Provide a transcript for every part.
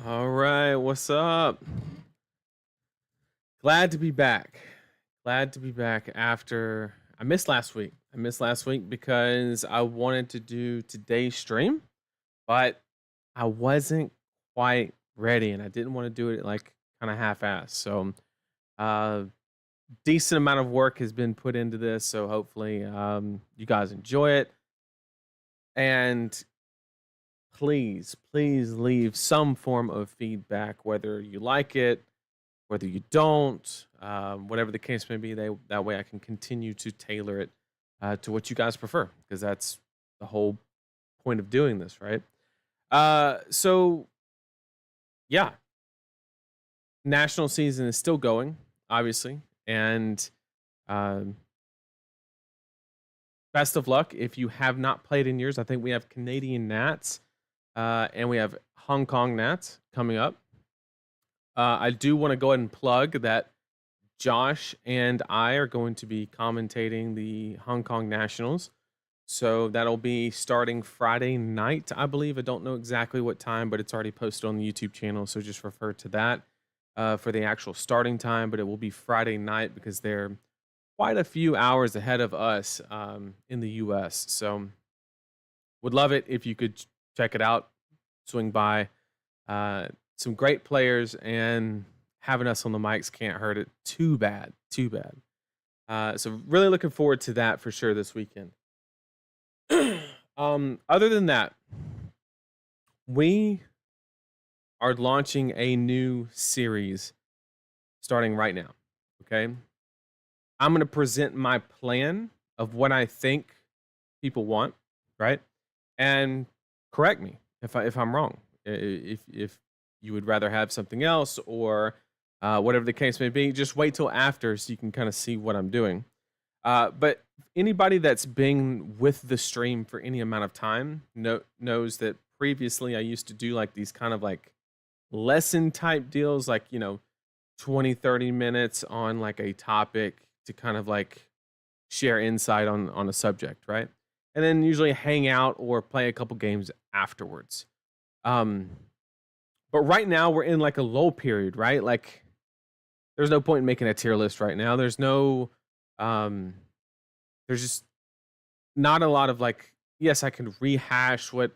All right, what's up? Glad to be back. Glad to be back after I missed last week. I missed last week because I wanted to do today's stream, but I wasn't quite ready and I didn't want to do it like kind of half-assed. So, uh decent amount of work has been put into this, so hopefully you guys enjoy it. And please leave some form of feedback, whether you like it, whether you don't, whatever the case may be. That way I can continue to tailor it to what you guys prefer, because that's the whole point of doing this, right? So yeah, national season is still going, obviously, and um, best of luck if you have not played in yours. I think we have Canadian Nats and we have Hong Kong Nats coming up. I do want to go ahead and plug that Josh and I are going to be commentating the Hong Kong Nationals. So that'll be starting Friday night, I believe. I don't know exactly what time, but it's already posted on the YouTube channel. So just refer to that for the actual starting time. But it will be Friday night because they're quite a few hours ahead of us in the US. So would love it if you could check it out, swing by. Some great players, and having us on the mics can't hurt it too bad. Too bad. So really looking forward to that for sure this weekend. Other than that, we are launching a new series starting right now. Okay. I'm going to present my plan of what I think people want, right? And correct me if I'm wrong. If you would rather have something else, or whatever the case may be, just wait till after so you can kind of see what I'm doing. But anybody that's been with the stream for any amount of time knows that previously I used to do like these kind of like lesson type deals, like, 20-30 minutes on like a topic to kind of like share insight on a subject, right? And then usually hang out or play a couple games afterwards. Um, but right now we're in like a lull period, right? Like there's no point in making a tier list right now. Um there's just not a lot of like, yes, I can rehash what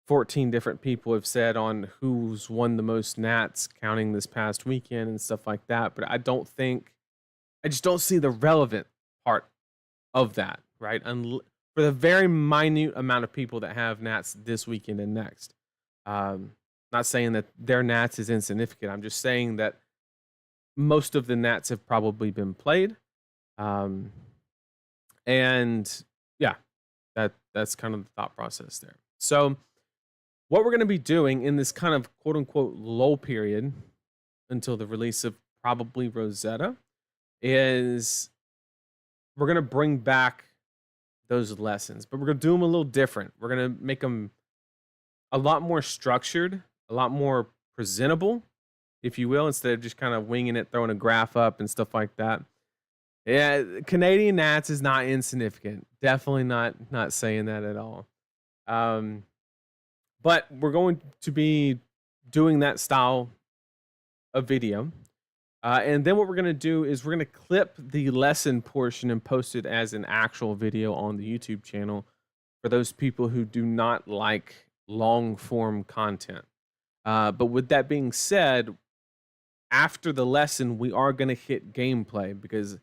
14 different people have said on who's won the most Nats counting this past weekend and stuff like that, but I just don't see the relevant part of that, right? For the very minute amount of people that have Nats this weekend and next. Not saying that their Nats is insignificant. I'm just saying that most of the Nats have probably been played. And yeah, that's kind of the thought process there. So what we're going to be doing in this kind of quote unquote lull period until the release of probably Rosetta is we're going to bring back those lessons, but we're going to do them a little different. We're going to make them a lot more structured, a lot more presentable, if you will, instead of just kind of winging it, throwing a graph up and stuff like that. Yeah, Canadian Nats is not insignificant. Definitely not saying that at all. But we're going to be doing that style of video. And then what we're going to do is we're going to clip the lesson portion and post it as an actual video on the YouTube channel for those people who do not like long form content. But with that being said, after the lesson, we are going to hit gameplay, because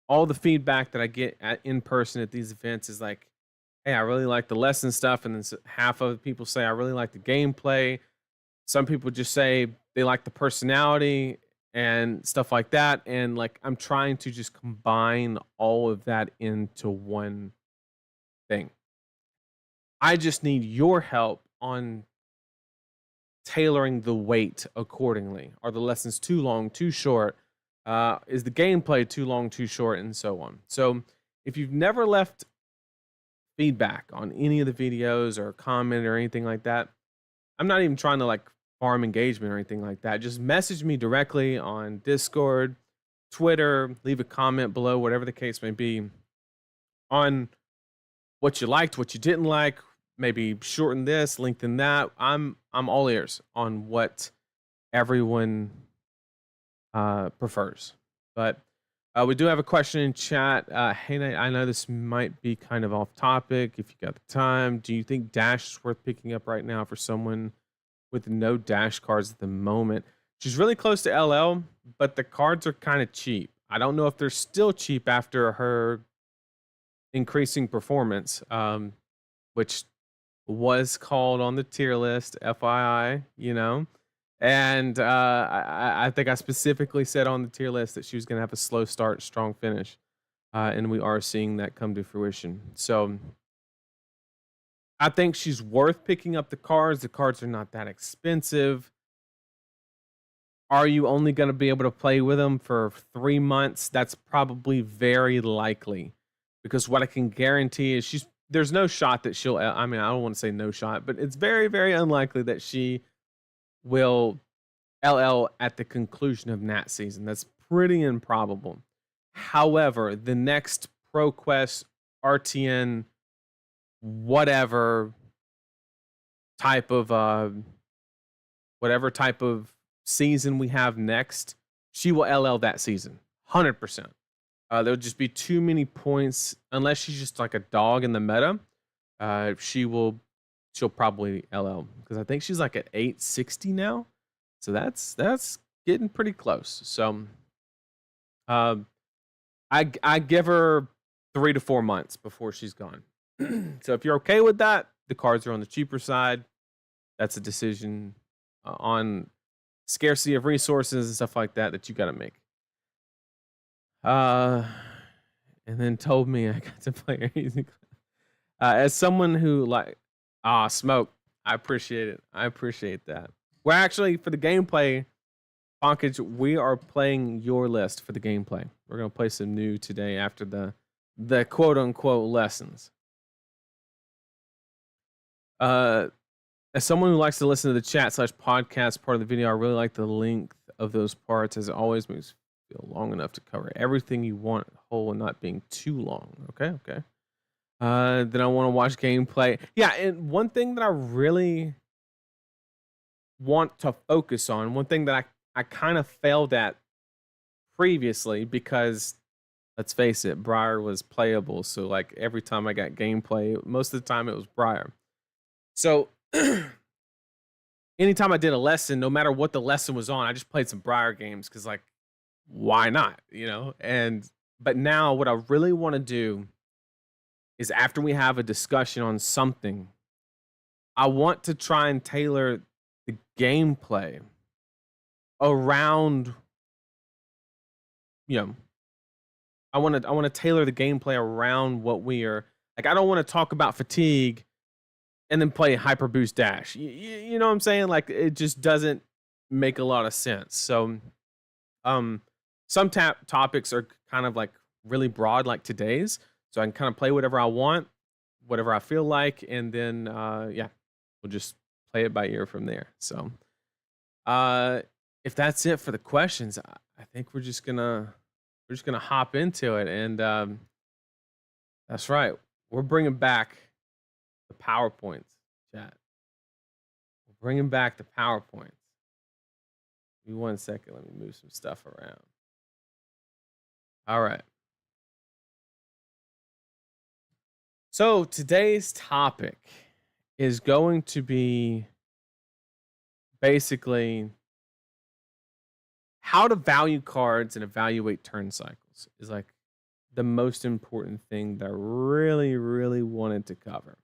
all the feedback that I get in person at these events is like, hey, I really like the lesson stuff. And then half of the people say, I really like the gameplay. Some people just say they like the personality and stuff like that. And like, I'm trying to just combine all of that into one thing. I just need your help on tailoring the weight accordingly. Are the lessons too long, too short? Is the gameplay too long, too short, and so on? So if you've never left feedback on any of the videos or comment or anything like that, I'm not even trying to like farm engagement or anything like that. Just message me directly on Discord, Twitter, leave a comment below, whatever the case may be, on what you liked, what you didn't like, maybe shorten this, lengthen that. I'm all ears on what everyone prefers. But we do have a question in chat. Hey, Nate, I know this might be kind of off topic. If you got the time, do you think Dash is worth picking up right now for someone with no Dash cards at the moment? She's really close to LL, but the cards are kind of cheap. I don't know if they're still cheap after her increasing performance, which was called on the tier list, FYI, you know. And I think I specifically said on the tier list that she was going to have a slow start, strong finish. And we are seeing that come to fruition. So I think she's worth picking up the cards. The cards are not that expensive. Are you only going to be able to play with them for 3 months? That's probably very likely, because what I can guarantee is there's no shot that she'll, I mean, I don't want to say no shot, but it's very, very unlikely that she will LL at the conclusion of Nat season. That's pretty improbable. However, the next ProQuest, RTN, whatever type of season we have next, she will LL that season, 100%. There'll just be too many points unless she's just like a dog in the meta. She'll probably LL, because I think she's like at 860 now, so that's getting pretty close. So, I give her 3 to 4 months before she's gone. So if you're okay with that, the cards are on the cheaper side. That's a decision on scarcity of resources and stuff like that you got to make. And then told me I got to play her easy. As someone who Smoke, I appreciate it. I appreciate that. We're actually, for the gameplay, Ponkage, we are playing your list for the gameplay. We're gonna play some new today after the quote unquote lessons. As someone who likes to listen to the chat/podcast part of the video, I really like the length of those parts, as it always makes you feel long enough to cover everything you want whole and not being too long. Okay. Then I want to watch gameplay. Yeah, and one thing that I really want to focus on, one thing that I kind of failed at previously, because let's face it, Briar was playable. So like every time I got gameplay, most of the time it was Briar. So anytime I did a lesson, no matter what the lesson was on, I just played some Briar games, because like, why not? But now what I really want to do is, after we have a discussion on something, I want to try and tailor the gameplay around, I want to tailor the gameplay around what we are like. I don't want to talk about fatigue and then play Hyper Boost Dash. You know what I'm saying? Like, it just doesn't make a lot of sense. So, some topics are kind of like really broad, like today's. So I can kind of play whatever I want, whatever I feel like, and then we'll just play it by ear from there. So, if that's it for the questions, I think we're just gonna hop into it, and that's right. We're bringing back the PowerPoints, chat. We're bringing back the PowerPoints. Give me 1 second. Let me move some stuff around. All right. So today's topic is going to be basically how to value cards and evaluate turn cycles is like the most important thing that I really, really wanted to cover.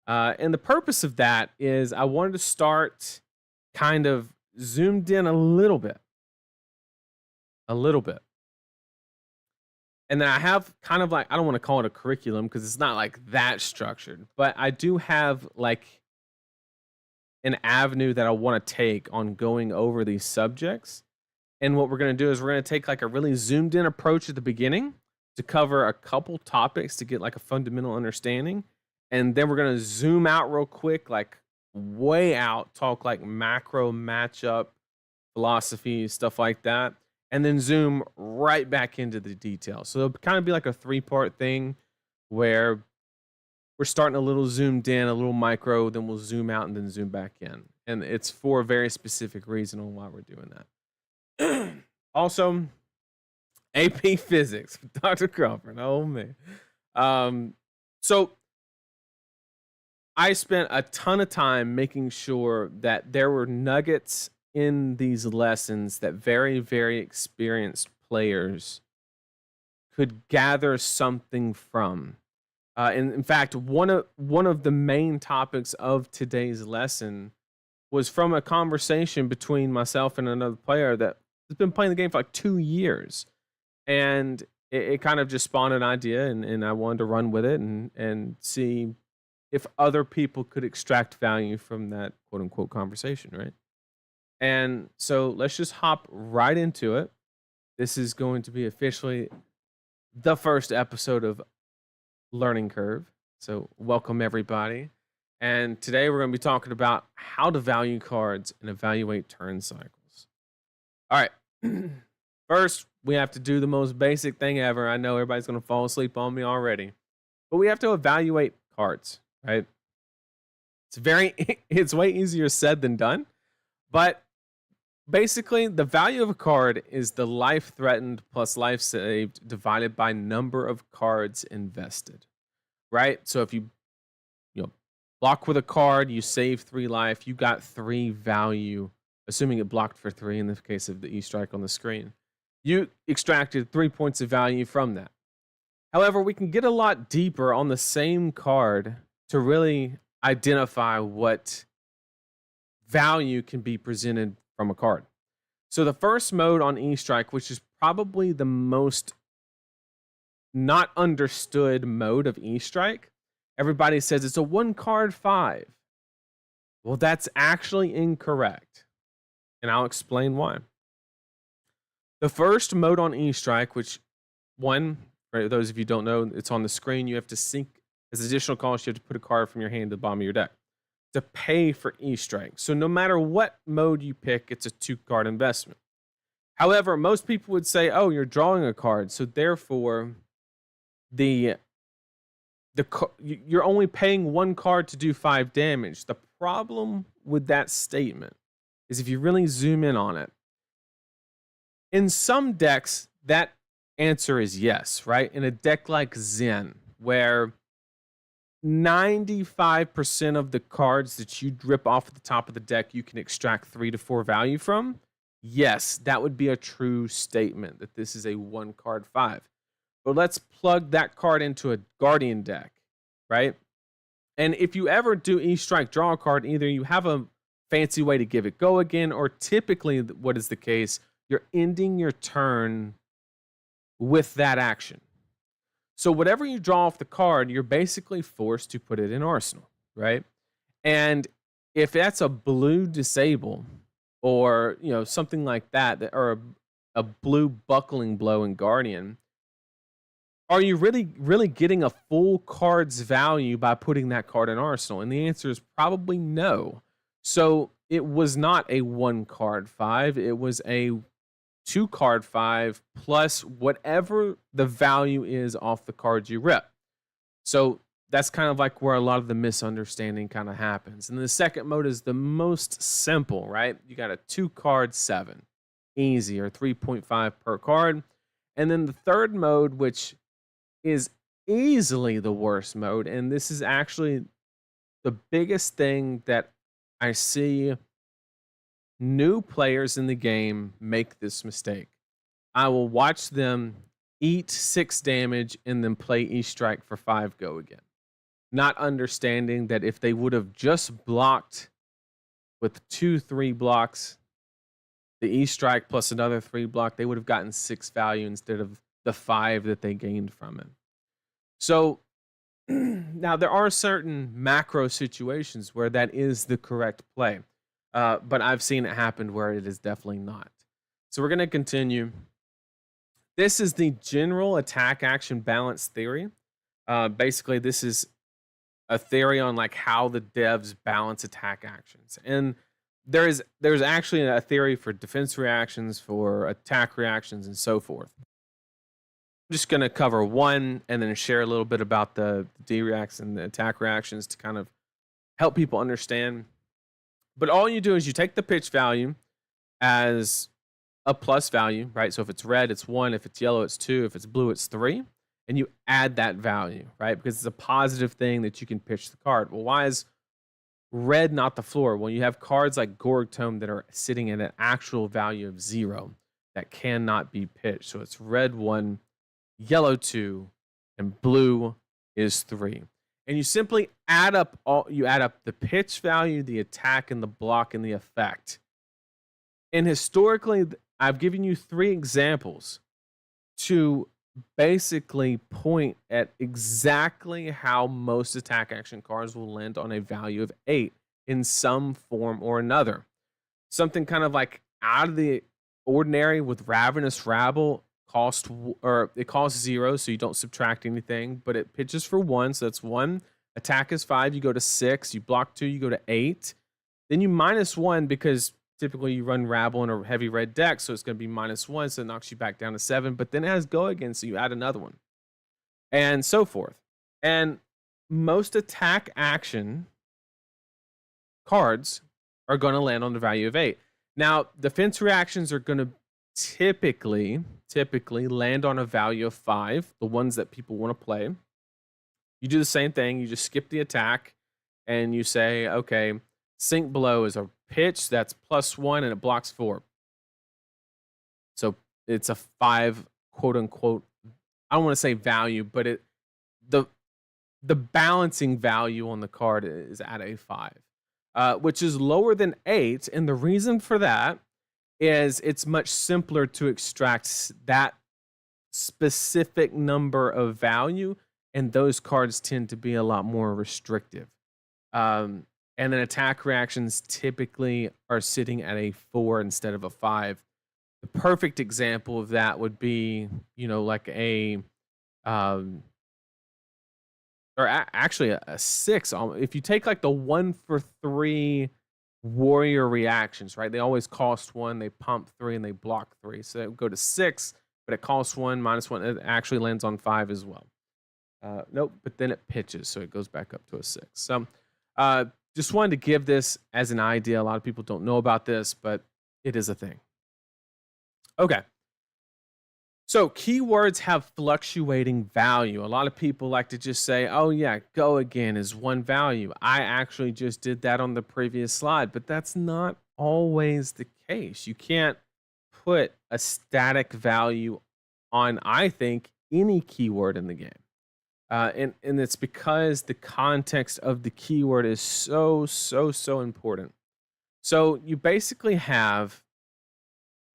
And the purpose of that is I wanted to start kind of zoomed in a little bit. And then I have kind of like, I don't want to call it a curriculum because it's not like that structured, but I do have like an avenue that I want to take on going over these subjects. And what we're going to do is we're going to take like a really zoomed in approach at the beginning to cover a couple topics to get like a fundamental understanding. And then we're going to zoom out real quick, like way out, talk like macro matchup philosophy, stuff like that. And then zoom right back into the details. So it'll kind of be like a 3-part thing where we're starting a little zoomed in, a little micro, then we'll zoom out and then zoom back in. And it's for a very specific reason on why we're doing that. Also, AP Physics, Dr. Crawford. Oh man. So I spent a ton of time making sure that there were nuggets in these lessons that very, very experienced players could gather something from. And in fact, one of the main topics of today's lesson was from a conversation between myself and another player that has been playing the game for like 2 years, and it kind of just spawned an idea, and I wanted to run with it and see if other people could extract value from that quote unquote conversation, right? And so let's just hop right into it. This is going to be officially the first episode of Learning Curve. So welcome everybody. And today we're going to be talking about how to value cards and evaluate turn cycles. All right. First, we have to do the most basic thing ever. I know everybody's going to fall asleep on me already, but we have to evaluate cards, right? It's way easier said than done, but basically the value of a card is the life threatened plus life saved divided by number of cards invested, right? So if you block with a card, you save 3 life, you got 3 value, assuming it blocked for 3 in the case of the E-Strike on the screen. You extracted 3 points of value from that. However, we can get a lot deeper on the same card to really identify what value can be presented from a card. So the first mode on E-Strike, which is probably the most not understood mode of E-Strike, everybody says it's a 1-card 5. Well, that's actually incorrect, and I'll explain why. The first mode on E-Strike, which for those of you who don't know, it's on the screen. You have to sync as additional cost. You have to put a card from your hand to the bottom of your deck to pay for E-Strike. So no matter what mode you pick, it's a 2-card investment. However, most people would say, "Oh, you're drawing a card, so therefore you're only paying 1 card to do 5 damage." The problem with that statement is if you really zoom in on it, in some decks, that answer is yes, right? In a deck like Zen, where 95% of the cards that you rip off at the top of the deck, you can extract 3 to 4 value from, yes, that would be a true statement that this is a 1-card 5. But let's plug that card into a Guardian deck, right? And if you ever do E-Strike draw a card, either you have a fancy way to give it go again, or typically what is the case, you're ending your turn with that action. So whatever you draw off the card, you're basically forced to put it in arsenal, right? And if that's a blue disable or something like that, or a blue buckling blow in Guardian, are you really getting a full card's value by putting that card in arsenal? And the answer is probably no. So it was not a 1-card 5. It was a 2-card 5 plus whatever the value is off the cards you rip. So that's kind of like where a lot of the misunderstanding kind of happens. And the second mode is the most simple, right? You got a 2-card 7. Easy, or 3.5 per card. And then the third mode, which is easily the worst mode, and this is actually the biggest thing that I see new players in the game make this mistake. I will watch them eat 6 damage and then play E-Strike for 5 go again, not understanding that if they would have just blocked with 2-3 blocks, the E-Strike plus another 3 block, they would have gotten 6 value instead of the 5 that they gained from it. So now there are certain macro situations where that is the correct play. But I've seen it happen where it is definitely not. So we're going to continue. This is the general attack action balance theory. Basically, this is a theory on like how the devs balance attack actions. And there's actually a theory for defense reactions, for attack reactions, and so forth. just going to cover one and then share a little bit about the D reacts and the attack reactions to kind of help people understand. But all you do is you take the pitch value as a plus value, right? So if it's red, it's 1. If it's yellow, it's 2. If it's blue, it's 3. And you add that value, right? Because it's a positive thing that you can pitch the card. Well, why is red not the floor? Well, you have cards like Gorg Tome that are sitting at an actual value of 0 that cannot be pitched. So it's red 1, yellow 2, and blue is 3. And you simply add up the pitch value, the attack, and the block, and the effect. And historically, I've given you 3 examples to basically point at exactly how most attack action cards will land on a value of 8 in some form or another. Something kind of like out of the ordinary with Ravenous Rabble it costs 0, so you don't subtract anything, but it pitches for 1, so that's 1. Attack is 5, you go to 6. You block 2, you go to 8. Then you minus 1 because typically you run Rabble in a heavy red deck, so it's going to be -1, so it knocks you back down to 7. But then it has Go again, so you add another one, and so forth. And most attack action cards are going to land on the value of 8. Now, defense reactions are going to typically land on a value of 5, the ones that people want to play. You do the same thing. You just skip the attack, and you say, okay, Sink Blow is a pitch that's +1 and it blocks 4. So it's a 5, quote unquote. I don't want to say value, but the balancing value on the card is at a 5, which is lower than 8. And the reason for that is it's much simpler to extract that specific number of value, and those cards tend to be a lot more restrictive. And then attack reactions typically are sitting at a 4 instead of a 5. The perfect example of that would be, like actually a 6. If you take like the 1 for 3 warrior reactions, right? They always cost 1, they pump 3, and they block 3. So it would go to 6, but it costs 1, -1. It actually lands on 5 as well. Nope, but then it pitches, so it goes back up to a 6. So just wanted to give this as an idea. A lot of people don't know about this, but it is a thing. Okay. So keywords have fluctuating value. A lot of people like to just say, oh yeah, Go again is 1 value. I actually just did that on the previous slide, but that's not always the case. You can't put a static value on, I think, any keyword in the game. And it's because the context of the keyword is so important. So you basically have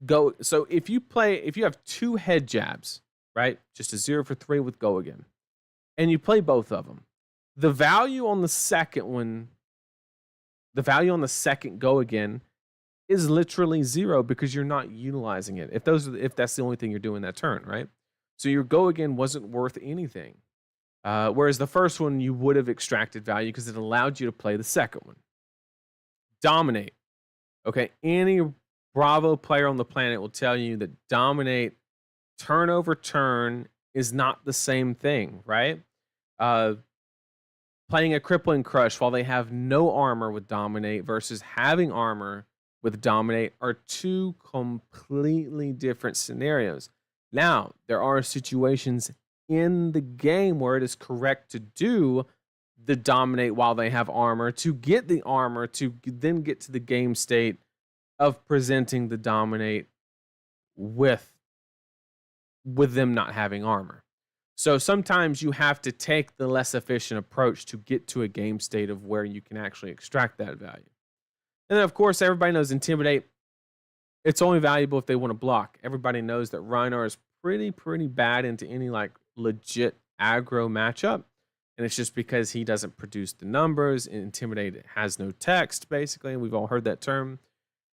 Go. So if you have 2 head jabs, right? Just a 0 for 3 with Go again, and you play both of them, the value on the second Go again is literally 0 because you're not utilizing it. If that's the only thing you're doing that turn, right? So your Go again wasn't worth anything. Whereas the first one, you would have extracted value because it allowed you to play the second one. Dominate. Okay, any Bravo player on the planet will tell you that dominate turn over turn is not the same thing, right? Playing a crippling crush while they have no armor with dominate versus having armor with dominate are 2 completely different scenarios. Now, there are situations in the game where it is correct to do the dominate while they have armor to get the armor to then get to the game state of presenting the dominate with them not having armor. So sometimes you have to take the less efficient approach to get to a game state of where you can actually extract that value. And then, of course, everybody knows Intimidate. It's only valuable if they want to block. Everybody knows that Rhinar is pretty bad into any like legit aggro matchup. And it's just because he doesn't produce the numbers. Intimidate has no text, basically. We've all heard that term.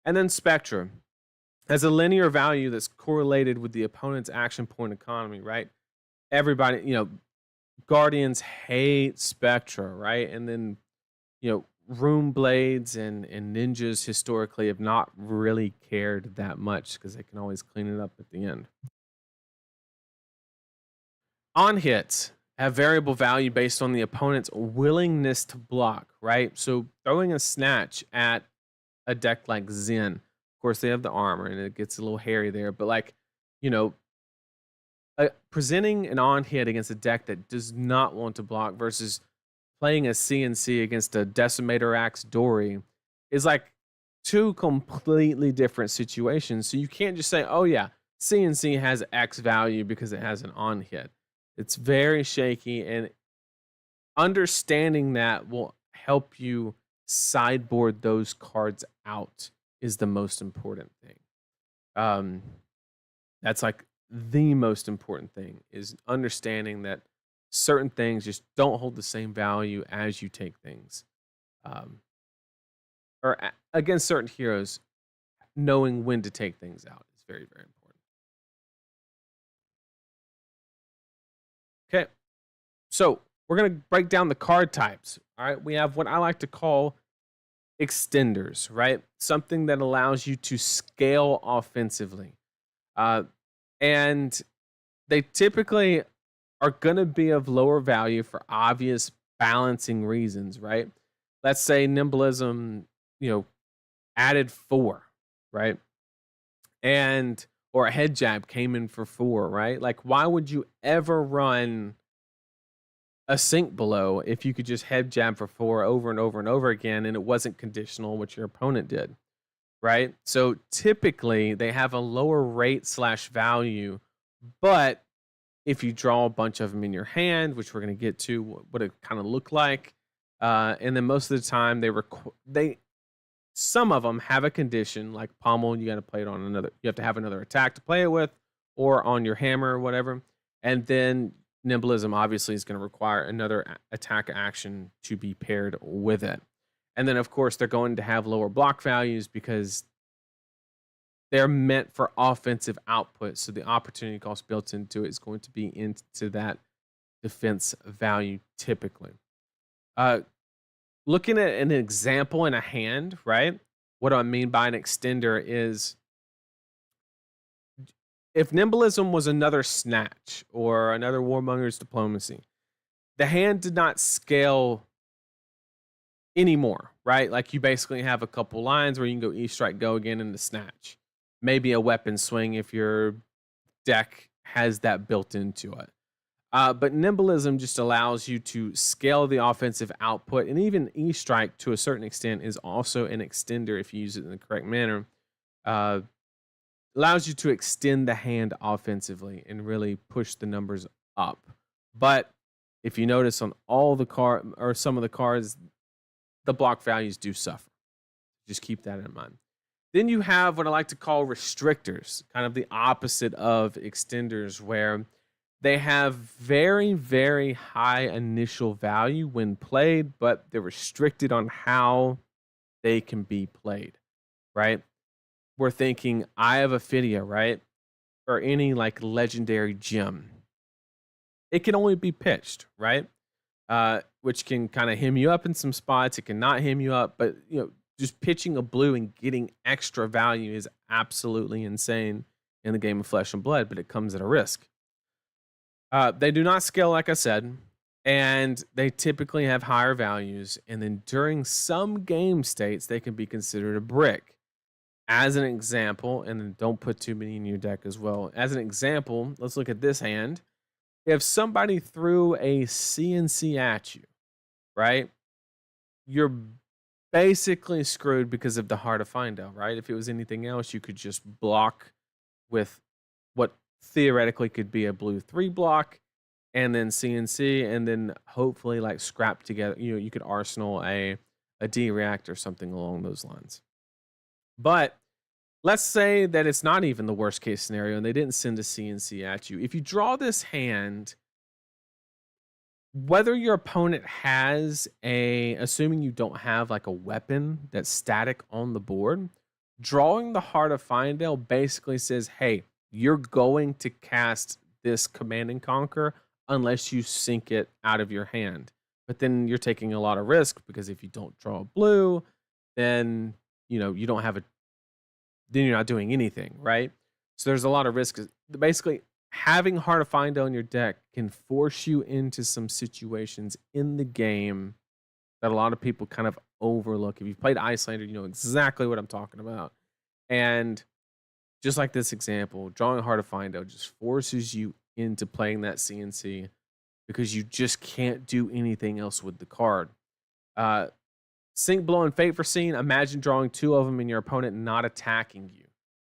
And then Spectra has a linear value that's correlated with the opponent's action point economy, right? Everybody, Guardians hate Spectra, right? And then, Room Blades and Ninjas historically have not really cared that much because they can always clean it up at the end. On hits have variable value based on the opponent's willingness to block, right? So throwing a snatch at a deck like Zen, of course they have the armor and it gets a little hairy there, but like, you know, presenting an on hit against a deck that does not want to block versus playing a CNC against a Decimator Axe Dory is like two completely different situations. So you can't just say, oh yeah, CNC has X value because it has an on hit. It's very shaky, and understanding that will help you sideboard those cards out is the most important thing. Um, that's like the most important thing, is understanding that certain things just don't hold the same value as you take things. Or against certain heroes, knowing when to take things out is very, very important. Okay, so we're going to break down the card types. All right, we have what I like to call extenders, right? Something that allows you to scale offensively. And they typically are going to be of lower value for obvious balancing reasons, right? Let's say Nimblism, added 4, right? And or a head jab came in for 4, right? Like, why would you ever run a sink below if you could just head jab for 4 over and over and over again and it wasn't conditional what your opponent did, right? So typically they have a lower rate / value, but if you draw a bunch of them in your hand, which we're going to get to what it kind of look like, and then most of the time some of them have a condition like pommel. You got to play it on another. You have to have another attack to play it with, or on your hammer or whatever. And then Nimblism obviously is going to require another attack action to be paired with it. And then of course they're going to have lower block values because they're meant for offensive output. So the opportunity cost built into it is going to be into that defense value typically. Looking at an example in a hand, right? What do I mean by an extender is if Nimblism was another Snatch or another Warmonger's Diplomacy, the hand did not scale anymore, right? Like you basically have a couple lines where you can go E-Strike, go again into Snatch. Maybe a weapon swing if your deck has that built into it. But Nimblism just allows you to scale the offensive output, and even E-Strike to a certain extent is also an extender if you use it in the correct manner. Allows you to extend the hand offensively and really push the numbers up. But if you notice on all the card or some of the cards, the block values do suffer. Just keep that in mind. Then you have what I like to call restrictors, kind of the opposite of extenders, where they have very, very high initial value when played, but they're restricted on how they can be played, right? We're thinking Eye of Ophidia, right? Or any like legendary gem. It can only be pitched, right? Which can kind of hem you up in some spots. It can not hem you up, but just pitching a blue and getting extra value is absolutely insane in the game of Flesh and Blood, but it comes at a risk. They do not scale, like I said, and they typically have higher values. And then during some game states, they can be considered a brick. As an example, and then don't put too many in your deck as well. As an example, let's look at this hand. If somebody threw a CNC at you, right, you're basically screwed because of the Heart of Findel, right? If it was anything else, you could just block with what theoretically could be a blue 3 block, and then CNC, and then hopefully like scrap together. You could arsenal a D-React or something along those lines. But let's say that it's not even the worst case scenario and they didn't send a CNC at you. If you draw this hand, whether your opponent has assuming you don't have like a weapon that's static on the board, drawing the Heart of Findel basically says, hey, you're going to cast this Command and Conquer unless you sink it out of your hand. But then you're taking a lot of risk because if you don't draw a blue, then you don't have then you're not doing anything, right? So there's a lot of risk. Basically, having Heart of Findo in your deck can force you into some situations in the game that a lot of people kind of overlook. If you've played Icelander, you know exactly what I'm talking about. And just like this example, drawing Heart of Findo just forces you into playing that CNC because you just can't do anything else with the card. Sink Blow and Fate Foreseen, imagine drawing two of them and your opponent not attacking you.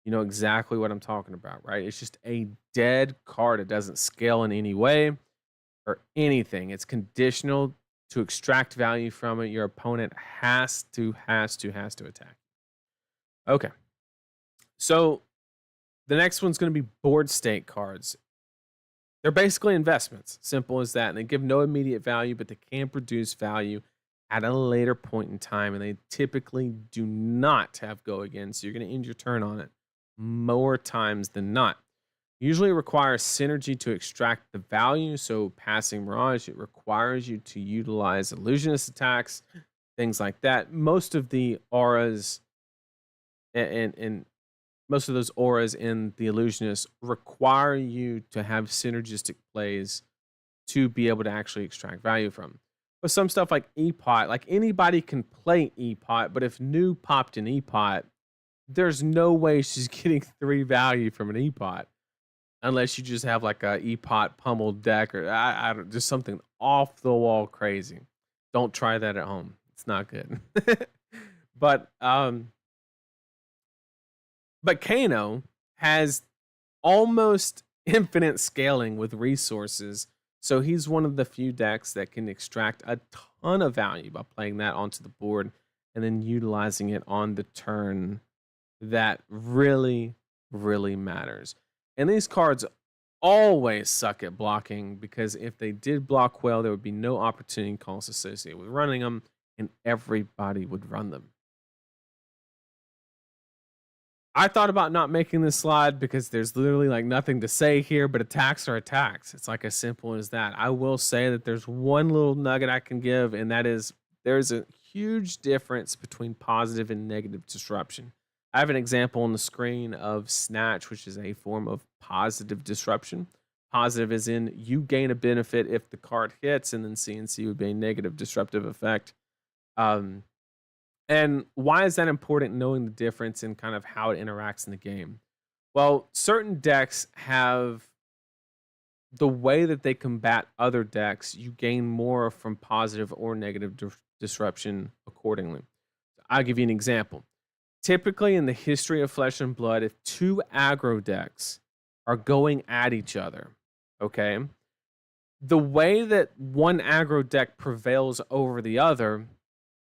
You know exactly what I'm talking about, right? It's just a dead card. It doesn't scale in any way or anything. It's conditional to extract value from it. Your opponent has to attack. Okay. So the next one's going to be board state cards. They're basically investments, simple as that. And they give no immediate value, but they can produce value at a later point in time. And they typically do not have go again. So you're going to end your turn on it more times than not. Usually it requires synergy to extract the value. So passing Mirage, it requires you to utilize illusionist attacks, things like that. Most of the auras and most of those auras in the illusionist require you to have synergistic plays to be able to actually extract value from. But some stuff like E-Pot, like anybody can play E-Pot, but if New popped an E-Pot, there's no way she's getting 3 value from an E-Pot unless you just have like a E-Pot pummeled deck or I don't, just something off the wall crazy. Don't try that at home. It's not good. But Kano has almost infinite scaling with resources. So he's one of the few decks that can extract a ton of value by playing that onto the board and then utilizing it on the turn. That really, really matters. And these cards always suck at blocking because if they did block well, there would be no opportunity costs associated with running them, and everybody would run them. I thought about not making this slide because there's literally like nothing to say here, but attacks are attacks. It's like as simple as that. I will say that there's one little nugget I can give, and that is there's a huge difference between positive and negative disruption. I have an example on the screen of Snatch, which is a form of positive disruption. Positive is in you gain a benefit if the card hits, and then CNC would be a negative disruptive effect. And why is that important, knowing the difference in kind of how it interacts in the game? Well, certain decks have the way that they combat other decks, you gain more from positive or negative disruption accordingly. I'll give you an example. Typically, in the history of Flesh and Blood, if 2 aggro decks are going at each other, okay, the way that one aggro deck prevails over the other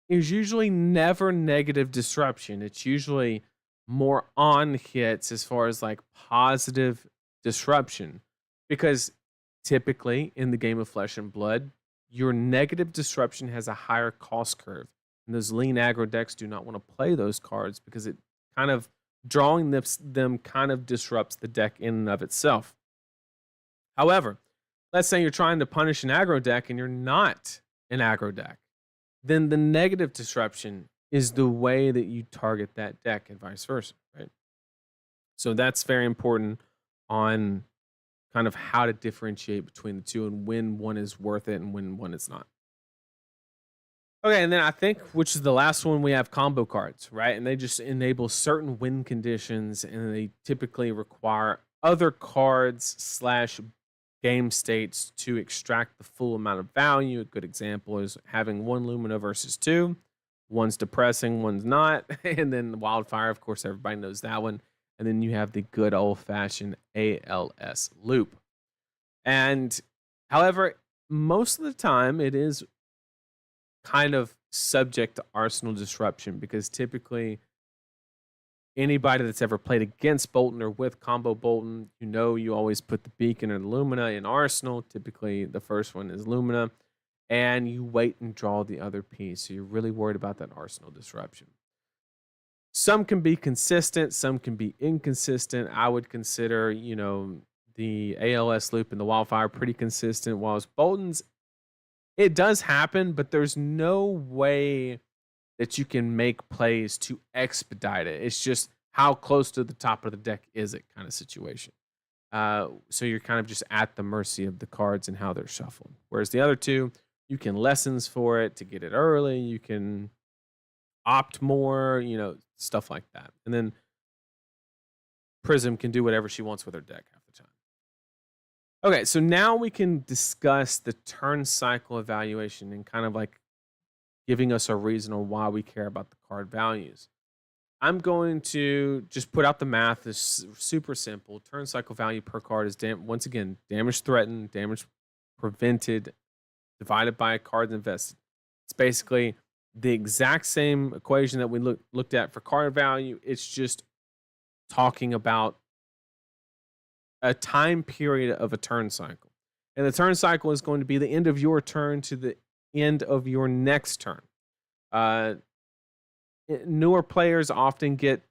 is usually never negative disruption. It's usually more on hits as far as like positive disruption. Because typically in the game of Flesh and Blood, your negative disruption has a higher cost curve. And those lean aggro decks do not want to play those cards because it kind of drawing them kind of disrupts the deck in and of itself. However, let's say you're trying to punish an aggro deck and you're not an aggro deck. Then the negative disruption is the way that you target that deck and vice versa, right? So that's very important on kind of how to differentiate between the two and when one is worth it and when one is not. Okay, and then I think, which is the last one, we have combo cards, right? And they just enable certain win conditions, and they typically require other cards / game states to extract the full amount of value. A good example is having 1 Lumina versus 2. One's depressing, one's not. And then Wildfire, of course, everybody knows that one. And then you have the good old-fashioned ALS loop. And however, most of the time it is kind of subject to arsenal disruption because typically anybody that's ever played against Bolton or with combo Bolton, you know you always put the Beacon or the Lumina in arsenal. Typically the first one is Lumina, and you wait and draw the other piece. So you're really worried about that arsenal disruption. Some can be consistent, some can be inconsistent. I would consider, the ALS loop and the Wildfire pretty consistent, whilst Bolton's, it does happen, but there's no way that you can make plays to expedite it. It's just how close to the top of the deck is it kind of situation. So you're kind of just at the mercy of the cards and how they're shuffled. Whereas the other two, you can lessons for it to get it early. You can opt more, stuff like that. And then Prism can do whatever she wants with her deck half the time. Okay, so now we can discuss the turn cycle evaluation and kind of like giving us a reason on why we care about the card values. I'm going to just put out the math. It's super simple. Turn cycle value per card is once again damage threatened, damage prevented, divided by cards invested. It's basically the exact same equation that we looked at for card value. It's just talking about a time period of a turn cycle. And the turn cycle is going to be the end of your turn to the end of your next turn. Newer players often get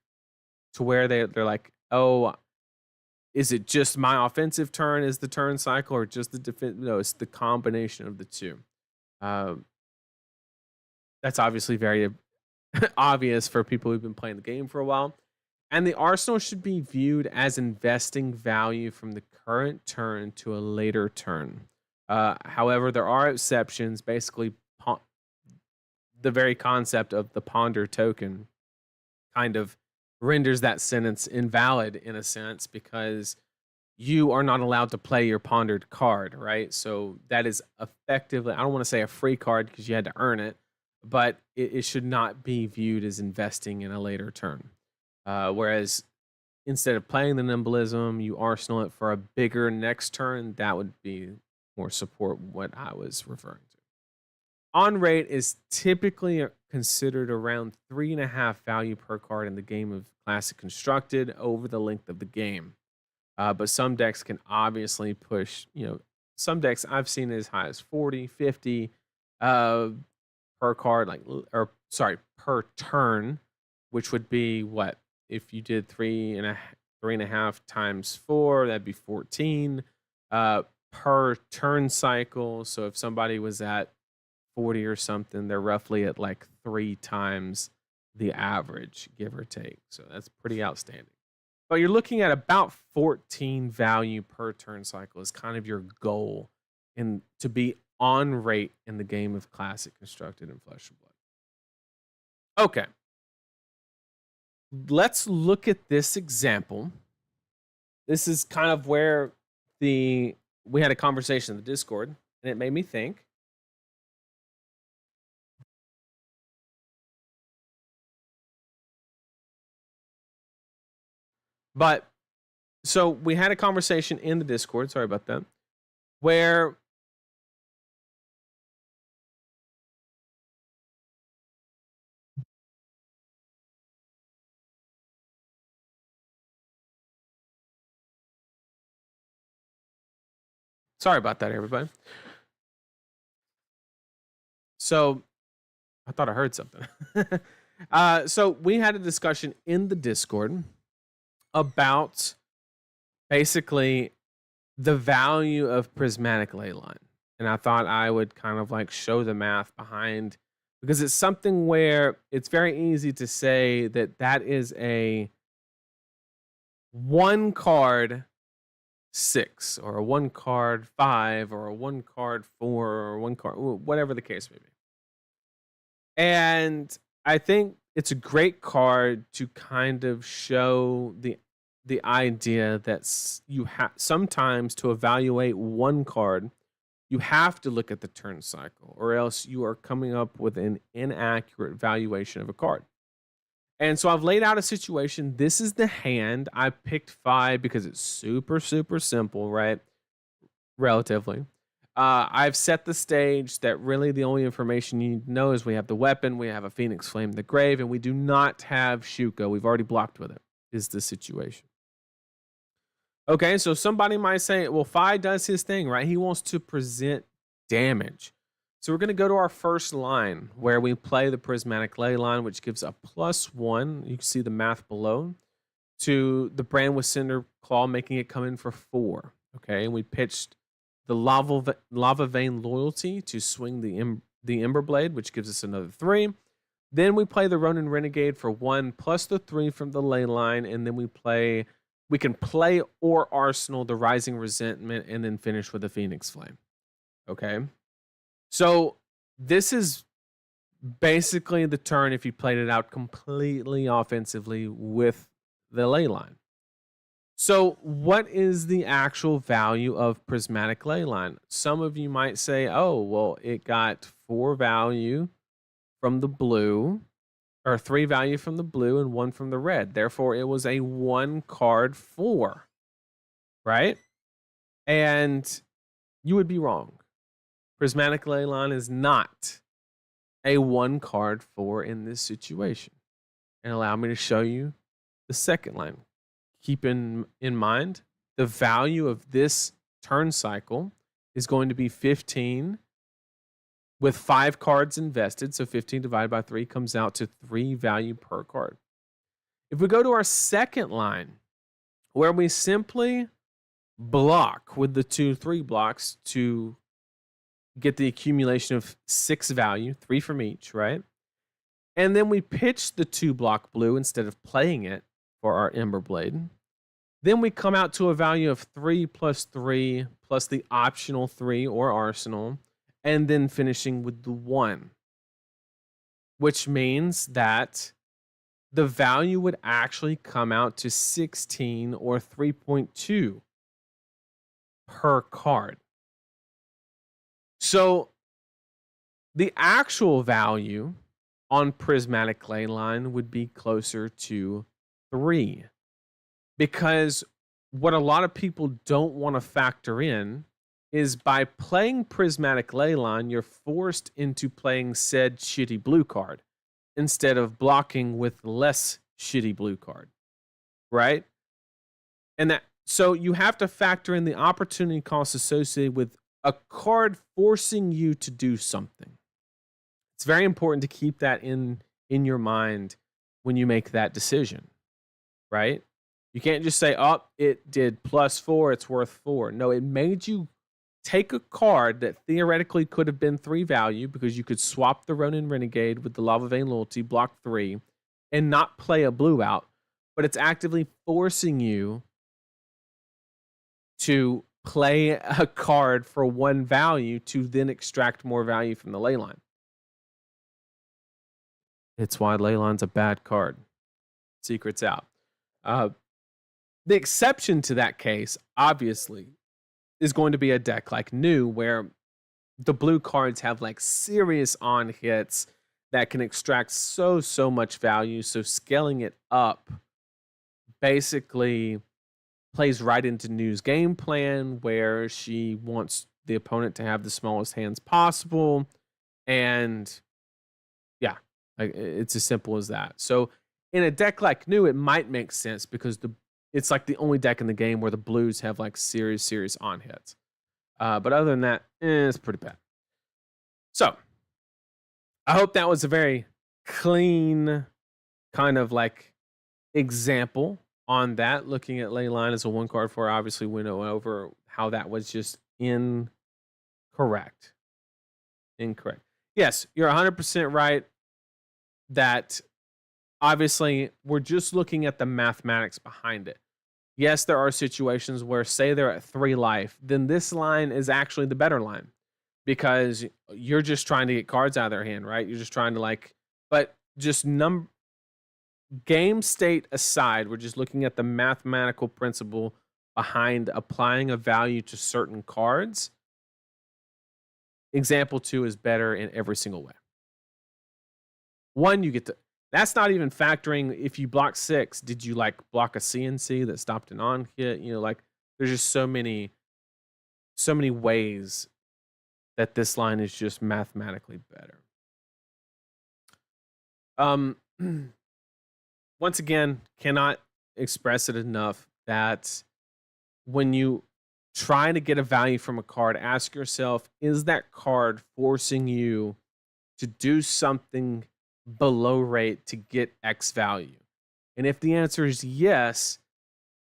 to where they're like, oh, is it just my offensive turn is the turn cycle or just the defense? No, it's the combination of the two. That's obviously very obvious for people who've been playing the game for a while. And the arsenal should be viewed as investing value from the current turn to a later turn. However, there are exceptions. Basically, the very concept of the ponder token kind of renders that sentence invalid in a sense because you are not allowed to play your pondered card, right? So that is effectively, I don't want to say a free card because you had to earn it, but it should not be viewed as investing in a later turn. Whereas instead of playing the Nimblism, you arsenal it for a bigger next turn, that would be more support what I was referring to. On rate is typically considered around 3.5 value per card in the game of Classic Constructed over the length of the game. But some decks can obviously push, some decks I've seen as high as 40, 50 per card, per turn, which would be what? If you did 3.5 times 4, that'd be 14 per turn cycle. So if somebody was at 40 or something, they're roughly at like 3 times the average, give or take. So that's pretty outstanding. But you're looking at about 14 value per turn cycle is kind of your goal to be on rate in the game of Classic Constructed and Flesh and Blood. Okay. Let's look at this example. This is kind of where we had a conversation in the Discord, and it made me think. But so we had a conversation in the Discord, sorry about that, where sorry about that, everybody. So I thought I heard something. So we had a discussion in the Discord about basically the value of prismatic leyline. And I thought I would kind of like show the math behind, because it's something where it's very easy to say that is a 1 card 6 or a 1 card 5 or a 1 card 4 or 1 card, whatever the case may be. And I think it's a great card to kind of show the idea that you have sometimes to evaluate 1 card, you have to look at the turn cycle, or else you are coming up with an inaccurate valuation of a card. And so I've laid out a situation. This is the hand. I picked 5 because it's super, super simple, right? Relatively. I've set the stage that really the only information you need to know is we have the weapon, we have a Phoenix Flame in the grave, and we do not have Shuka. We've already blocked with it, is the situation. Okay, so somebody might say, well, Fi does his thing, right? He wants to present damage. So we're going to go to our first line where we play the Prismatic Leyline, which gives a +1. You can see the math below to the Brand with Cinder Claw, making it come in for 4. Okay, and we pitched the Lava Vein Loyalty to swing the Ember Blade, which gives us another 3. Then we play the Ronin Renegade for 1 plus the 3 from the Leyline, and then we play we can play or arsenal the Rising Resentment and then finish with a Phoenix Flame. Okay. So this is basically the turn if you played it out completely offensively with the ley line. So, what is the actual value of Prismatic Leyline? Some of you might say, oh, well, it got 4 value from the blue, or 3 value from the blue and 1 from the red. Therefore, it was a 1 card 4, right? And you would be wrong. Prismatic Leyline is not a 1 card 4 in this situation. And allow me to show you the second line. Keep in mind, the value of this turn cycle is going to be 15 with 5 cards invested. So 15 divided by 3 comes out to 3 value per card. If we go to our second line, where we simply block with the 2/3 blocks to get the accumulation of 6 value, 3 from each, right? And then we pitch the 2 block blue instead of playing it for our Ember Blade. Then we come out to a value of 3 plus 3 plus the optional 3 or arsenal, and then finishing with the 1, which means that the value would actually come out to 16 or 3.2 per card. So the actual value on Prismatic Leyline would be closer to 3. Because what a lot of people don't want to factor in is by playing Prismatic Leyline, you're forced into playing said shitty blue card instead of blocking with less shitty blue card, right? And that, so you have to factor in the opportunity cost associated with a card forcing you to do something. It's very important to keep that in your mind when you make that decision, right? You can't just say, oh, it did +4, it's worth 4. No, it made you take a card that theoretically could have been 3 value because you could swap the Ronin Renegade with the Lava Vein Loyalty, block 3, and not play a blue out. But it's actively forcing you to play a card for 1 value to then extract more value from the Leyline. It's why Leyline's a bad card. Secret's out. The exception to that case, obviously, is going to be a deck like New, where the blue cards have like serious on hits that can extract so much value. So scaling it up basically plays right into New's game plan, where she wants the opponent to have the smallest hands possible. And yeah, it's as simple as that. So in a deck like New, it might make sense because it's like the only deck in the game where the blues have like serious on hits. But other than that, it's pretty bad. So I hope that was a very clean kind of like example on that. Looking at Leyline as a 1 card 4, obviously we know over how that was just incorrect. Yes, you're 100% right that obviously we're just looking at the mathematics behind it. Yes, there are situations where, say they're at 3 life, then this line is actually the better line because you're just trying to get cards out of their hand, right? You're just trying to but just game state aside, we're just looking at the mathematical principle behind applying a value to certain cards. Example 2 is better in every single way. 1, you get to. That's not even factoring if you block 6, did you block a CNC that stopped an on hit? There's just so many ways that this line is just mathematically better. Once again, cannot express it enough that when you try to get a value from a card, ask yourself, is that card forcing you to do something below rate to get X value? And if the answer is yes,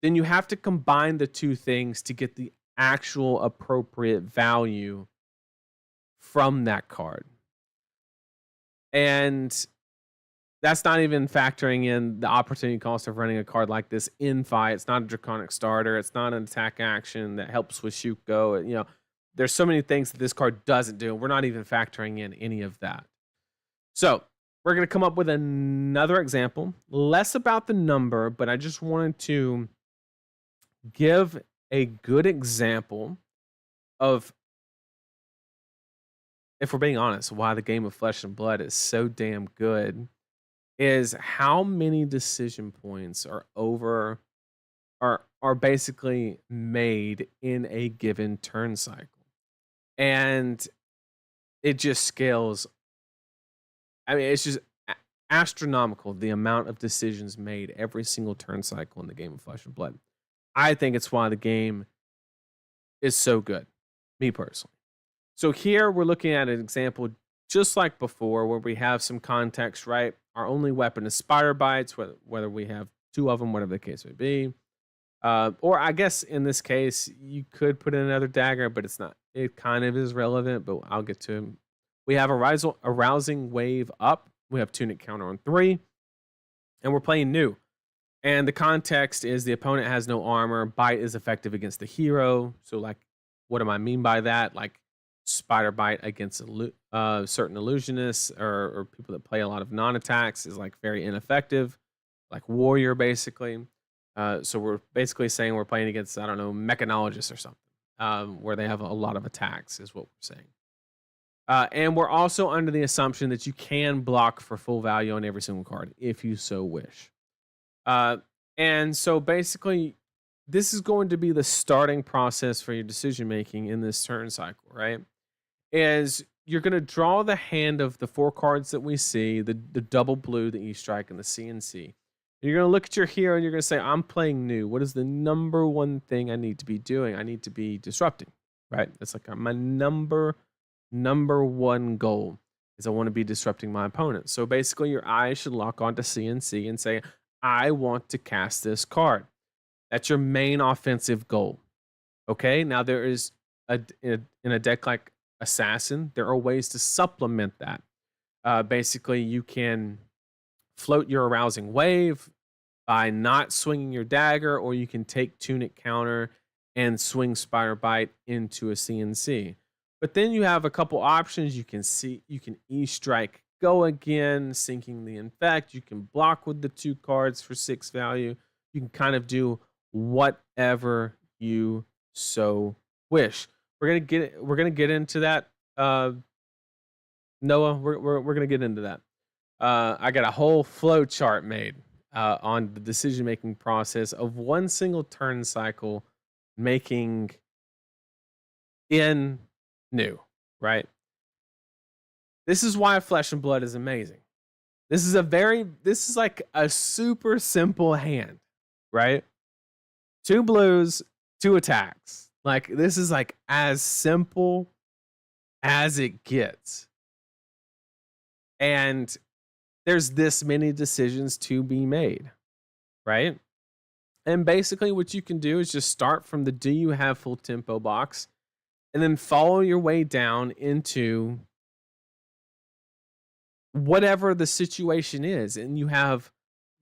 then you have to combine the 2 things to get the actual appropriate value from that card. And That's not even factoring in the opportunity cost of running a card like this in fight. It's not a draconic starter. It's not an attack action that helps with Shuko. You know, there's so many things that this card doesn't do. We're not even factoring in any of that. So we're going to come up with another example, less about the number, but I just wanted to give a good example of, if we're being honest, why the game of Flesh and Blood is so damn good is how many decision points are basically made in a given turn cycle. And it just scales. I mean, it's just astronomical, the amount of decisions made every single turn cycle in the game of Flesh and Blood. I think it's why the game is so good, me personally. So here we're looking at an example just like before where we have some context, right? Our only weapon is spider bites, whether we have two of them, whatever the case may be. Or I guess in this case, you could put in another dagger, but it's not. It kind of is relevant, but I'll get to him. We have a rousing wave up. We have tunic counter on 3. And we're playing new. And the context is the opponent has no armor. Bite is effective against the hero. So, like, what do I mean by that? Like, spider bite against certain illusionists or people that play a lot of non-attacks is, like, very ineffective. Like, warrior, basically. So we're basically saying we're playing against, I don't know, mechanologists or something, where they have a lot of attacks is what we're saying. And we're also under the assumption that you can block for full value on every single card if you so wish. And so basically, this is going to be the starting process for your decision making in this turn cycle, right? Is you're going to draw the hand of the 4 cards that we see, the double blue, the E-Strike, and the CNC. You're going to look at your hero and you're going to say, I'm playing new. What is the number one thing I need to be doing? I need to be disrupting, right? That's like my number one goal is I want to be disrupting my opponent. So basically your eyes should lock onto CNC and say, I want to cast this card. That's your main offensive goal. Okay, now there is, in a deck like Assassin, there are ways to supplement that. Basically, you can float your arousing wave by not swinging your dagger, or you can take tunic counter and swing spider bite into a CNC. But then you have a couple options. You can E-Strike go again, sinking the infect. You can block with the 2 cards for 6 value. You can kind of do whatever you so wish. We're gonna get into that. Noah, we're gonna get into that. I got a whole flow chart made on the decision making process of one single turn cycle making in new, right? This is why Flesh and Blood is amazing. This is like a super simple hand, right? 2 blues, 2 attacks. Like, this is like as simple as it gets. And there's this many decisions to be made, right? And basically what you can do is just start from the do you have full tempo box and then follow your way down into whatever the situation is. And you have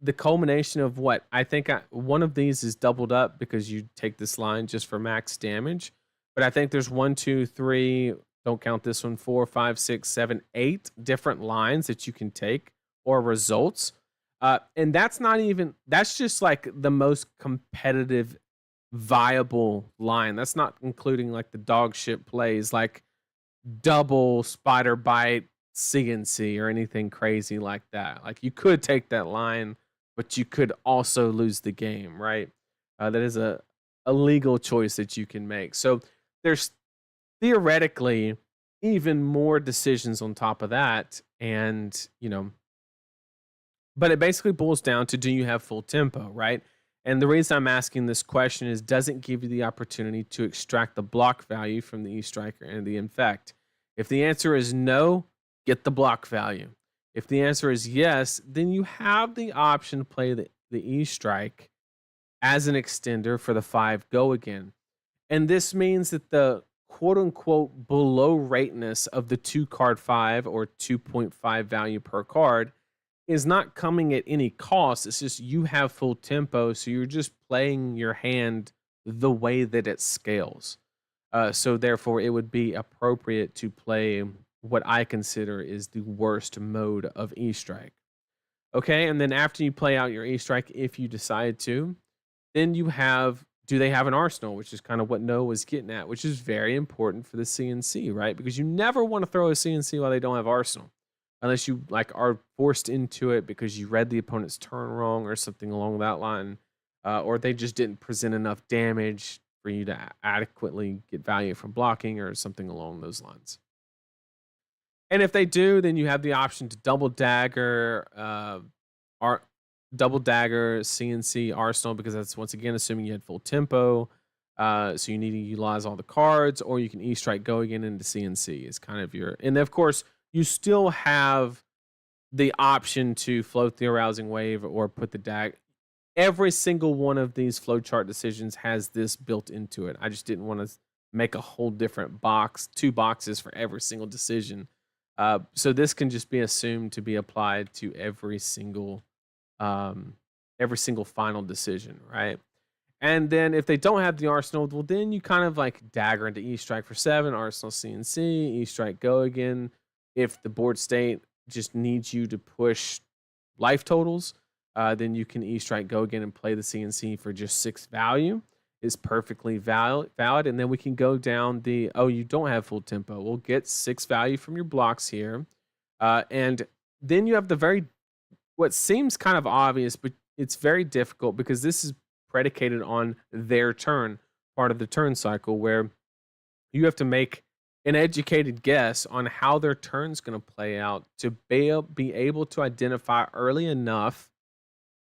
the culmination of what I think one of these is doubled up because you take this line just for max damage. But I think there's 1, 2, 3, don't count this one, 4, 5, 6, 7, 8 different lines that you can take or results. And that's just like the most competitive, viable line. That's not including like the dog shit plays like double spider bite CNC or anything crazy like that. Like, you could take that line, but you could also lose the game, right? That is a legal choice that you can make. So there's theoretically even more decisions on top of that. And, but it basically boils down to, do you have full tempo, right? And the reason I'm asking this question is, does it give you the opportunity to extract the block value from the E-Striker and the Infect? If the answer is no, get the block value. If the answer is yes, then you have the option to play the E-Strike as an extender for the 5 go again. And this means that the quote-unquote below rateness of the 2 card 5 or 2.5 value per card is not coming at any cost. It's just you have full tempo, so you're just playing your hand the way that it scales. So therefore, it would be appropriate to play what I consider is the worst mode of E Strike. Okay, and then after you play out your E Strike, if you decide to, then you have do they have an arsenal, which is kind of what Noah was getting at, which is very important for the CNC, right? Because you never want to throw a CNC while they don't have arsenal, unless you like are forced into it because you read the opponent's turn wrong or something along that line, or they just didn't present enough damage for you to adequately get value from blocking or something along those lines. And if they do, then you have the option to ar- double dagger CNC Arsenal, because that's once again assuming you had full tempo. So you need to utilize all the cards, or you can E Strike Go again into CNC is kind of your. And of course, you still have the option to float the arousing wave or put the dag. Every single one of these flowchart decisions has this built into it. I just didn't want to make a whole different box, 2 boxes for every single decision. So this can just be assumed to be applied to every single final decision, right? And then if they don't have the arsenal, well, then you kind of like dagger into E Strike for 7, Arsenal CNC, E Strike Go again. If the board state just needs you to push life totals, then you can E Strike Go again and play the CNC for just 6 value. Is perfectly valid. And then we can go down the, oh, you don't have full tempo. We'll get 6 value from your blocks here. And then you have what seems kind of obvious, but it's very difficult because this is predicated on their turn, part of the turn cycle, where you have to make an educated guess on how their turn's going to play out to be able to identify early enough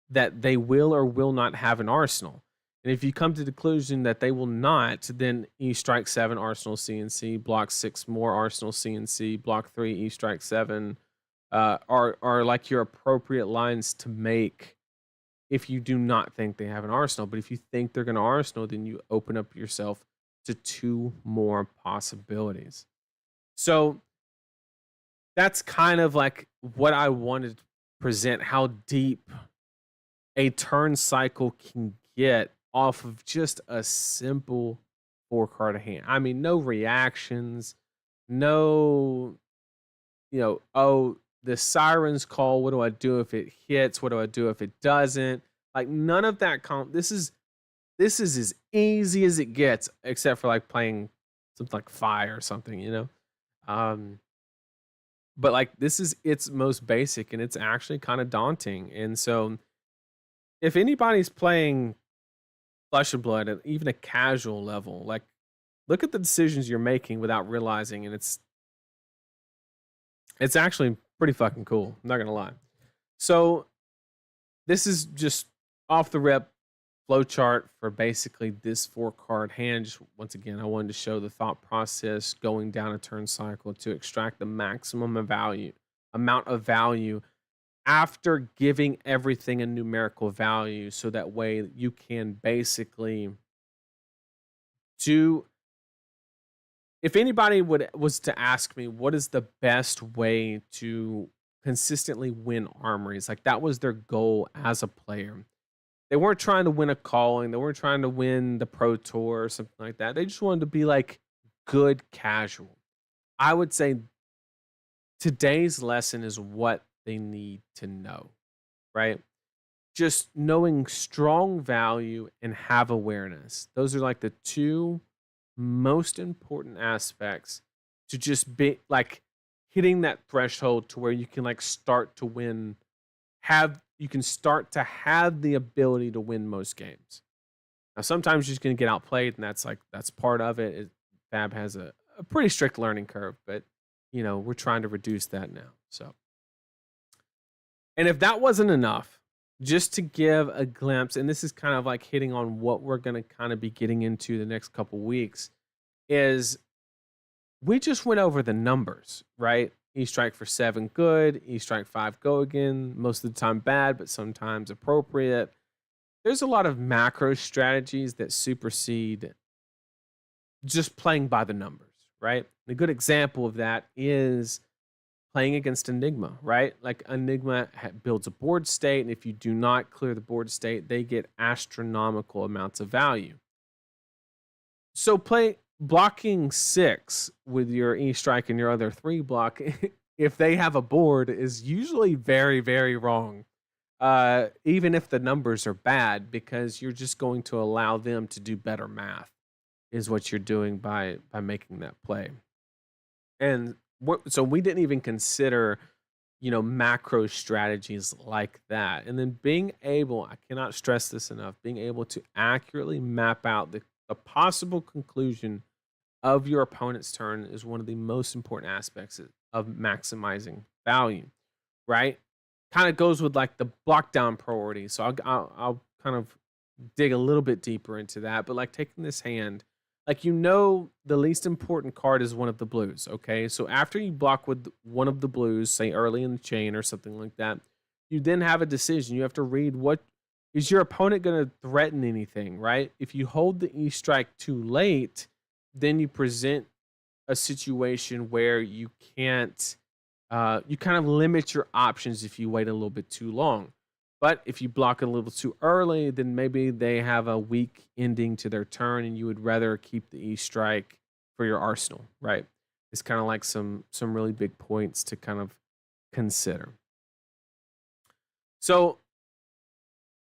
that they will or will not have an arsenal. And if you come to the conclusion that they will not, then E Strike 7, Arsenal CNC, block 6 more, Arsenal CNC, block 3, E Strike 7 are like your appropriate lines to make if you do not think they have an arsenal. But if you think they're going to arsenal, then you open up yourself to 2 more possibilities. So that's kind of like what I wanted to present, how deep a turn cycle can get off of just a simple 4-card hand. I mean, no reactions, no, oh, the siren's call. What do I do if it hits? What do I do if it doesn't? Like none of that. This is as easy as it gets, except for like playing something like Fire or something, But like this is its most basic, and it's actually kind of daunting. And so, if anybody's playing Flesh and Blood at even a casual level, like look at the decisions you're making without realizing, and it's actually pretty fucking cool. I'm not gonna lie. So this is just off the rip flowchart for basically this 4-card hand. Just once again, I wanted to show the thought process going down a turn cycle to extract the maximum amount of value after giving everything a numerical value, so that way you can basically do. If anybody was to ask me what is the best way to consistently win armories, like that was their goal as a player. They weren't trying to win a calling, they weren't trying to win the Pro Tour or something like that. They just wanted to be like good casual. I would say today's lesson is what they need to know, right? Just knowing strong value and have awareness. Those are like the 2 most important aspects to just be like hitting that threshold to where you can like start to win, you can start to have the ability to win most games. Now, sometimes you're just going to get outplayed, and that's part of it. Fab has a pretty strict learning curve, but we're trying to reduce that now. So, and if that wasn't enough, just to give a glimpse, and this is kind of like hitting on what we're going to kind of be getting into the next couple weeks, is we just went over the numbers, right? E Strike for 7, good. E Strike 5, go again. Most of the time bad, but sometimes appropriate. There's a lot of macro strategies that supersede just playing by the numbers, right? A good example of that is playing against Enigma, right? Like Enigma builds a board state, and if you do not clear the board state, they get astronomical amounts of value. So play blocking 6 with your E strike and your other 3 block if they have a board is usually very, very wrong. Even if the numbers are bad, because you're just going to allow them to do better math, is what you're doing by making that play. And so we didn't even consider, macro strategies like that. And then being able, I cannot stress this enough, being able to accurately map out the possible conclusion of your opponent's turn is one of the most important aspects of maximizing value, right? Kind of goes with like the block down priority. So I'll kind of dig a little bit deeper into that. But like taking this hand, like the least important card is one of the blues. Okay, so after you block with one of the blues, say early in the chain or something like that, you then have a decision. You have to read what is your opponent going to threaten anything, right? If you hold the E strike too late, then you present a situation where you can't you kind of limit your options if you wait a little bit too long. But if you block a little too early, then maybe they have a weak ending to their turn and you would rather keep the E strike for your arsenal, right? It's kind of like some really big points to kind of consider. So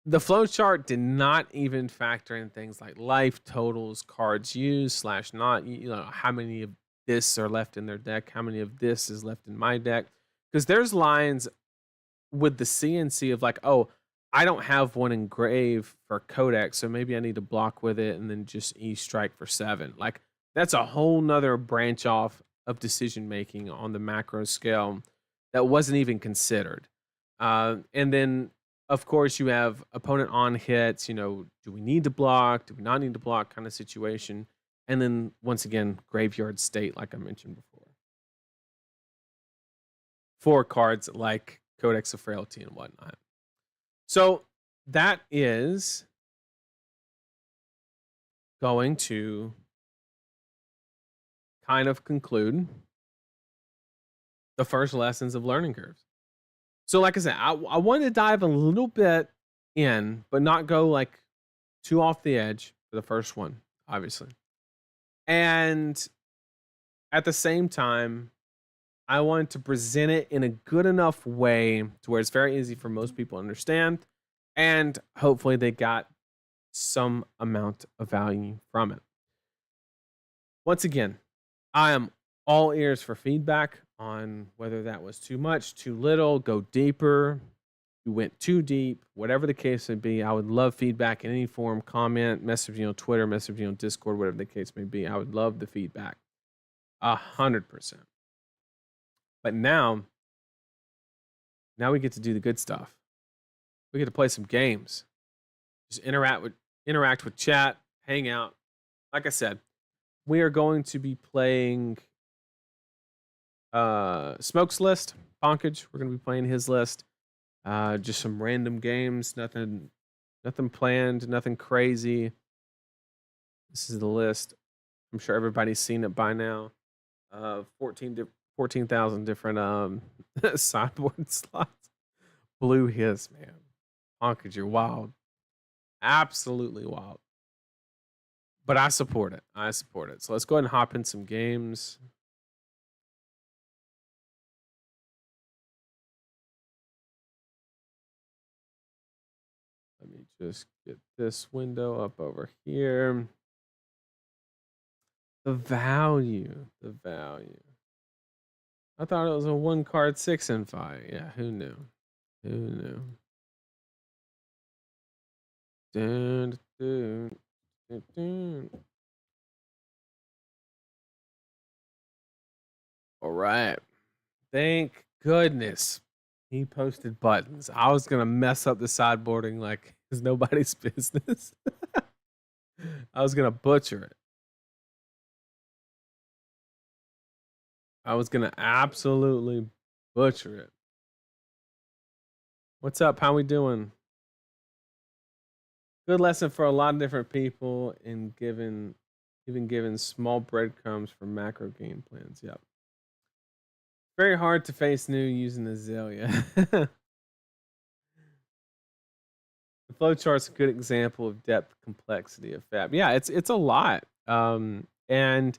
the flowchart did not even factor in things like life totals, cards used / not, how many of this are left in their deck, how many of this is left in my deck. Because there's lines with the CNC of like, oh, I don't have one engraved for Codex, so maybe I need to block with it and then just E strike for 7. Like that's a whole nother branch off of decision making on the macro scale that wasn't even considered. And then of course you have opponent on hits, do we need to block? Do we not need to block kind of situation? And then once again, graveyard state, like I mentioned before. 4 cards like Codex of Frailty and whatnot. So that is going to kind of conclude the first lessons of learning curves. So like I said, I wanted to dive a little bit in, but not go like too off the edge for the first one, obviously. And at the same time, I wanted to present it in a good enough way to where it's very easy for most people to understand. And hopefully they got some amount of value from it. Once again, I am all ears for feedback on whether that was too much, too little, go deeper, you went too deep, whatever the case may be. I would love feedback in any form, comment, message me on Twitter, message me on Discord, whatever the case may be. I would love the feedback. 100%. But now we get to do the good stuff. We get to play some games. Just interact with chat, hang out. Like I said, we are going to be playing Smoke's list, Bonkage. We're going to be playing his list. Just some random games, nothing planned, nothing crazy. This is the list. I'm sure everybody's seen it by now. 14,000 different sideboard slots. Blue his, man. Bonkage, you're wild. Absolutely wild. But I support it. So let's go ahead and hop in some games. Let me just get this window up over here. The value. I thought it was a 1 card 6 and 5. Yeah, who knew? Dun, dun, dun, dun. All right. Thank goodness he posted buttons. I was going to mess up the sideboarding like it's nobody's business. I was going to butcher it. I was going to absolutely butcher it. What's up? How we doing? Good lesson for a lot of different people in even given small breadcrumbs for macro game plans. Yep. Very hard to face new using Azalea. The flowchart's a good example of depth complexity of fab. Yeah, it's a lot. And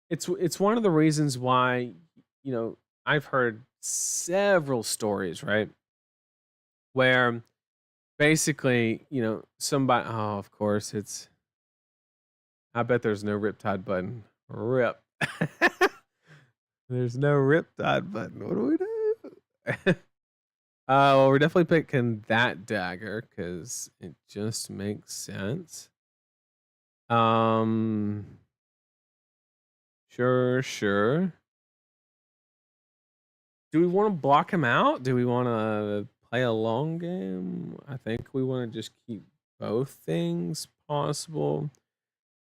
it's one of the reasons why, you know, I've heard several stories, right? Where basically, you know, somebody, oh, of course, it's, I bet there's no Riptide button. Rip. There's no Riptide button. What do we do? Well, we're definitely picking that dagger because it just makes sense. Um, sure. Do we want to block him out? Do we want to play a long game? I think we want to just keep both things possible.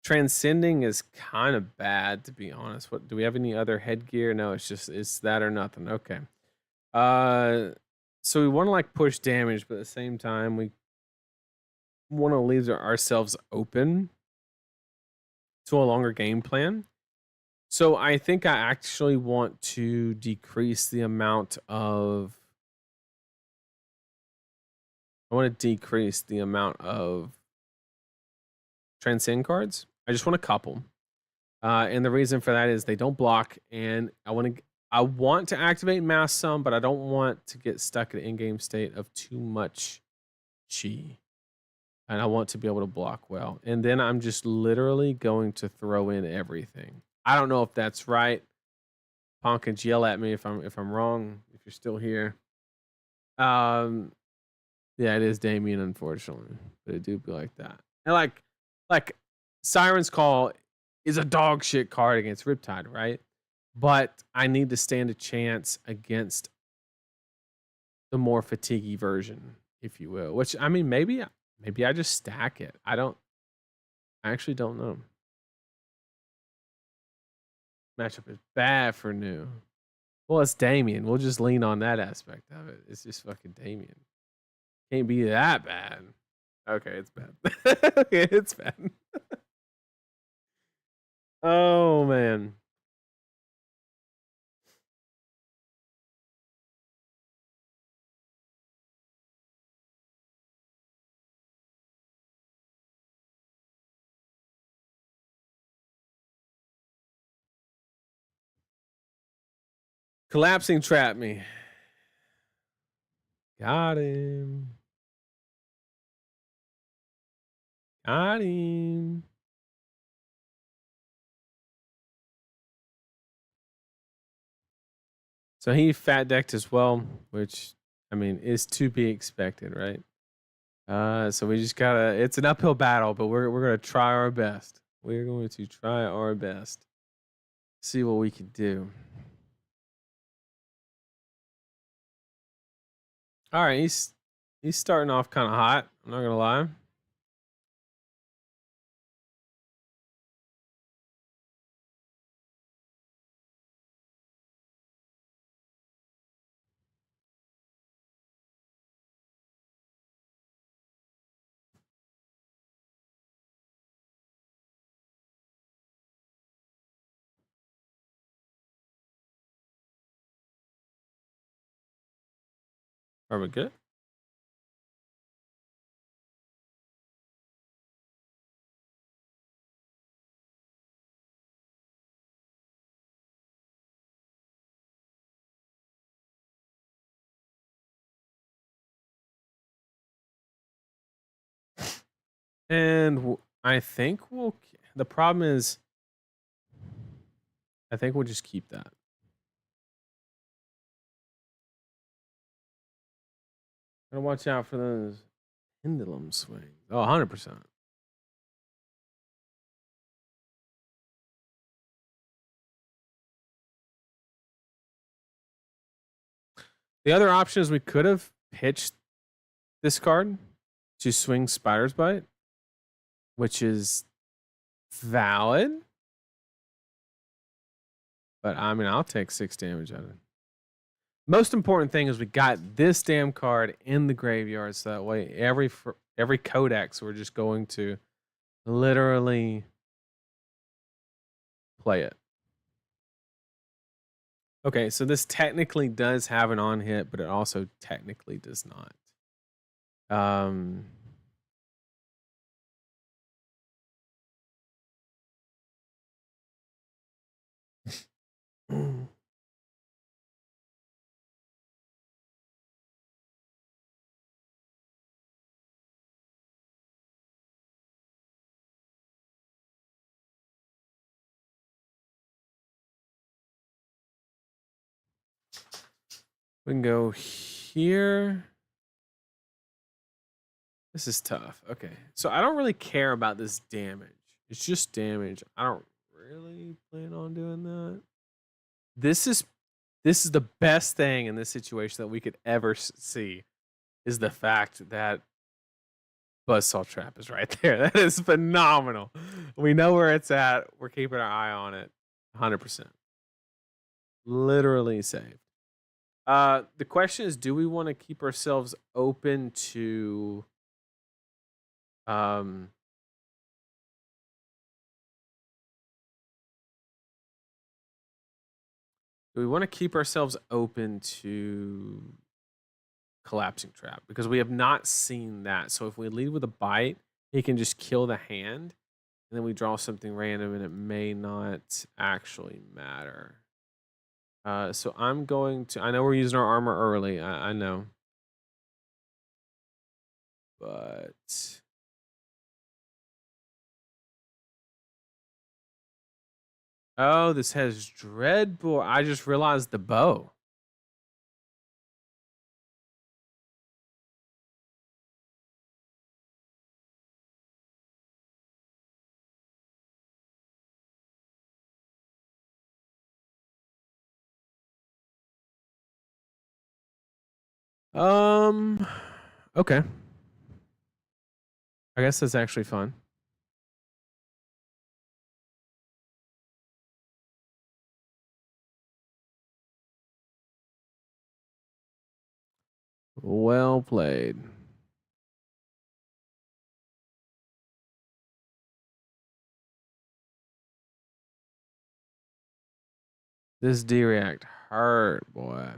Transcending is kind of bad, to be honest. What do we have any other headgear? No, it's that or nothing. Okay. So we want to like push damage, but at the same time we want to leave ourselves open to a longer game plan. So I think I actually want to decrease the amount of. I want to decrease the amount of transcend cards. I just want a couple. And the reason for that is they don't block, and I want to activate mass some, but I don't want to get stuck in an in-game state of too much chi. And I want to be able to block well. And then I'm just literally going to throw in everything. I don't know if that's right. Ponkins, yell at me if I'm wrong, if you're still here. Yeah, it is Damien, unfortunately. But it do be like that. And like Siren's Call is a dog shit card against Riptide, right? But I need to stand a chance against the more fatiguey version, if you will. Which I mean, maybe I just stack it. I actually don't know. Matchup is bad for new. Well, it's Damien. We'll just lean on that aspect of it. It's just fucking Damien. Can't be that bad. Okay, it's bad. Okay, it's bad. Oh man. Collapsing trap me. Got him. Got him. So he fat decked as well, which I mean is to be expected, right? So we just gotta. It's an uphill battle, but we're gonna try our best. We're going to try our best. See what we can do. All right, he's starting off kind of hot. I'm not gonna lie. Are we good? And I think we'll. The problem is, I think we'll just keep that. Gotta watch out for those pendulum swings. Oh, 100%. The other option is we could have pitched this card to swing Spider's Bite, which is valid. But I mean, I'll take 6 damage out of it. Most important thing is we got this damn card in the graveyard, so that way every codex we're just going to literally play it. Okay, so this technically does have an on hit, but it also technically does not. Um, we can go here. This is tough. Okay, so I don't really care about this damage. It's just damage. I don't really plan on doing that. This is the best thing in this situation that we could ever see is the fact that Buzzsaw Trap is right there. That is phenomenal. We know where it's at. We're keeping our eye on it. 100%. Literally saved. The question is, do we want to keep ourselves open to um do we want to keep ourselves open to collapsing trap? Because we have not seen that. So if we lead with a bite, he can just kill the hand, and then we draw something random and it may not actually matter. So I'm going to, I know we're using our armor early, I know. But oh, this has Dreadbore. I just realized the bow. Okay. I guess that's actually fun. Well played. This D-React hurt, boy.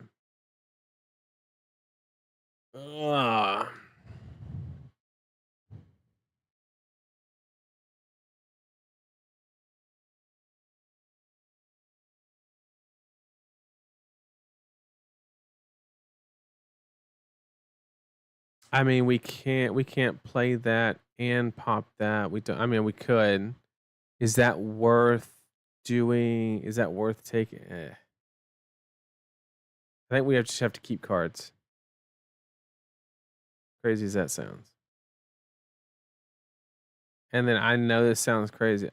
Ugh. I mean, we can't play that and pop that. We don't. I mean, we could. Is that worth doing? Is that worth taking? I think we just have to keep cards. Crazy as that sounds. And then I know this sounds crazy.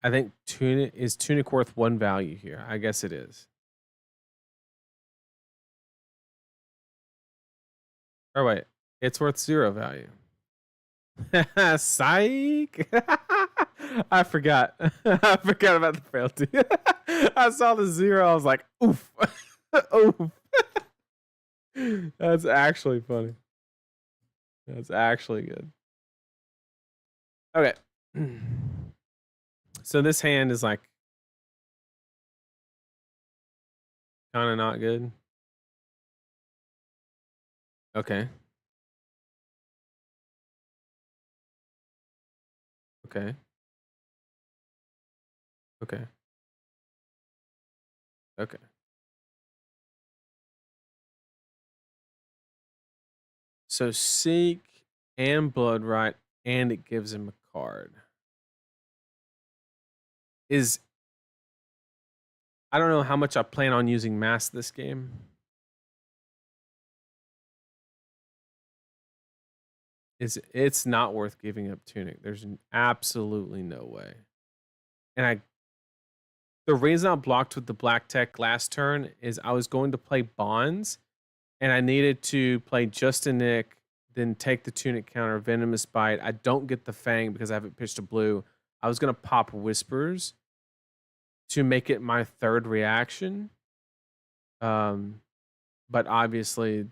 I think Tunic worth 1 value here. I guess it is. Or wait, it's worth 0 value. Psych. I forgot. I forgot about the frailty. I saw the 0. I was like, oof. Oof. That's actually funny. That's actually good. Okay. So this hand is like kind of not good. Okay. Okay. Okay. Okay. So Seek and Bloodright, and it gives him a card. Is I don't know how much I plan on using Mass this game. It's not worth giving up Tunic. There's absolutely no way. And the reason I blocked with the black tech last turn is I was going to play Bonds, and I needed to play just a Nick, then take the Tunic counter, Venomous Bite. I don't get the Fang because I haven't pitched a blue. I was gonna pop Whispers to make it my third reaction. But obviously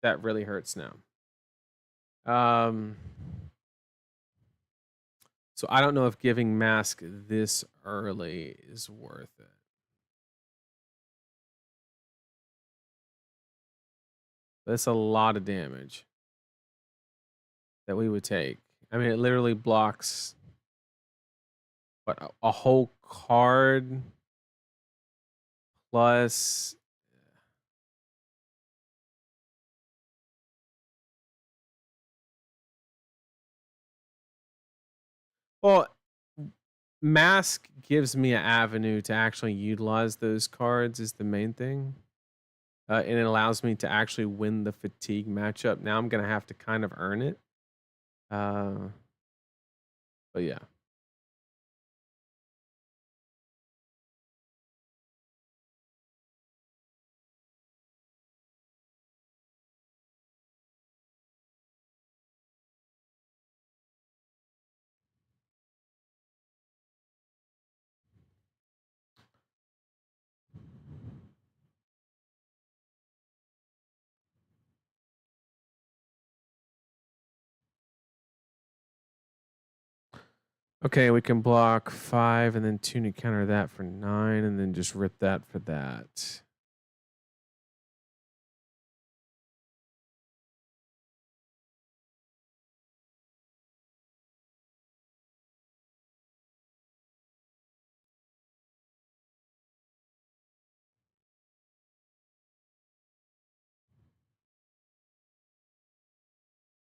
that really hurts now. So I don't know if giving Mask this early is worth it. That's a lot of damage that we would take. I mean, it literally blocks what a whole card plus. Well, Mask gives me an avenue to actually utilize those cards is the main thing. And it allows me to actually win the fatigue matchup. Now I'm gonna have to kind of earn it. Uh, but yeah. Okay, we can block 5 and then tune and counter that for 9 and then just rip that for that.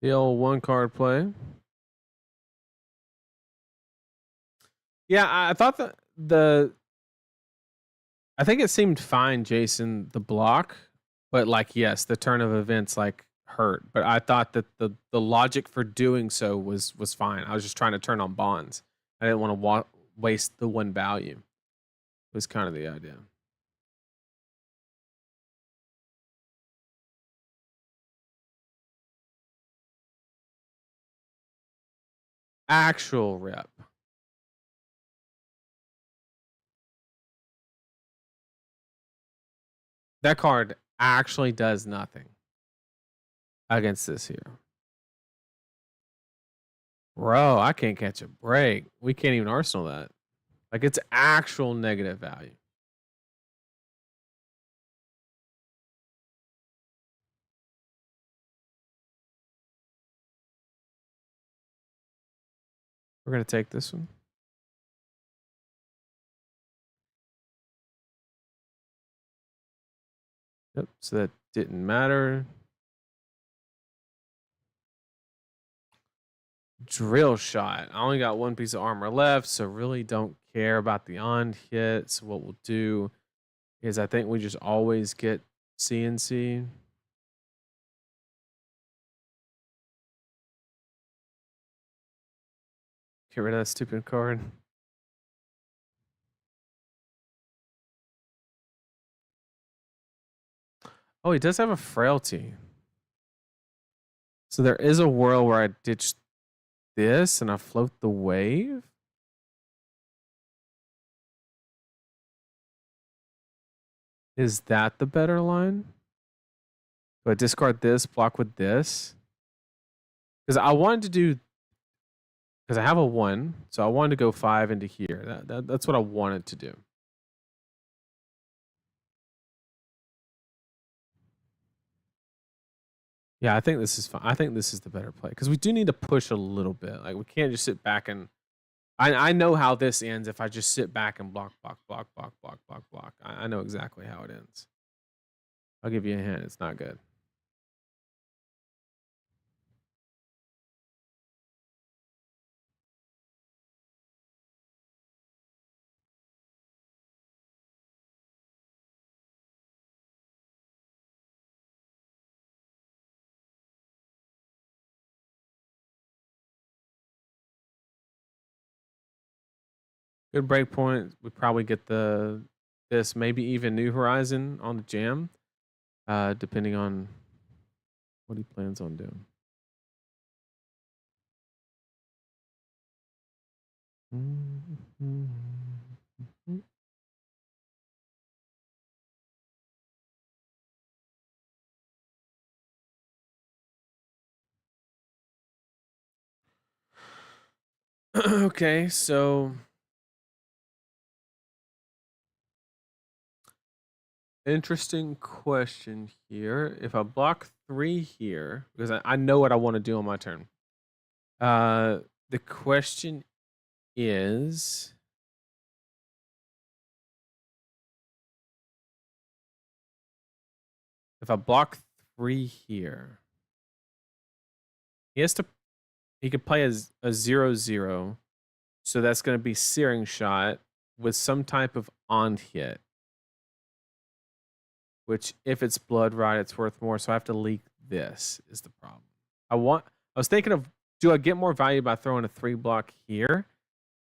The old one card play. Yeah, I thought that I think it seemed fine, Jason, the block, but like yes, the turn of events like hurt. But I thought that the logic for doing so was fine. I was just trying to turn on bonds. I didn't want to waste the one value. Was kind of the idea. Actual rep. That card actually does nothing against this here. Bro, I can't catch a break. We can't even arsenal that. Like it's actual negative value. We're gonna take this one. Yep, so that didn't matter. Drill shot. I only got one piece of armor left, so really don't care about the on hit. So what we'll do is I think we just always get CNC. Get rid of that stupid card. Oh, he does have a frailty. So there is a world where I ditch this and I float the wave. Is that the better line? Do I discard this, block with this? Because I wanted to do, because I have a 1, so I wanted to go 5 into here. That's what I wanted to do. Yeah, I think this is fine. I think this is the better play because we do need to push a little bit. Like we can't just sit back and I know how this ends if I just sit back and block, block, block, block, block, block, block. I know exactly how it ends. I'll give you a hint. It's not good. Good break point. We probably get this maybe even New Horizon on the jam, depending on what he plans on doing. Okay, so Interesting question here. If I block 3 here, because I know what I want to do on my turn. Uh, the question is, if I block 3 here, he could play as a 0/0. So that's going to be Searing Shot with some type of on hit, which if it's Blood Rot, it's worth more. So I have to leak this is the problem. I was thinking of, do I get more value by throwing a 3 block here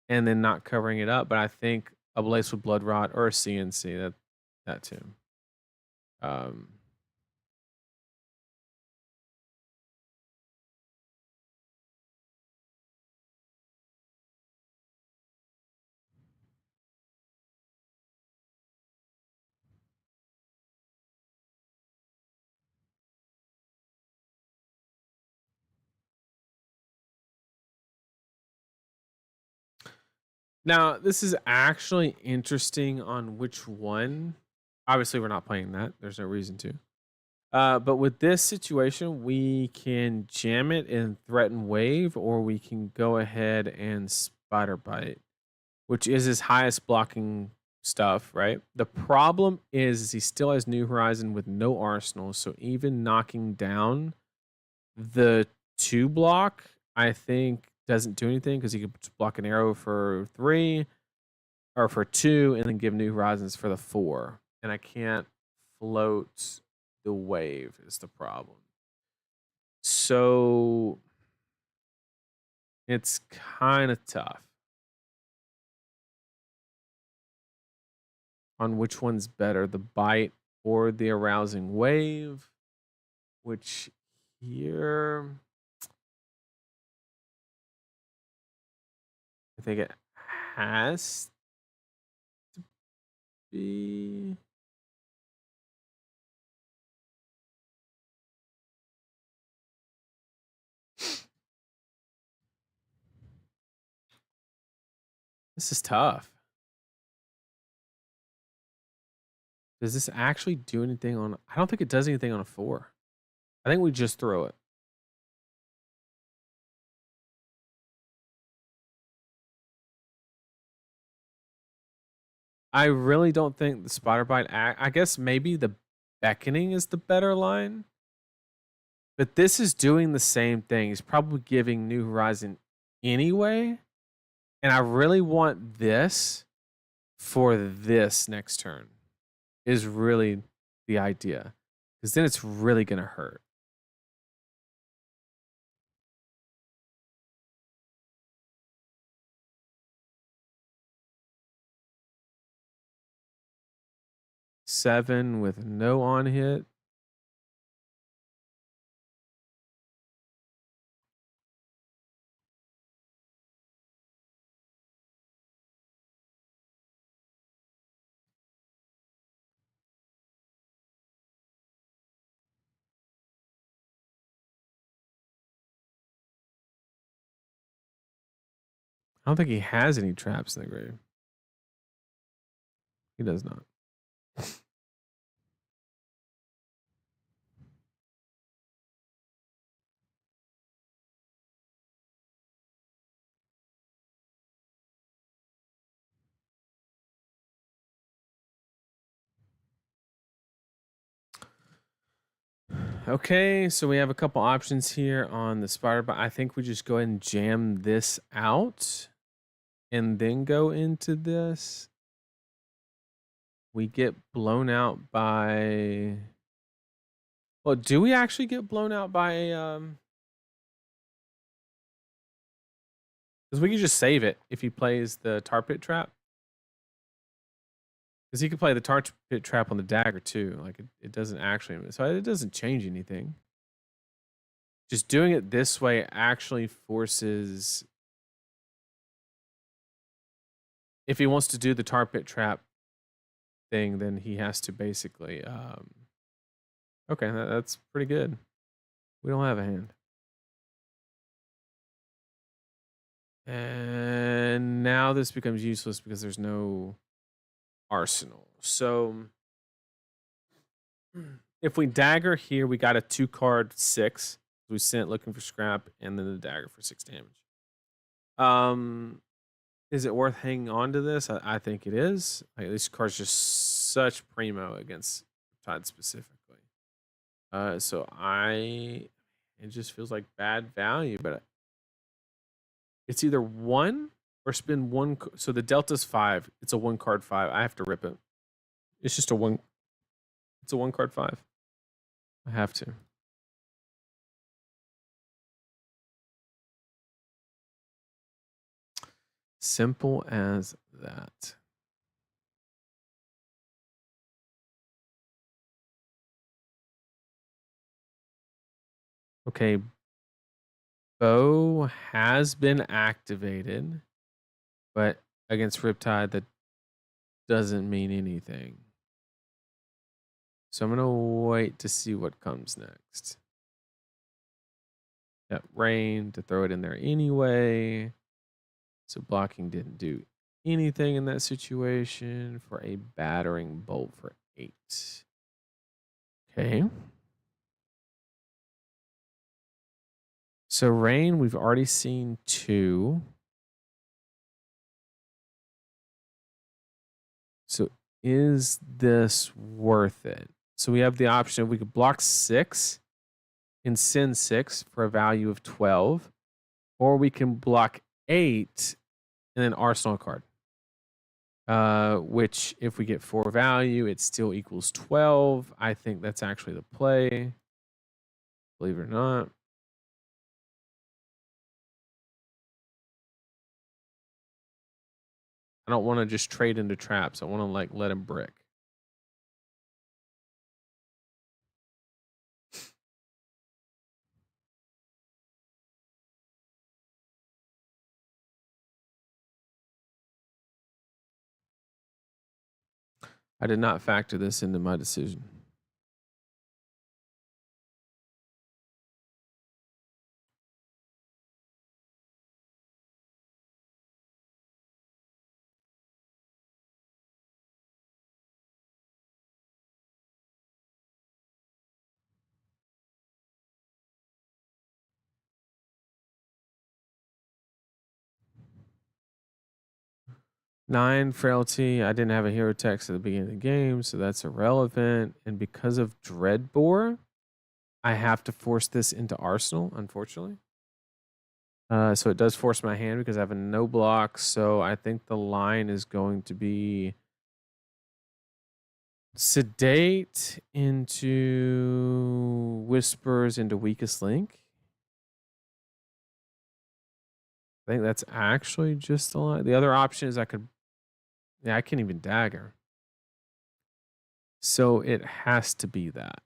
and then not covering it up? But I think a Blaze with Blood Rot or a CNC, that too. Um, Now, this is actually interesting on which one. Obviously, we're not playing that. There's no reason to. But with this situation, we can jam it and threaten wave, or we can go ahead and spider bite, which is his highest blocking stuff, right? The problem is he still has New Horizon with no arsenal, so even knocking down the 2 block, I think doesn't do anything because he could just block an arrow for 3 or for 2 and then give New Horizons for the 4. And I can't float the wave is the problem. So it's kind of tough on which one's better, the bite or the arousing wave, which here I think it has to be. This is tough. Does this actually do anything on? I don't think it does anything on a 4. I think we just throw it. I really don't think the spider bite. I guess maybe the beckoning is the better line, but this is doing the same thing. He's probably giving New Horizon anyway, and I really want this for this next turn. Is really the idea, because then it's really gonna hurt. Seven with no on hit. I don't think he has any traps in the grave. He does not. Okay, so we have a couple options here on the spider, but I think we just go ahead and jam this out and then go into this. We get blown out by. Well, do we actually get blown out by because we can just save it if he plays the tar pit trap. Because he could play the tar pit trap on the dagger too. Like it doesn't actually, so it doesn't change anything. Just doing it this way actually forces. If he wants to do the tar pit trap thing, then he has to basically. Okay, that's pretty good. We don't have a hand. And now this becomes useless because there's no arsenal. So If we dagger here, we got a 2-card 6. We sent looking for scrap, and then the dagger for 6 damage. Is it worth hanging on to this? I think it is. Like, this card's just such primo against Tide specifically. So it just feels like bad value, but it's either 1 or spend 1. So the delta's 5. It's a 1-card 5. I have to rip it. It's just a 1. It's a 1-card 5. I have to. Simple as that. Okay. Bow has been activated, but against Riptide, that doesn't mean anything. So I'm going to wait to see what comes next. Got Rain to throw it in there anyway. So blocking didn't do anything in that situation for a battering bolt for 8. Okay. So Rain, we've already seen 2. So is this worth it? So we have the option, we could block 6 and send 6 for a value of 12, or we can block 8 and then arsenal a card. Which if we get 4 value, it still equals 12. I think that's actually the play, believe it or not. I don't want to just trade into traps. I want to like let him brick. I did not factor this into my decision. Nine frailty. I didn't have a hero text at the beginning of the game, so that's irrelevant. And because of Dreadbore, I have to force this into Arsenal, unfortunately. So it does force my hand because I have a no block. So I think the line is going to be Sedate into Whispers into Weakest Link. I think that's actually just the line. The other option is I can't even dagger. So it has to be that,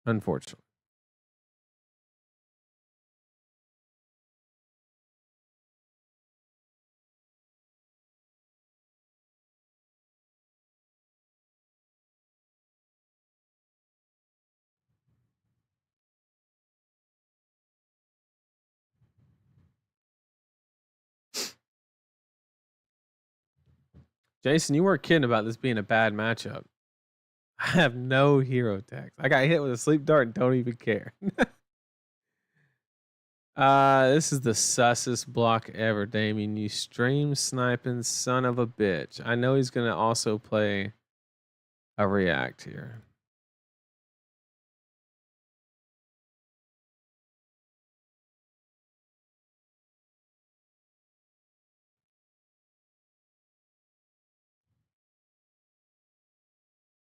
unfortunately. Jason, you weren't kidding about this being a bad matchup. I have no hero text. I got hit with a sleep dart and don't even care. This is the sussest block ever, Damien. You stream sniping son of a bitch. I know he's gonna also play a react here.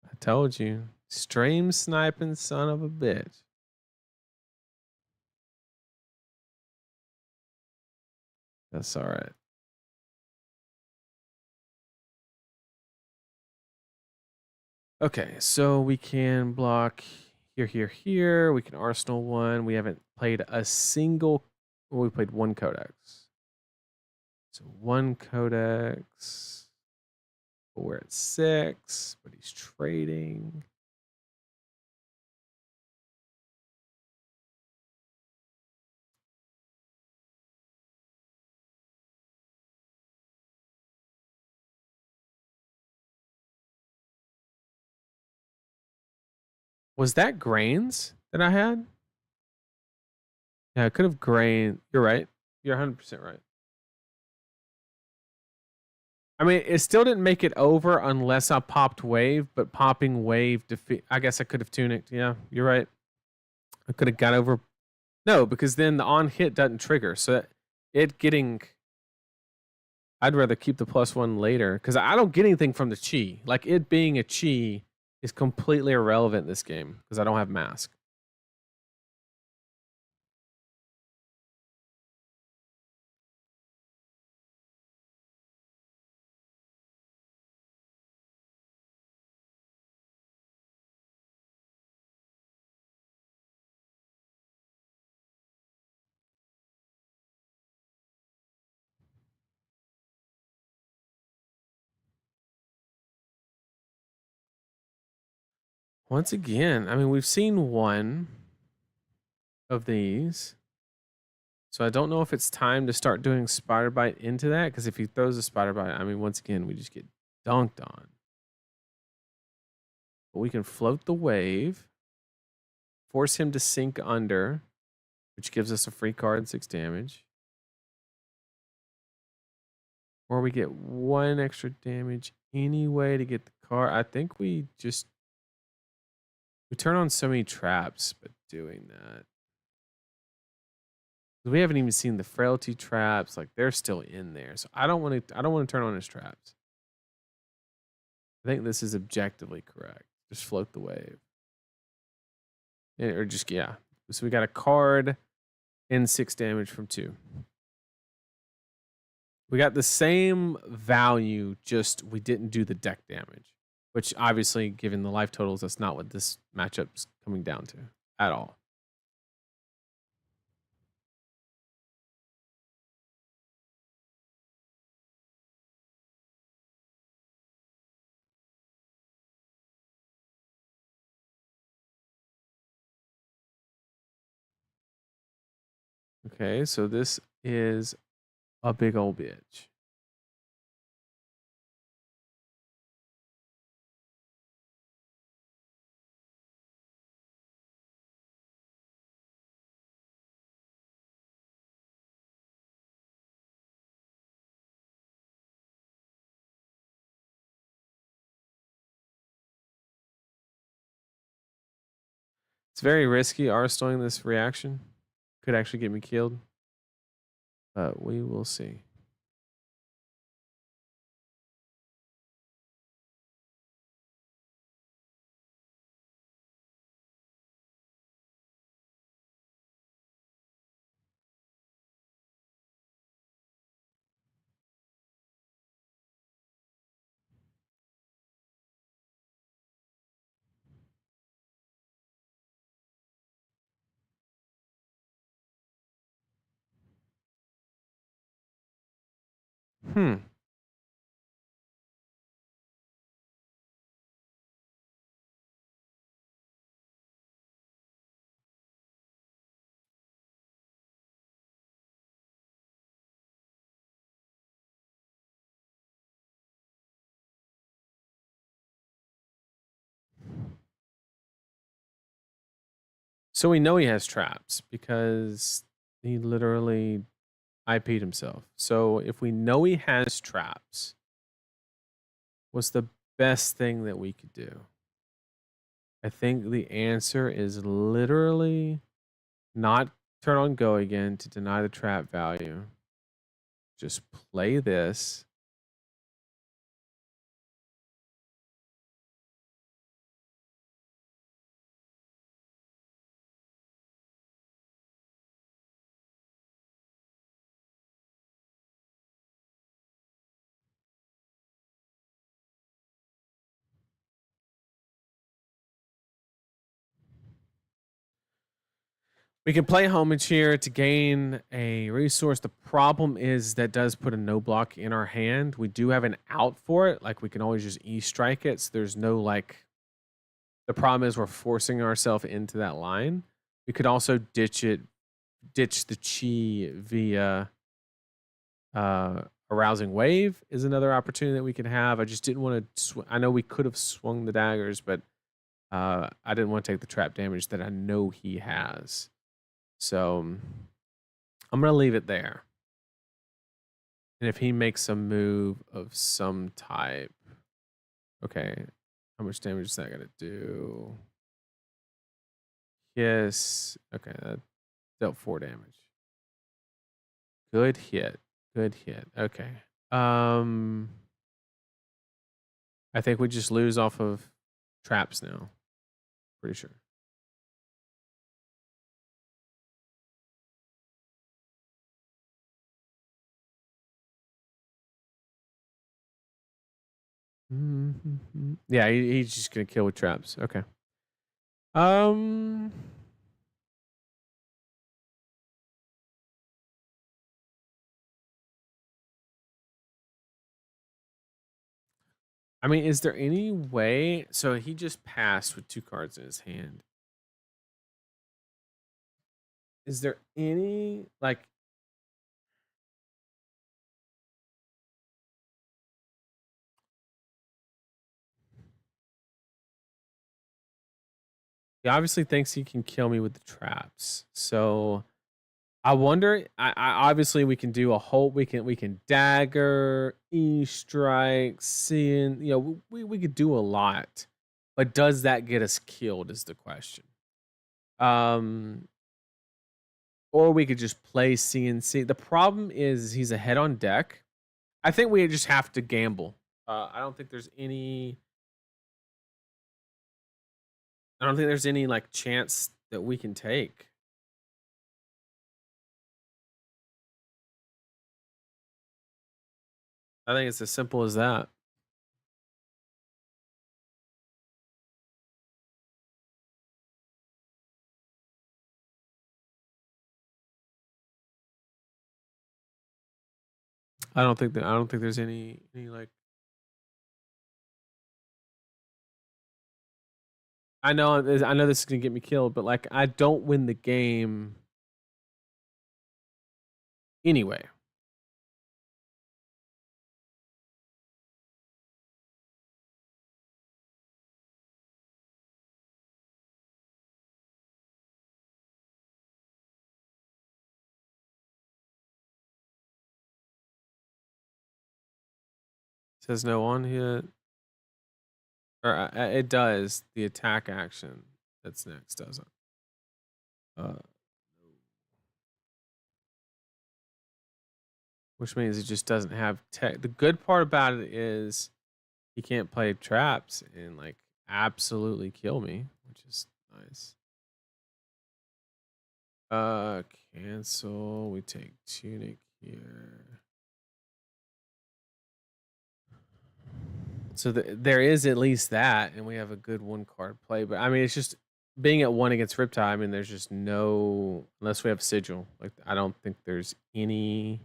I told you. Stream sniping son of a bitch. That's all right. Okay, so we can block here. We can Arsenal 1. We haven't played a single. Well, we played 1 Codex. So 1 Codex. We're at 6, but he's trading. Was that grains that I had? Yeah, I could have grain. You're right. You're 100% right. I mean, it still didn't make it over unless I popped wave, but popping wave defeat. I guess I could have tunicked. Yeah, you're right. I could have got over. No, because then the on hit doesn't trigger. So it getting. I'd rather keep the +1 later because I don't get anything from the chi. Like it being a chi is completely irrelevant in this game because I don't have mask. Once again, I mean, we've seen one of these. So I don't know if it's time to start doing spider bite into that because if he throws a spider bite, I mean, once again, we just get dunked on. But we can float the wave, force him to sink under, which gives us a free card and 6 damage. Or we get 1 extra damage anyway to get the card. I think we turn on so many traps, but doing that. We haven't even seen the frailty traps, like they're still in there. So I don't want to turn on his traps. I think this is objectively correct. Just float the wave. Or just, yeah. So we got a card and 6 damage from 2. We got the same value, just we didn't do the deck damage. Which obviously, given the life totals, that's not what this matchup's coming down to at all. Okay, so this is a big old bitch. It's very risky. R-storing this reaction could actually get me killed. But we will see. Hmm. So we know he has traps because he literally IP'd himself. So if we know he has traps, what's the best thing that we could do? I think the answer is literally not turn on go again to deny the trap value. Just play this. We can play homage here to gain a resource. The problem is that does put a no block in our hand. We do have an out for it. Like we can always just E-strike it. So there's no like, the problem is we're forcing ourselves into that line. We could also ditch the chi via arousing wave is another opportunity that we could have. I just didn't want to. I know we could have swung the daggers, but I didn't want to take the trap damage that I know he has. So I'm going to leave it there. And if he makes a move of some type, okay, how much damage is that going to do? Yes. Okay, that dealt 4 damage. Good hit. Good hit. Okay. I think we just lose off of traps now. Pretty sure. Yeah, he's just gonna kill with traps. Okay. I mean, is there any way? So he just passed with 2 cards in his hand. Is there any like? He obviously thinks he can kill me with the traps. So I wonder. I obviously we can do a whole. We can dagger, strike, seeing. We could do a lot, but does that get us killed? Is the question. Um, or we could just play CNC. The problem is he's ahead on deck. I think we just have to gamble. I don't think there's any. I don't think there's any like chance that we can take. I think it's as simple as that. I don't think there's any like. I know this is gonna get me killed, but like I don't win the game anyway. It says no on hit, or it does the attack action that's next doesn't. Which means it just doesn't have tech. The good part about it is he can't play traps and like absolutely kill me, which is nice. Cancel. We take tunic here. So there is at least that, and we have a good 1-card play. But I mean, it's just being at 1 against Riptide. I mean, there's just no, unless we have Sigil. Like I don't think there's any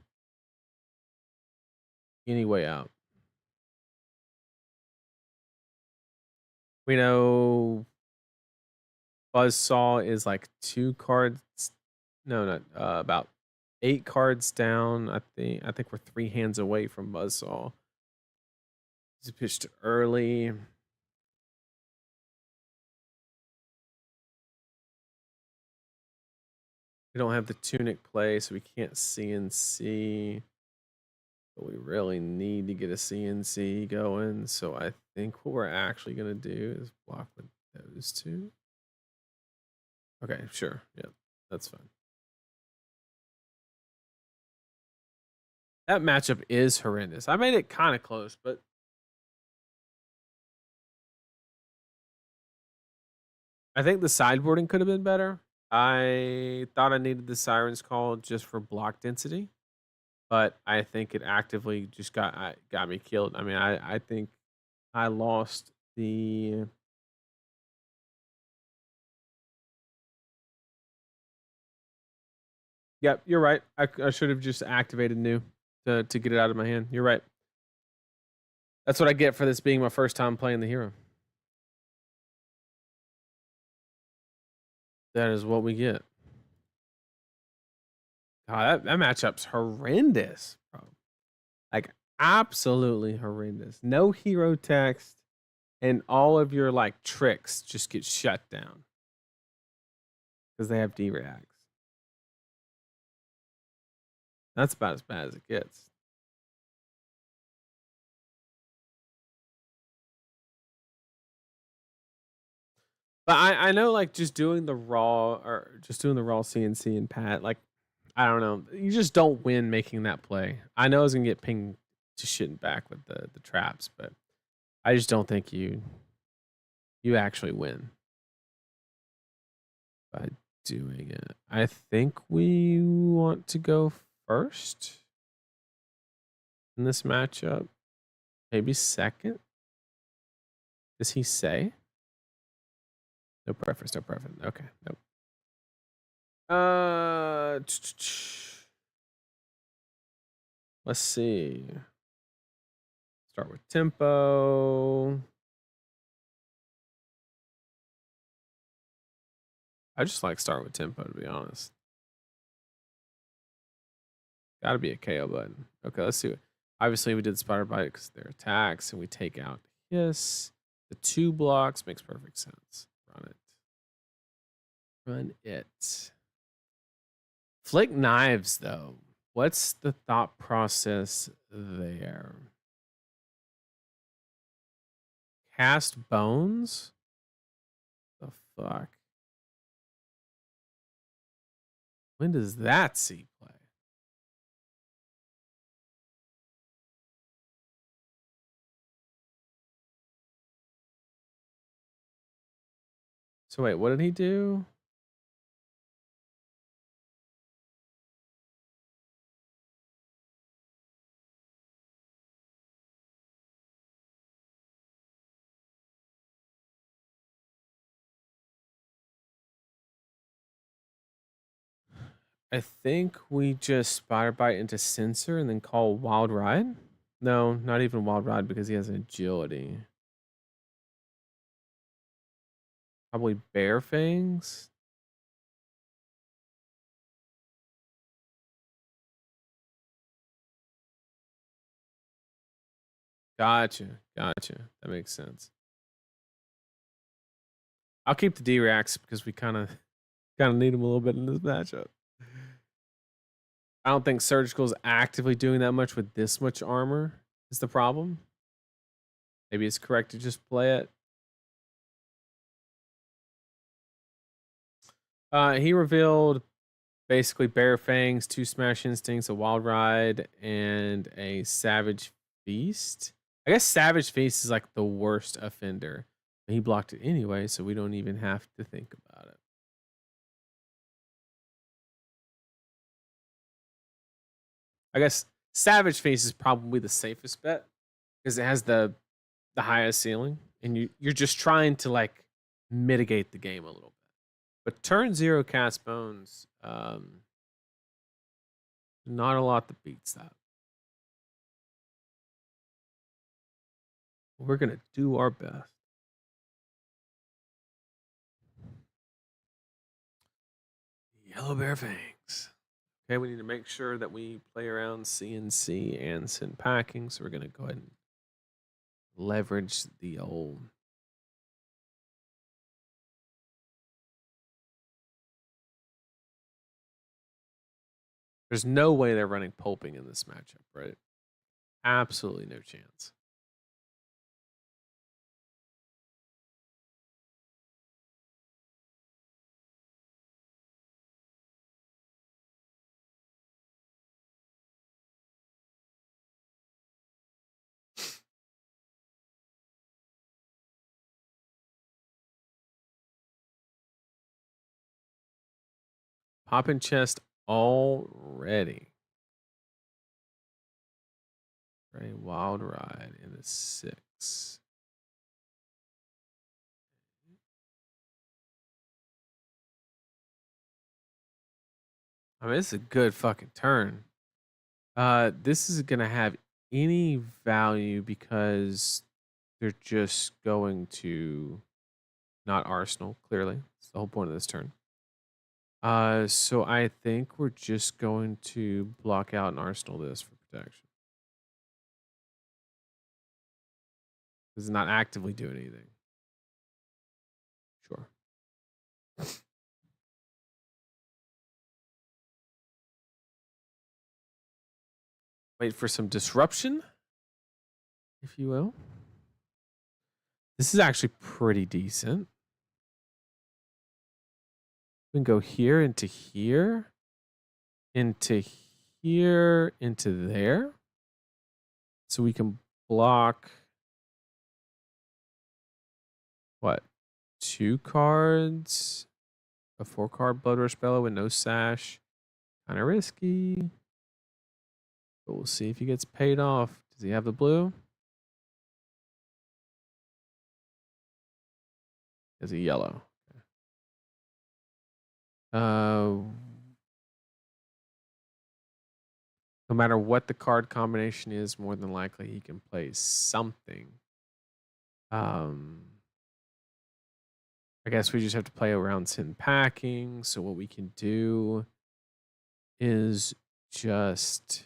way out. We know Buzzsaw is like 2 cards. No, not about 8 cards down. I think we're 3 hands away from Buzzsaw. He's pitched early. We don't have the tunic play, so we can't CNC. But we really need to get a CNC going. So I think what we're actually gonna do is block with those 2. Okay, sure. Yep, that's fine. That matchup is horrendous. I made it kind of close, but I think the sideboarding could have been better. I thought I needed the Siren's Call just for block density, but I think it actively just got me killed. I mean, I think I lost the. Yep, you're right. I should have just activated new to get it out of my hand. You're right. That's what I get for this being my first time playing the hero. That is what we get. God, that matchup's horrendous, bro. Like absolutely horrendous. No hero text. and all of your like tricks just get shut down because they have D-reacts. That's about as bad as it gets. But I know like just doing the raw CNC and Pat, like I don't know. You just don't win making that play. I know I was gonna get pinged to shit and back with the traps, but I just don't think you actually win by doing it. I think we want to go first in this matchup. Maybe second. Does he say? No preference, no preference. Okay, nope. Let's see. Start with tempo. I just like start with tempo, to be honest. Gotta be a KO button. Okay, let's see. Obviously, we did Spider Bite because they're attacks, and we take out Hiss. The 2 blocks makes perfect sense. Run it. Run it. Flick Knives, though. What's the thought process there? Cast Bones? The fuck? When does that see play? So wait, what did he do? I think we just Spider Bite into Sensor and then call Wild Ride. No, not even Wild Ride because he has agility. Probably Bear Fangs. Gotcha. That makes sense. I'll keep the D-Reacts because we kind of need them a little bit in this matchup. I don't think Surgical's actively doing that much with this much armor is the problem. Maybe it's correct to just play it. He revealed basically Bare Fangs, 2 Smash Instincts, a Wild Ride, and a Savage Feast. I guess Savage Feast is like the worst offender. He blocked it anyway, so we don't even have to think about it. I guess Savage Feast is probably the safest bet because it has the highest ceiling, and you're just trying to like mitigate the game a little bit. But turn 0 Cast Bones, not a lot that beats that. We're gonna do our best. Yellow Bear Fangs. Okay, we need to make sure that we play around CNC and Sin Packing, so we're gonna go ahead and leverage the old. There's no way they're running pulping in this matchup, right? Absolutely no chance. Popping chest already. Right, Wild Ride in the 6. I mean, it's a good fucking turn. This is gonna have any value because they're just going to not Arsenal, clearly. It's the whole point of this turn. So I think we're just going to block out and Arsenal this for protection. Because it's not actively doing anything. Sure. Wait for some disruption, if you will. This is actually pretty decent. We can go here into here, into here, into there. So we can block what? 2 cards, a 4-card Blood Rush Bellow with no sash. Kind of risky. But we'll see if he gets paid off. Does he have the blue? Is he yellow? No matter what the card combination is, more than likely he can play something. I guess we just have to play around sin packing. So what we can do is just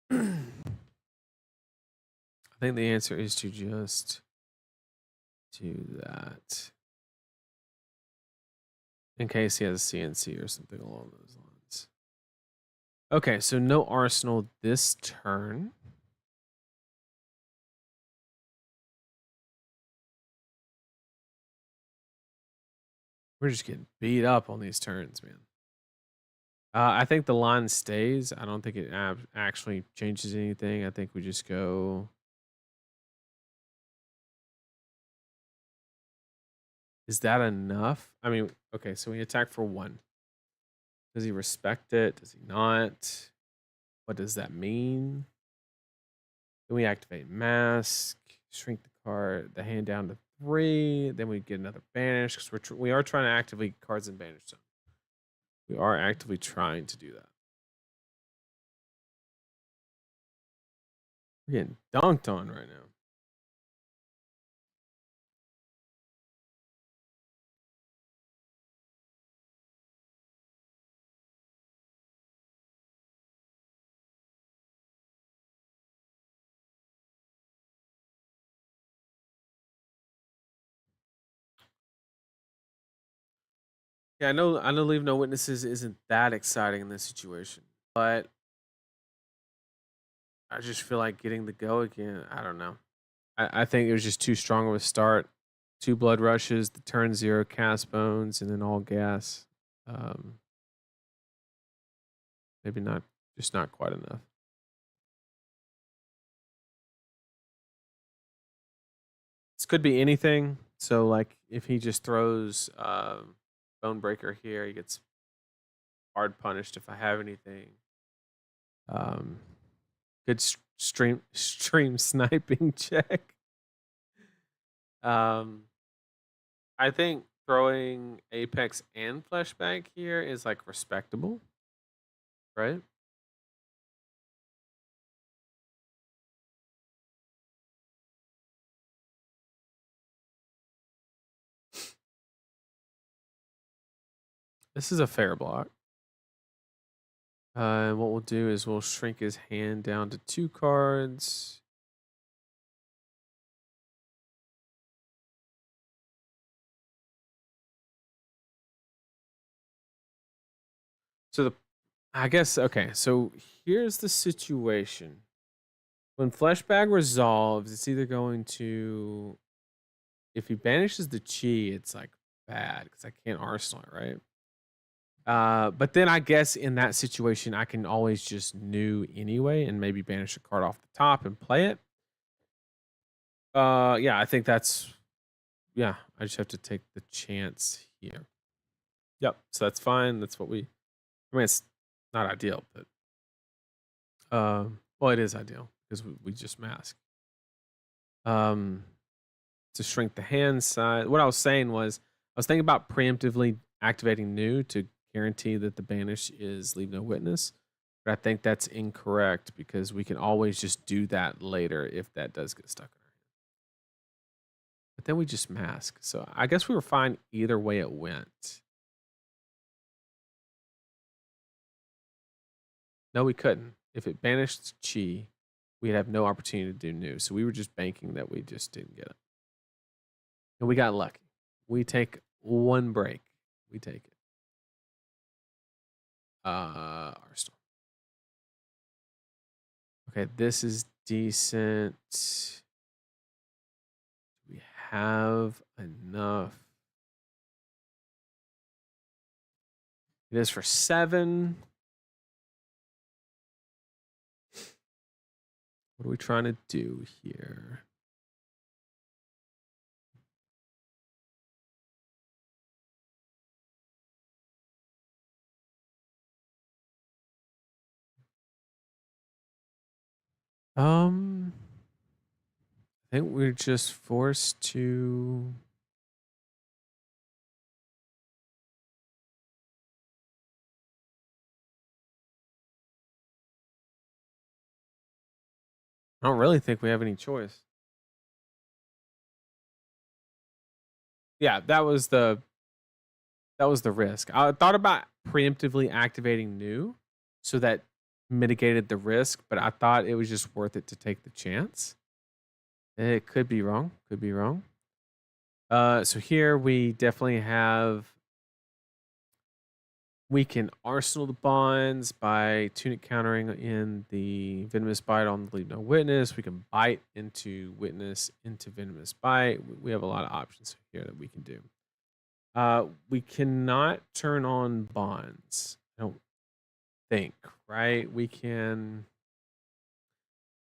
I think the answer is to just do that. In case he has a CNC or something along those lines. Okay, so no arsenal this turn. We're just getting beat up on these turns, man. I think the line stays. I don't think it actually changes anything. I think we just go. Is that enough? I mean, okay, so we attack for 1. Does he respect it? Does he not? What does that mean? Then we activate mask, shrink the card, the hand down to 3. Then we get another banish because we are trying to activate cards in banish zone. We are actively trying to do that. We're getting dunked on right now. Yeah, I know Leave No Witnesses isn't that exciting in this situation, but I just feel like getting the go again. I don't know. I think it was just too strong of a start. 2 blood rushes, the turn 0 cast bones, and then all gas. Maybe not, just not quite enough. This could be anything. So, like, if he just throws Bone Breaker here, he gets hard punished if I have anything. Good stream sniping check. I think throwing Apex and Flashback here is like respectable, right? This is a fair block. And what we'll do is we'll shrink his hand down to 2 cards. So I guess, okay, so here's the situation. When Fleshbag resolves, it's either going to, if he banishes the chi, it's like bad because I can't arsenal it, right? But then I guess in that situation, I can always just new anyway and maybe banish a card off the top and play it. Yeah, I think that's, yeah, I just have to take the chance here. Yep, so that's fine. That's what I mean, it's not ideal, but, well, it is ideal because we just mask. To shrink the hand size. What I was saying was, I was thinking about preemptively activating new to guarantee that the banish is Leave No Witness. But I think that's incorrect because we can always just do that later if that does get stuck in our hand. then we just mask. So I guess we were fine either way it went. No, we couldn't. If it banished chi, we'd have no opportunity to do new. So we were just banking that we just didn't get it. And we got lucky. We take one break. We take it. Arsenal. Okay, this is decent. We have enough. It is for 7. What are we trying to do here? I think we're just forced to. I don't really think we have any choice. Yeah, that was the risk. I thought about preemptively activating new so that mitigated the risk, but I thought it was just worth it to take the chance. It could be wrong. Could be wrong. So here we definitely have. We can arsenal the bonds by tunic countering in the venomous bite on the leave no witness. We can bite into witness into venomous bite. We have a lot of options here that we can do. We cannot turn on bonds. I don't think, right? We can.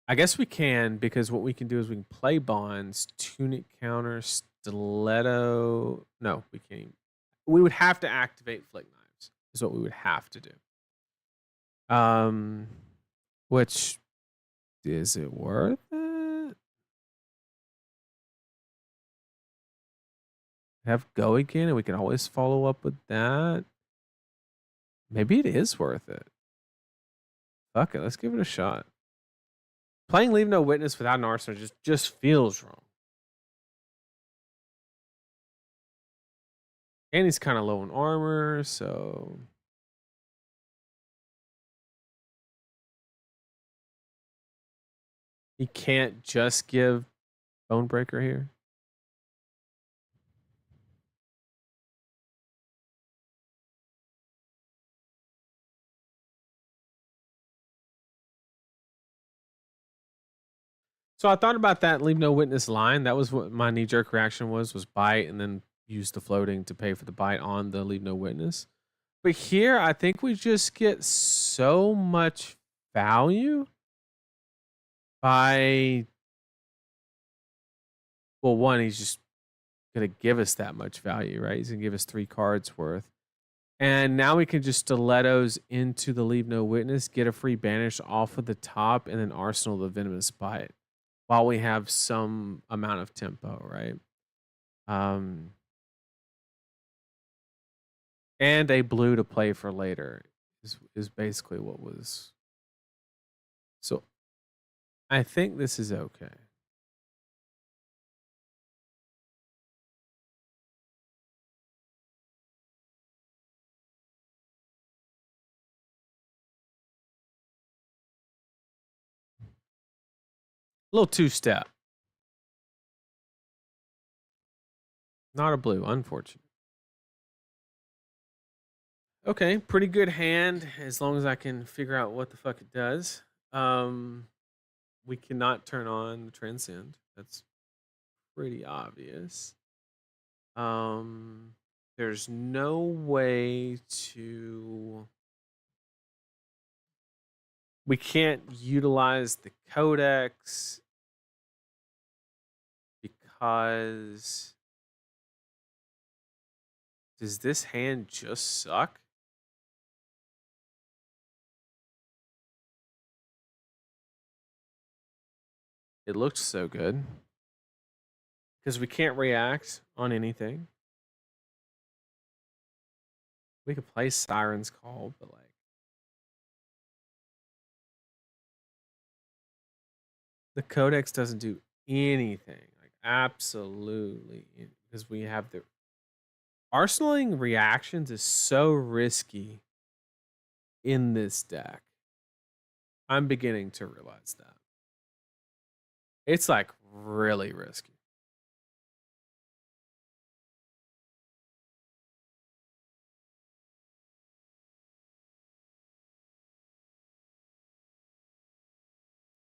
I guess we can, because what we can do is we can play bonds, tunic counter, stiletto. No, we can't even. We would have to activate flick knives, is what we would have to do. Which, is it worth it? Have go again, and we can always follow up with that. Maybe it is worth it. Fuck it, let's give it a shot. Playing Leave No Witness without an arsenal just feels wrong. And he's kind of low on armor, so. He can't just give Bonebreaker here. So I thought about that Leave No Witness line. That was what my knee-jerk reaction was bite and then use the floating to pay for the bite on the Leave No Witness. But here, I think we just get so much value by. Well, one, he's just going to give us that much value, right? He's going to give us 3 cards worth. And now we can just stilettos into the Leave No Witness, get a free banish off of the top, and then arsenal the venomous bite while we have some amount of tempo, right? And a blue to play for later is basically what was. So I think this is okay. A little 2-step. Not a blue, unfortunate. Okay, pretty good hand as long as I can figure out what the fuck it does. We cannot turn on the transcend. That's pretty obvious. There's no way to. We can't utilize the codex because. Does this hand just suck? It looked so good. Because we can't react on anything. We could play Siren's Call, but like. The codex doesn't do anything. Like, absolutely. Because we have the arsenaling reactions is so risky in this deck. I'm beginning to realize that. It's like really risky.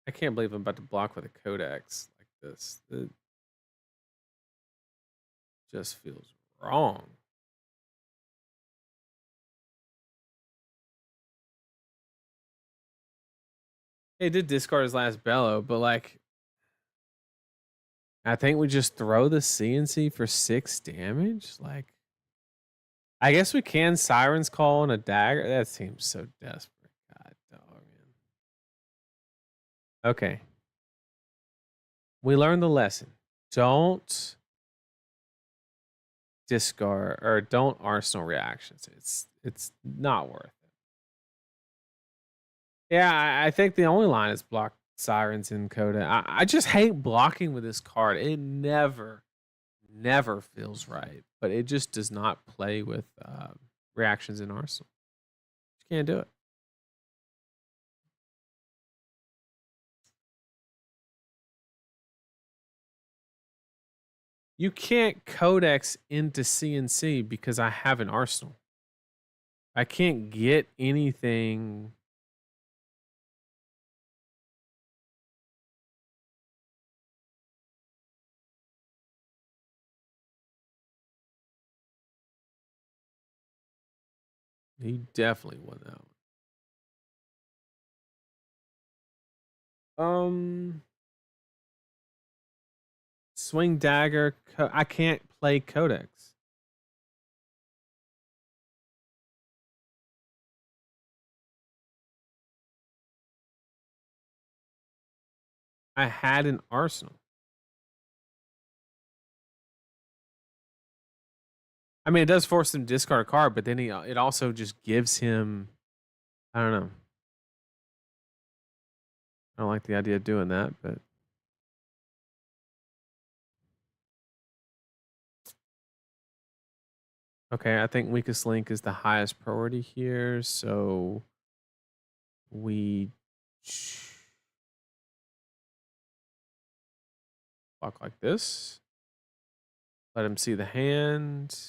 I can't believe I'm about to block with a codex like this. It just feels wrong. He did discard his last bellow, but like I think we just throw the CNC for 6 damage. Like I guess we can Siren's Call and a dagger. That seems so desperate. God dog, man. Okay. We learned the lesson. Don't discard or don't arsenal reactions. It's not worth it. Yeah, I think the only line is block Sirens in Coda. I just hate blocking with this card. It never feels right, but it just does not play with reactions in Arsenal. You can't do it. You can't codex into CNC because I have an Arsenal. I can't get anything. He definitely won that one. Swing dagger. I can't play codex. I had an Arsenal. I mean, it does force him to discard a card, but then it also just gives him. I don't know. I don't like the idea of doing that, but okay. I think weakest link is the highest priority here, so we block like this. Let him see the hand.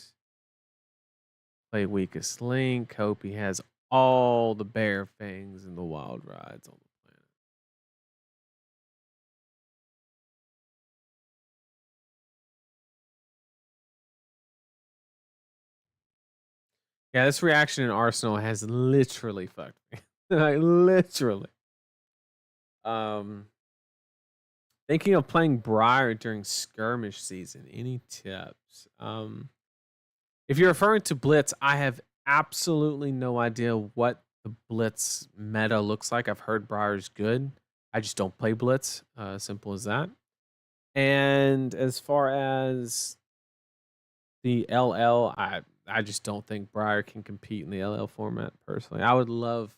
Play weakest link. Hope he has all the bear fangs and the wild rides on the planet. Yeah, this reaction in Arsenal has literally fucked me. Like literally. Thinking of playing Briar during skirmish season. Any tips? If you're referring to Blitz, I have absolutely no idea what the Blitz meta looks like. I've heard Briar's good. I just don't play Blitz. Simple as that. And as far as the LL, I just don't think Briar can compete in the LL format personally. I would love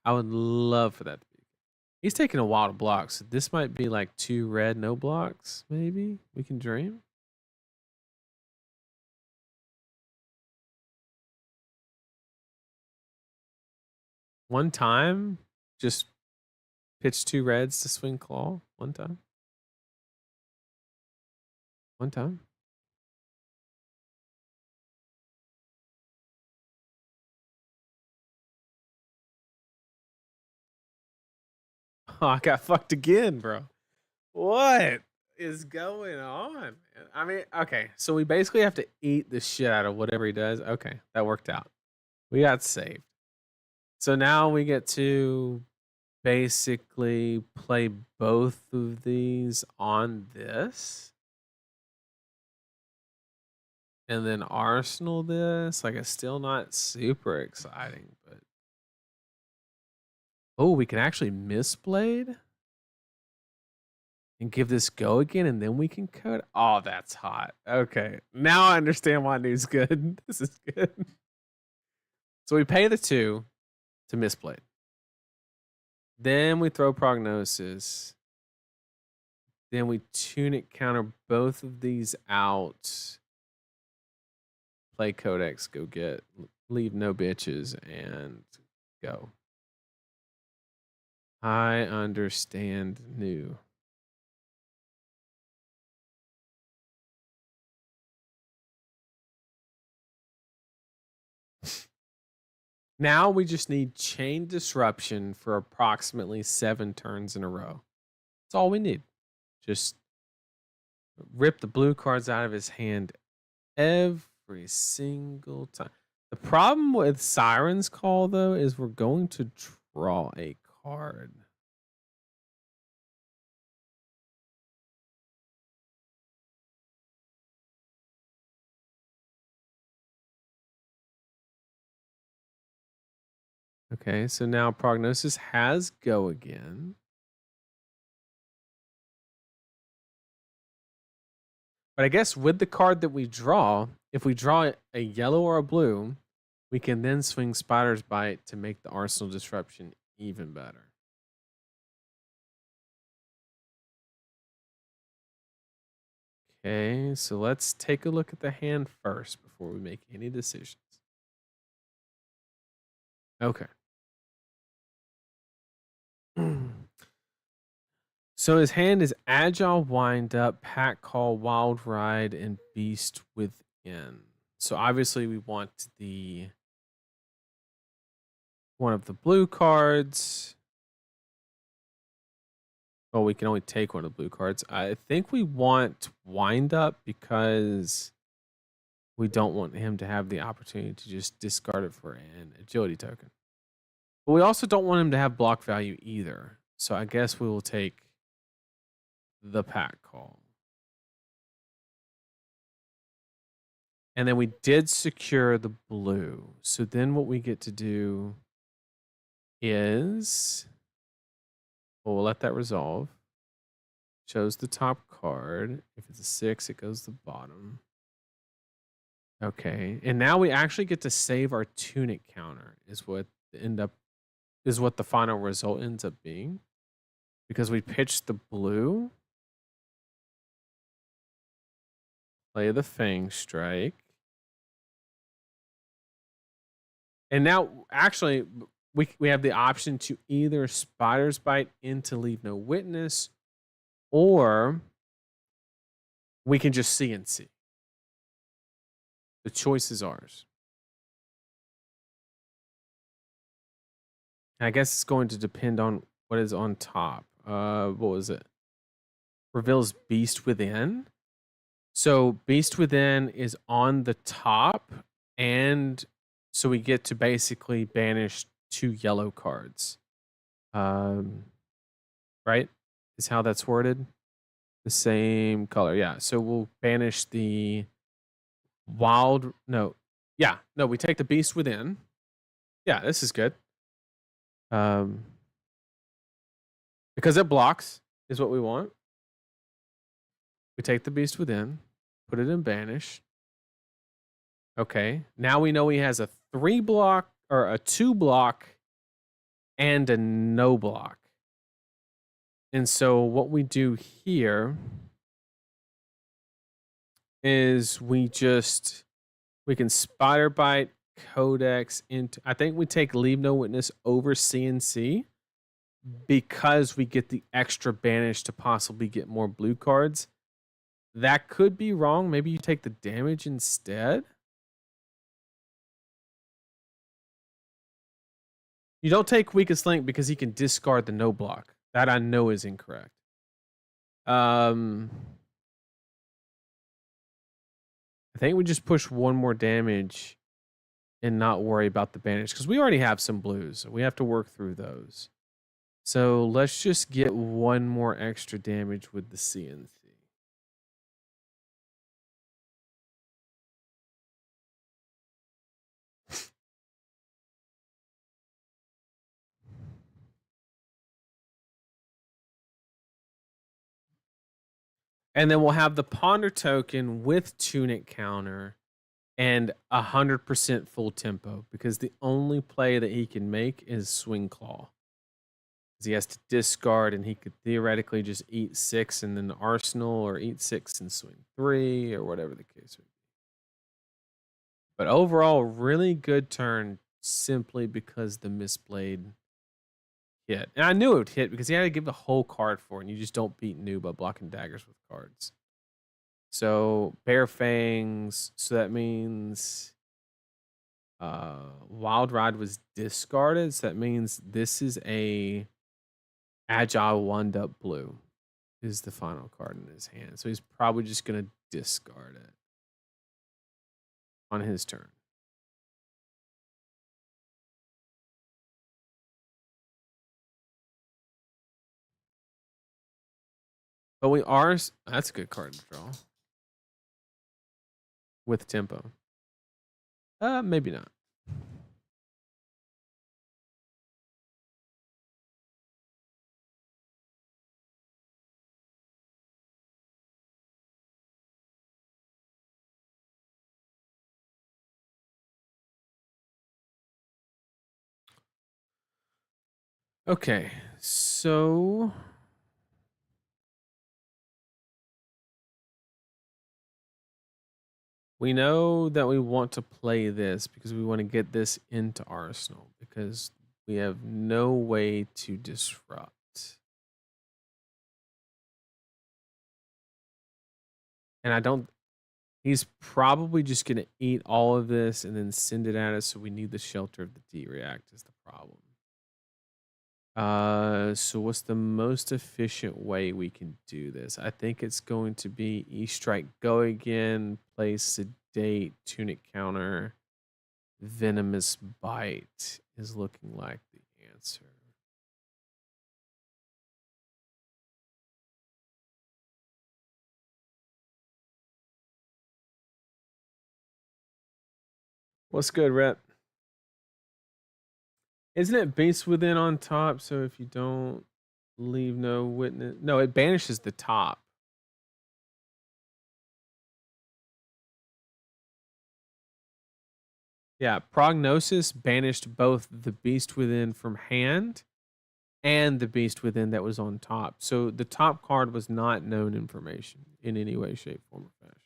for that to be. He's taking a while to block, so this might be like 2 red, no blocks, maybe? We can dream. One time, just pitch 2 reds to swing claw. One time. One time. Oh, I got fucked again, bro. What is going on, man? I mean, okay, so we basically have to eat the shit out of whatever he does. Okay, that worked out. We got saved. So now we get to basically play both of these on this. And then Arsenal this. Like, it's still not super exciting, but. Oh, we can actually misblade and give this go again, and then we can code. Oh, that's hot. Okay. Now I understand why news good. This is good. So we pay the 2 to misblade. Then we throw prognosis. Then we tunic counter both of these out. Play codex, go get, leave no bitches, and go. I understand new. Now we just need chain disruption for approximately 7 turns in a row. That's all we need. Just rip the blue cards out of his hand every single time. The problem with Siren's Call, though, is we're going to draw a card. Okay, so now Prognosis has go again. But I guess with the card that we draw, if we draw a yellow or a blue, we can then swing Spider's Bite to make the Arsenal Disruption even better. Okay, so let's take a look at the hand first before we make any decisions. Okay. So his hand is Agile Wind Up, Pack Call, Wild Ride, and Beast Within. So obviously we want the one of the blue cards. Oh, we can only take one of the blue cards. I think we want Wind Up because we don't want him to have the opportunity to just discard it for an agility token. But we also don't want him to have block value either. So I guess we will take the Pack Call. And then we did secure the blue. So then what we get to do is, well, we'll let that resolve. Shows the top card. If it's a 6, it goes to the bottom. Okay. And now we actually get to save our tunic counter is what the final result ends up being. Because we pitched the blue. Play the Fang Strike. And now, actually, we have the option to either Spider's Bite into Leave No Witness, or we can just CNC. The choice is ours. I guess it's going to depend on what is on top. What was it? Reveals Beast Within. So Beast Within is on the top, and so we get to basically banish 2 yellow cards. Right? Is how that's worded. The same color, yeah. So we'll banish the wild. No, we take the Beast Within. Yeah, this is good. Because it blocks is what we want. We take the Beast Within, put it in banish. Okay, now we know he has a 3 block or a 2 block and a no block. And so what we do here is we can Spider Bite, Codex into, I think we take Leave No Witness over CNC because we get the extra banish to possibly get more blue cards. That could be wrong. Maybe you take the damage instead. You don't take Weakest Link because he can discard the no block. That I know is incorrect. I think we just push 1 more damage and not worry about the banish because we already have some blues. So we have to work through those. So let's just get 1 more extra damage with the CNC. And then we'll have the Ponder token with Tunic counter and 100% full tempo because the only play that he can make is Swing Claw. because he has to discard, and he could theoretically just eat 6 and then arsenal, or eat 6 and swing 3, or whatever the case would be. But overall, really good turn simply because the Mistblade hit. And I knew it would hit because he had to give the whole card for it, and you just don't beat New by blocking daggers with cards. So Bare Fangs, so that means Wild Ride was discarded, so that means this is a Agile Wind Up Blue is the final card in his hand. So he's probably just gonna discard it on his turn. But we are, that's a good card to draw. With tempo. Maybe not. Okay, so we know that we want to play this because we want to get this into Arsenal because we have no way to disrupt. And I don't, he's probably just going to eat all of this and then send it at us. So we need the shelter of the D-React is the problem. So what's the most efficient way we can do this? I think it's going to be E-Strike Go again, play Sedate, Tunic Counter, Venomous Bite is looking like the answer. What's good, Rep? Isn't it Beast Within on top? So if you don't leave no witness, no, it banishes the top. Yeah, Prognosis banished both the Beast Within from hand and the Beast Within that was on top. So the top card was not known information in any way, shape, form, or fashion.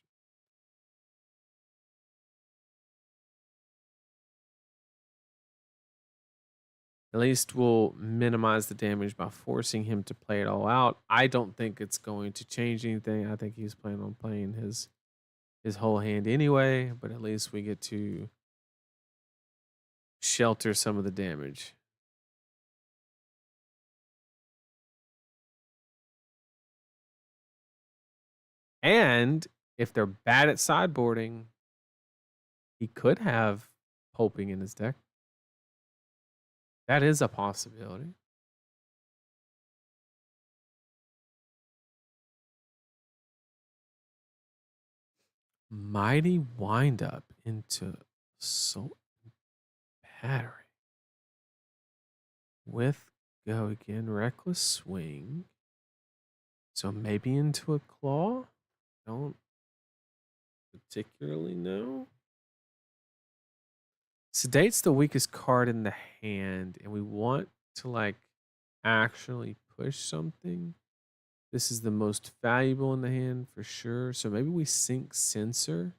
At least we'll minimize the damage by forcing him to play it all out. I don't think it's going to change anything. I think he's planning on playing his whole hand anyway, but at least we get to shelter some of the damage. And if they're bad at sideboarding, he could have pulping in his deck. That is a possibility. Mighty Windup into Assault Battery. With Go again, Reckless Swing. So maybe into a Claw? Don't particularly know. Sedate's the weakest card in the hand, and we want to like actually push something. This is the most valuable in the hand for sure. So maybe we sink Sensor.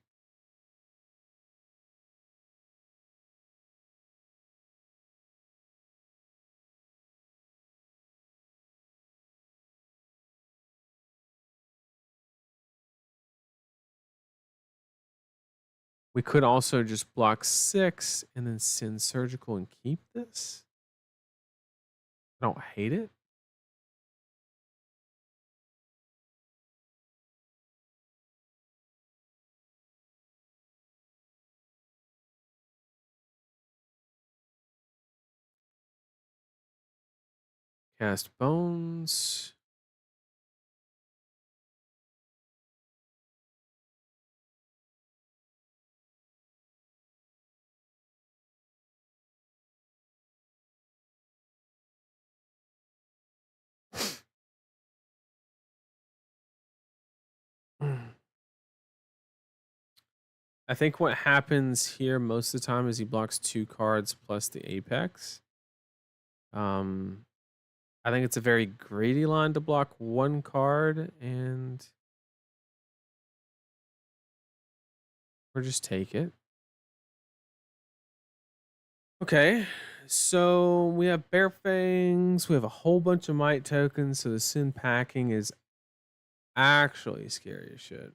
We could also just block 6 and then send Surgical and keep this. I don't hate it. Cast Bones. I think what happens here most of the time is he blocks 2 cards plus the Apex. I think it's a very greedy line to block one card, and or just take it. Okay, so we have Bear Fangs. We have a whole bunch of Might tokens, so the Sin Packing is actually scary as shit.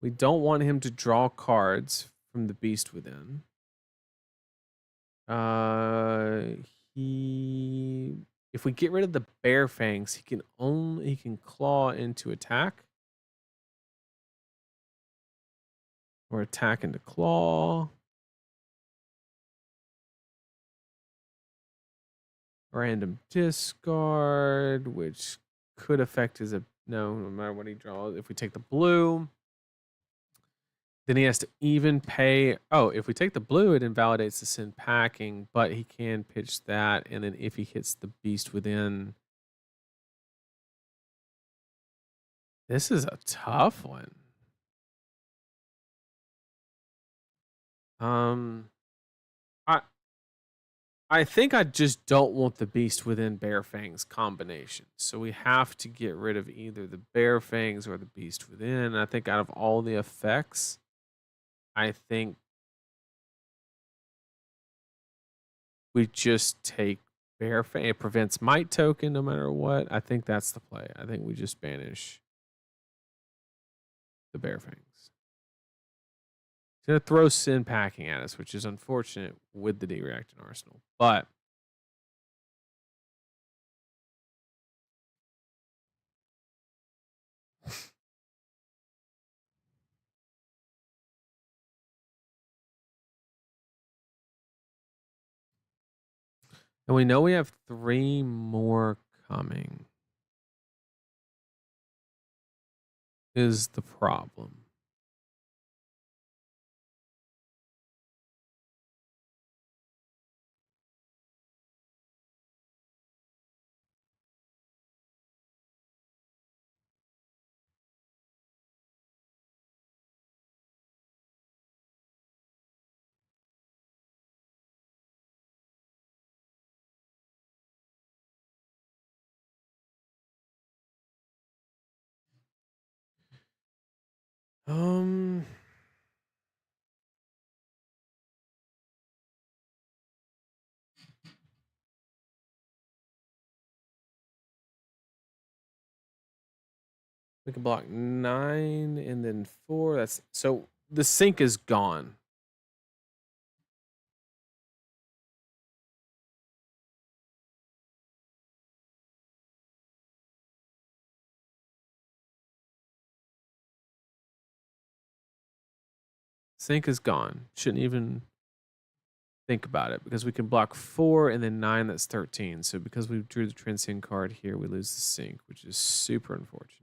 We don't want him to draw cards from the Beast Within. He if we get rid of the Bear Fangs, he can claw into attack. Or attack into claw. Random discard, which could affect his no matter what he draws. If we take the blue, then he has to even pay. Oh, if we take the blue, it invalidates the Sin Packing, but he can pitch that, and then if he hits the Beast Within, this is a tough one. I I think I just don't want the Beast Within Bear Fangs combination. So we have to get rid of either the Bear Fangs or the Beast Within. I think out of all the effects, I think we just take Bear Fang. It prevents Might token no matter what. I think that's the play. I think we just banish the Bear Fangs. It's going to throw Sin Packing at us, which is unfortunate with the D-Reactant Arsenal. But and we know we have 3 more coming. Is the problem. We can block 9 and then 4. That's so the sink is gone. Sink is gone. Shouldn't even think about it because we can block 4 and then 9. That's 13. So because we drew the Transcend card here, we lose the sink, which is super unfortunate.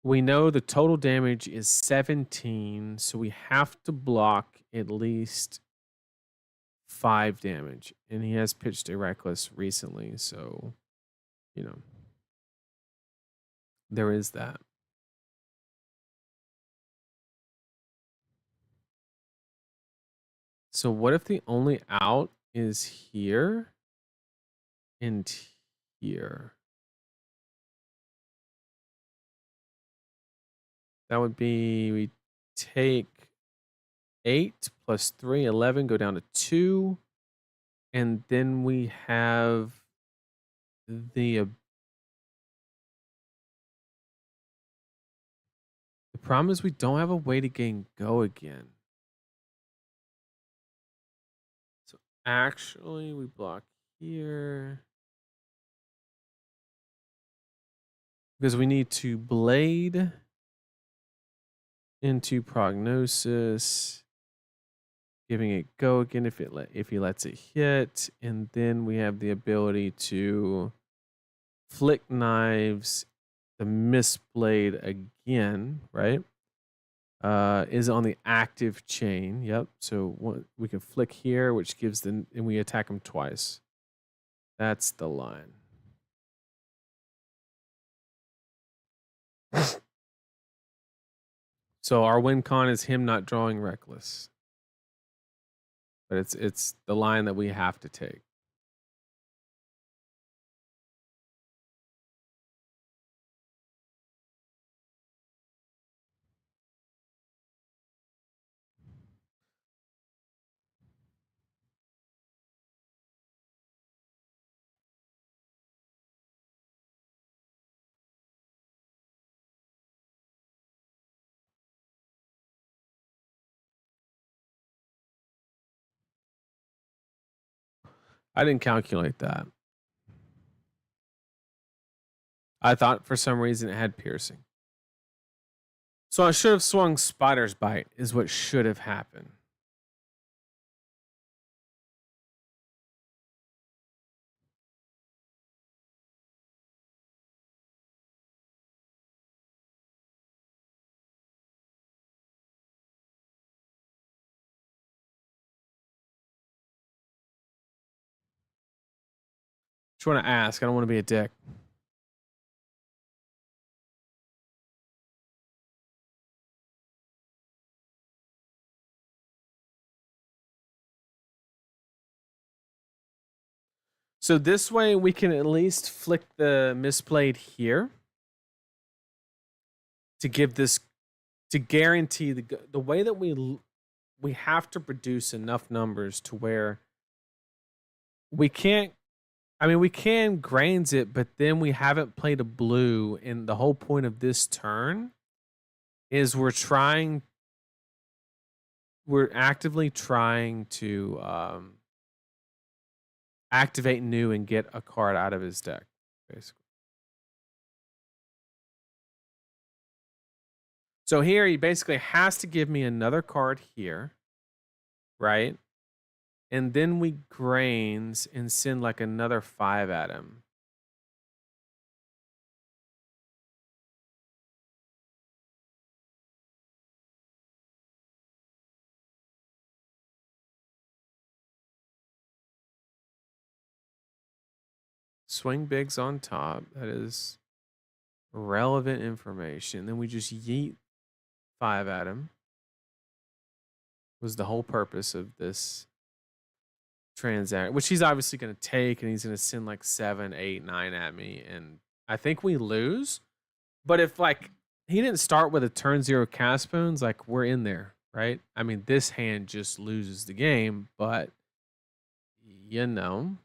We know the total damage is 17, so we have to block at least 5 damage. And he has pitched a Reckless recently, so, you know, there is that. So what if the only out is here and here? That would be, we take 8 plus 3, 11, go down to 2. And then we have the problem is we don't have a way to gain go again. So actually we block here. Because we need to blade into Prognosis, giving it go again if he lets it hit, and then we have the ability to flick knives the Mistblade again, right? Is on the active chain. Yep. So we can flick here, which gives and we attack him twice. That's the line. So our win con is him not drawing reckless. But it's the line that we have to take. I didn't calculate that. I thought for some reason it had piercing. So I should have swung Spider's Bite, is what should have happened. Just want to ask. I don't want to be a dick. So this way we can at least flick the misplayed here to give this, to guarantee the way that we have to produce enough numbers to where we can't, I mean, we can grains it, but then we haven't played a blue. And the whole point of this turn is we're actively trying to activate new and get a card out of his deck, basically. So here he basically has to give me another card here, right? And then we grains and send like another 5 at him. Swing bigs on top. That is relevant information. Then we just yeet 5 at him. Was the whole purpose of this transaction, which he's obviously going to take, and he's going to send like 7, 8, 9 at me, and I think we lose. But if like he didn't start with a turn 0 cast spoons, like we're in there, right? I mean, this hand just loses the game, but you know.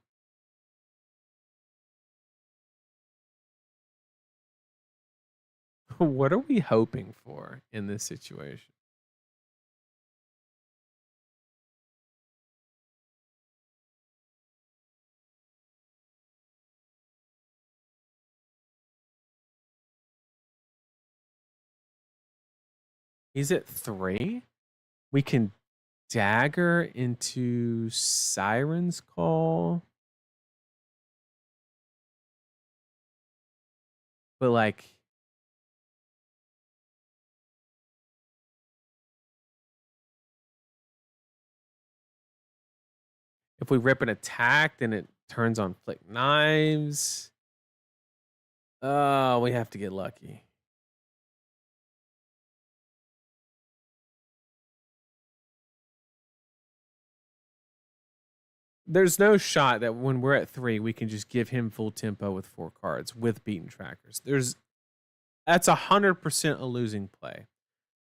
What are we hoping for in this situation? He's at 3. We can dagger into Siren's Call. But like, if we rip an attack, then it turns on Flick Knives. Oh, we have to get lucky. There's no shot that when we're at 3, we can just give him full tempo with 4 cards with beaten trackers. That's 100% a losing play.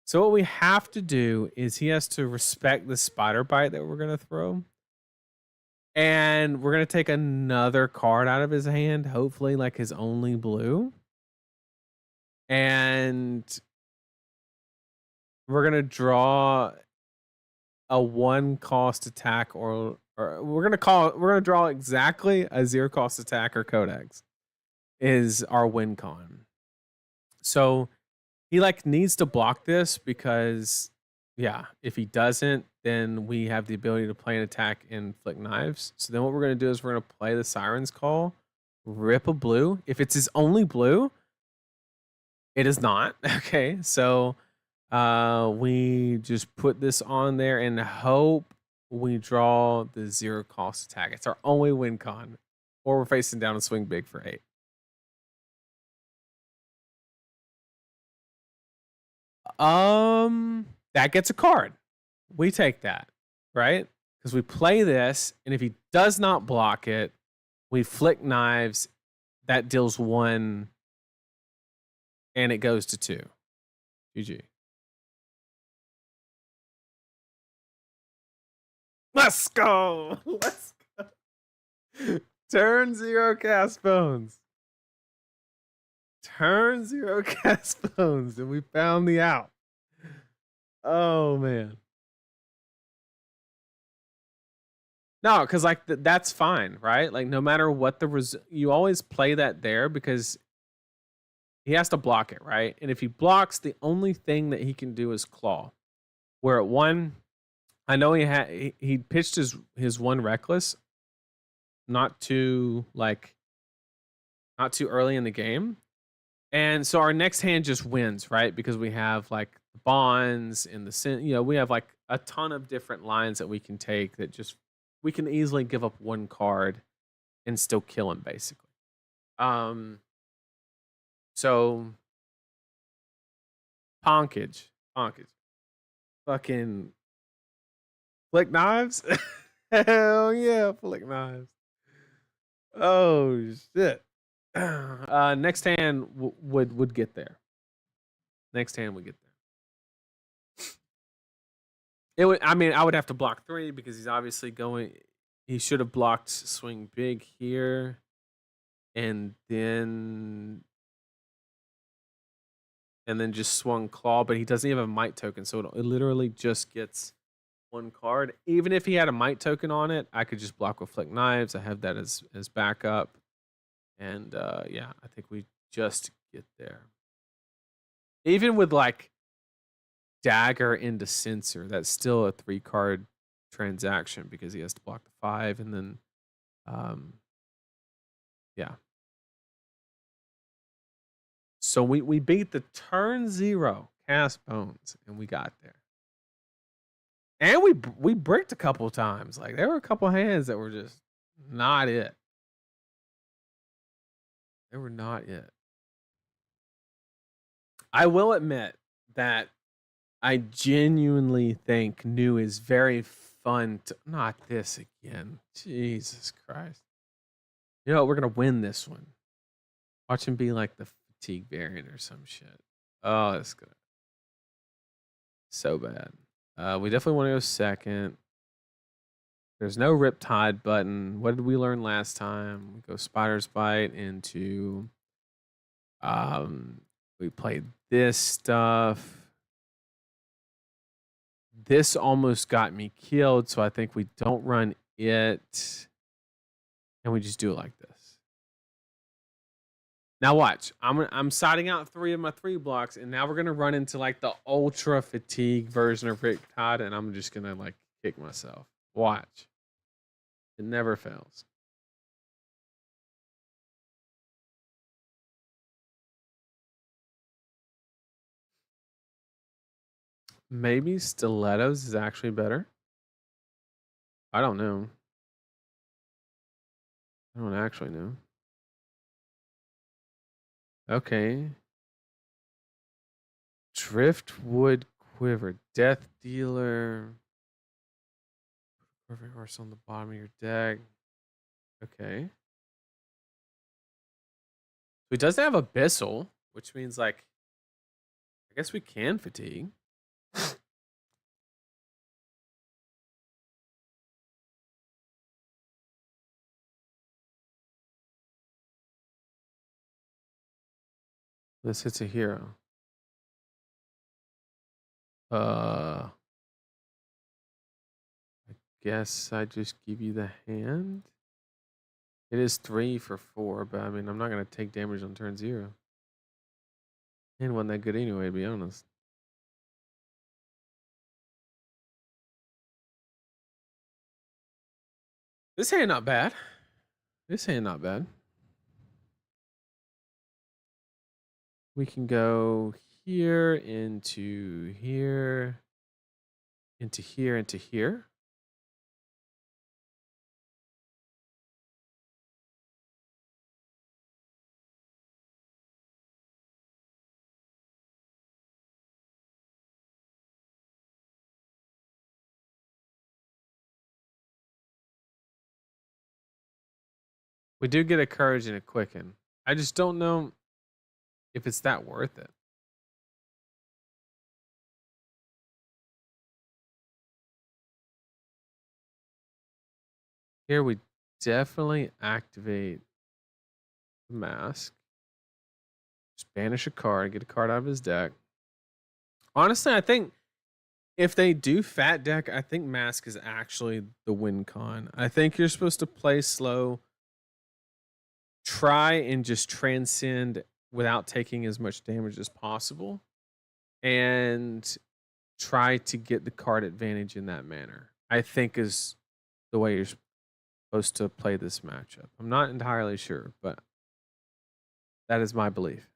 So what we have to do is he has to respect the Spider Bite that we're going to throw. And we're going to take another card out of his hand, hopefully like his only blue. And we're going to draw a 1 cost attack, or we're going to draw exactly a 0 cost attack or Codex is our win con. So he like needs to block this because if he doesn't, then we have the ability to play an attack and Flick Knives. So then what we're going to do is we're going to play the Siren's Call, rip a blue. If it's his only blue, it is not. Okay, so we just put this on there and hope we draw the 0 cost attack. It's our only win con, or we're facing down and swing big for 8. That gets a card. We take that, right? Because we play this, and if he does not block it, we flick knives. That deals 1, and it goes to 2. GG. Let's go. Let's go. Turn 0 cast bones. Turn 0 cast bones, and we found the out. Oh man. No, because like that's fine, right? Like no matter what you always play that there because he has to block it, right? And if he blocks, the only thing that he can do is claw. Where at 1, I know he pitched his 1 reckless, not too early in the game. And so our next hand just wins, right? Because we have like the bonds and we have like a ton of different lines that we can take that just we can easily give up 1 card and still kill him basically. So Ponkage. Fucking flick knives. Hell yeah, flick knives. Oh shit. Next hand would get there. Next hand would get there. I would have to block 3 because he's obviously going. He should have blocked swing big here, and then just swung claw. But he doesn't even have a might token, so it literally just gets 1 card. Even if he had a might token on it, I could just block with flick knives. I have that as backup, and yeah, I think we just get there. Even with like dagger into censor, that's still a 3-card transaction because he has to block the 5 and then yeah. So we beat the turn 0 cast bones and we got there. And we bricked a couple times. Like there were a couple hands that were just not it. They were not it. I will admit that I genuinely think new is very fun to not this again. Jesus Christ. You know what? We're gonna win this one. Watch him be like the fatigue variant or some shit. Oh, that's good. So bad. We definitely want to go second. There's no Riptide button. What did we learn last time? We go Spider's Bite into we played this stuff. This almost got me killed, so I think we don't run it. And we just do it like this. Now watch. I'm siding out 3 of my 3 blocks, and now we're gonna run into like the ultra fatigue version of Riptide, and I'm just gonna like kick myself. Watch. It never fails. Maybe Stilettos is actually better. I don't know. I don't actually know. Okay. Driftwood Quiver. Death Dealer. Perfect horse on the bottom of your deck. Okay. So he doesn't have Abyssal, which means like I guess we can fatigue. This hits a hero. I guess I just give you the hand. It is 3 for 4, but I mean I'm not gonna take damage on turn 0. And wasn't that good anyway, to be honest. This hand not bad. This hand not bad. We can go here into here, into here, into here. We do get a courage and a quicken. I just don't know if it's that worth it. Here we definitely activate the mask. Just banish a card, get a card out of his deck. Honestly, I think if they do fat deck, I think mask is actually the win con. I think you're supposed to play slow, try and just transcend without taking as much damage as possible, and try to get the card advantage in that manner. I think is the way you're supposed to play this matchup. I'm not entirely sure, but that is my belief.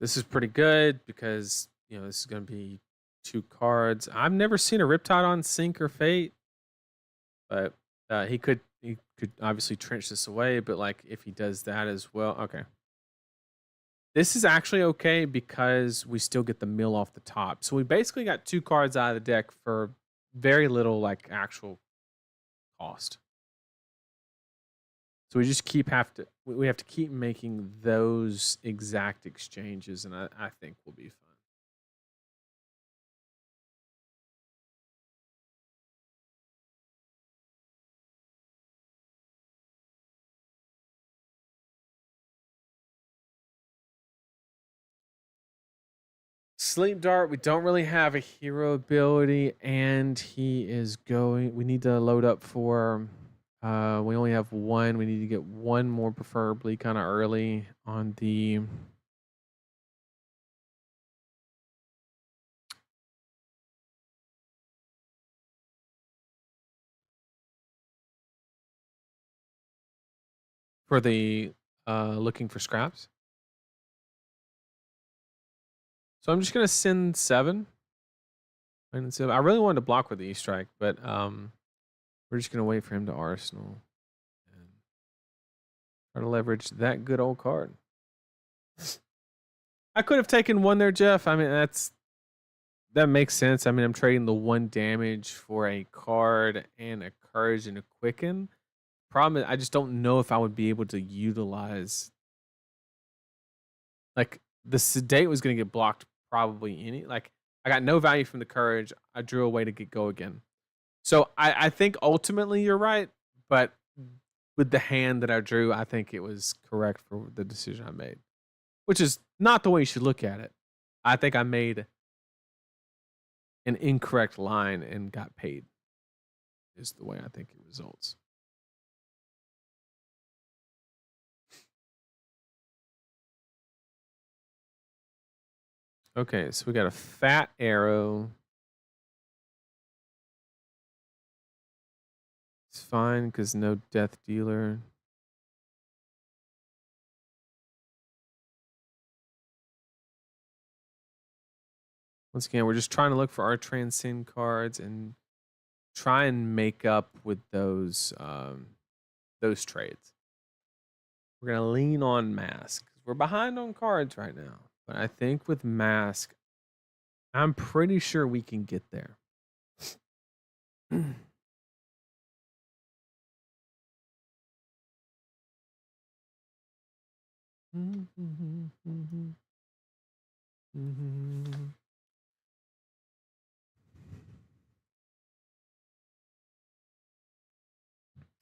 This is pretty good because this is going to be 2 cards. I've never seen a Riptide on Sync or Fate, but he could obviously trench this away. But like if he does that as well, okay. This is actually okay because we still get the mill off the top. So we basically got 2 cards out of the deck for very little like actual cost. So we just we have to keep making those exact exchanges, and I think we'll be fine. Sleep Dart, we don't really have a hero ability, and he is going. We need to load up for. We only have one. We need to get one more, preferably kind of early on the. For the looking for scraps. So I'm just gonna send 7. And so I really wanted to block with the E-Strike, but we're just gonna wait for him to Arsenal and try to leverage that good old card. I could have taken 1 there, Jeff. I mean, that makes sense. I mean, I'm trading the 1 damage for a card and a courage and a quicken. Problem is, I just don't know if I would be able to utilize. Like the sedate was gonna get blocked probably like I got no value from the courage. I drew a way to go again. So I think ultimately you're right, but with the hand that I drew, I think it was correct for the decision I made, which is not the way you should look at it. I think I made an incorrect line and got paid, is the way I think it results. Okay, so we got a fat arrow. It's fine because no death dealer. Once again, we're just trying to look for our transcend cards and try and make up with those trades. We're gonna lean on mask. We're behind on cards right now, but I think with mask, I'm pretty sure we can get there.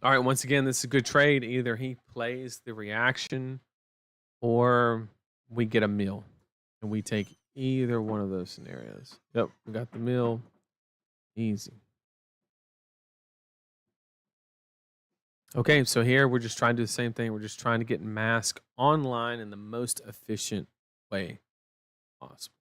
All right, once again, this is a good trade. Either he plays the reaction or we get a mill. And we take either one of those scenarios. Yep, we got the mill. Easy. Okay, so here we're just trying to do the same thing. We're just trying to get mask online in the most efficient way possible.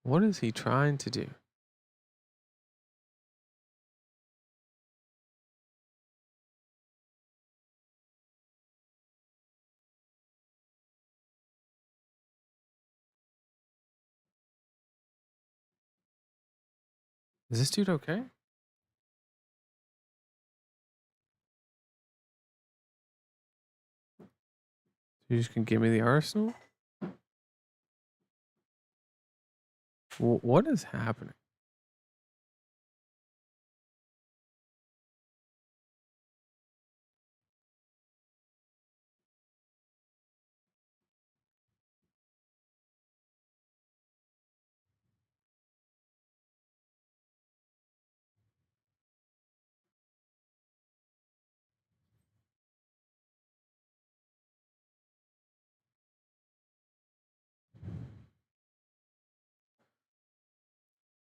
What is he trying to do? Is this dude okay? You just can give me the arsenal? What is happening?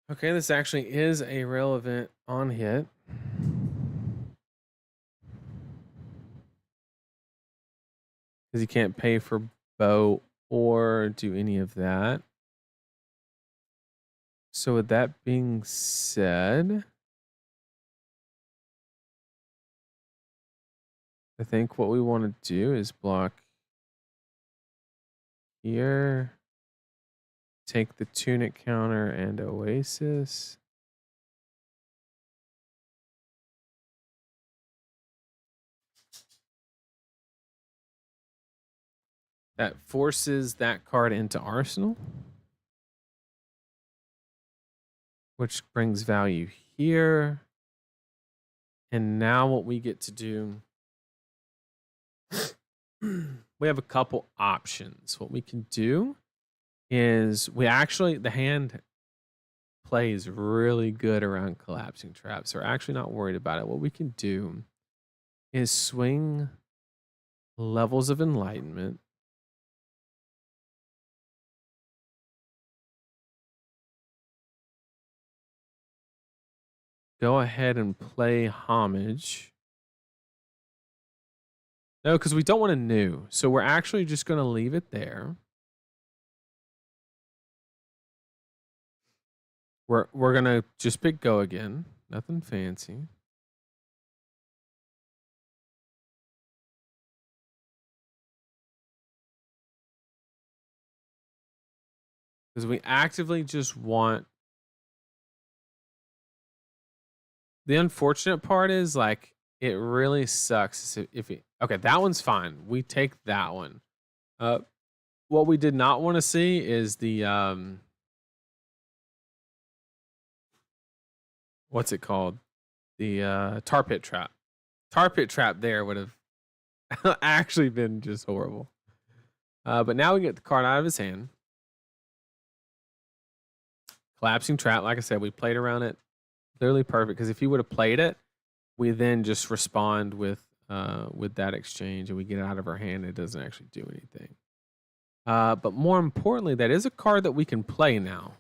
Okay, this actually is a relevant on hit. Because you can't pay for bow or do any of that. So with that being said, I think what we want to do is block here, take the tunic counter and oasis. That forces that card into arsenal, which brings value here. And now what we get to do, we have a couple options. What we can do is the hand plays really good around collapsing traps. So we're actually not worried about it. What we can do is swing levels of enlightenment. Go ahead and play homage. No, because we don't want to new. So we're actually just going to leave it there. We're going to just pick go again. Nothing fancy. Because we actively just want. The unfortunate part is like it really sucks if it, okay, that one's fine. We take that one. What we did not want to see is the what's it called? The tar pit trap. Tar pit trap there would have actually been just horrible. But now we get the card out of his hand. Collapsing trap, like I said, we played around it literally perfect, because if he would have played it, we then just respond with that exchange and we get it out of our hand. It doesn't actually do anything. But more importantly, that is a card that we can play now.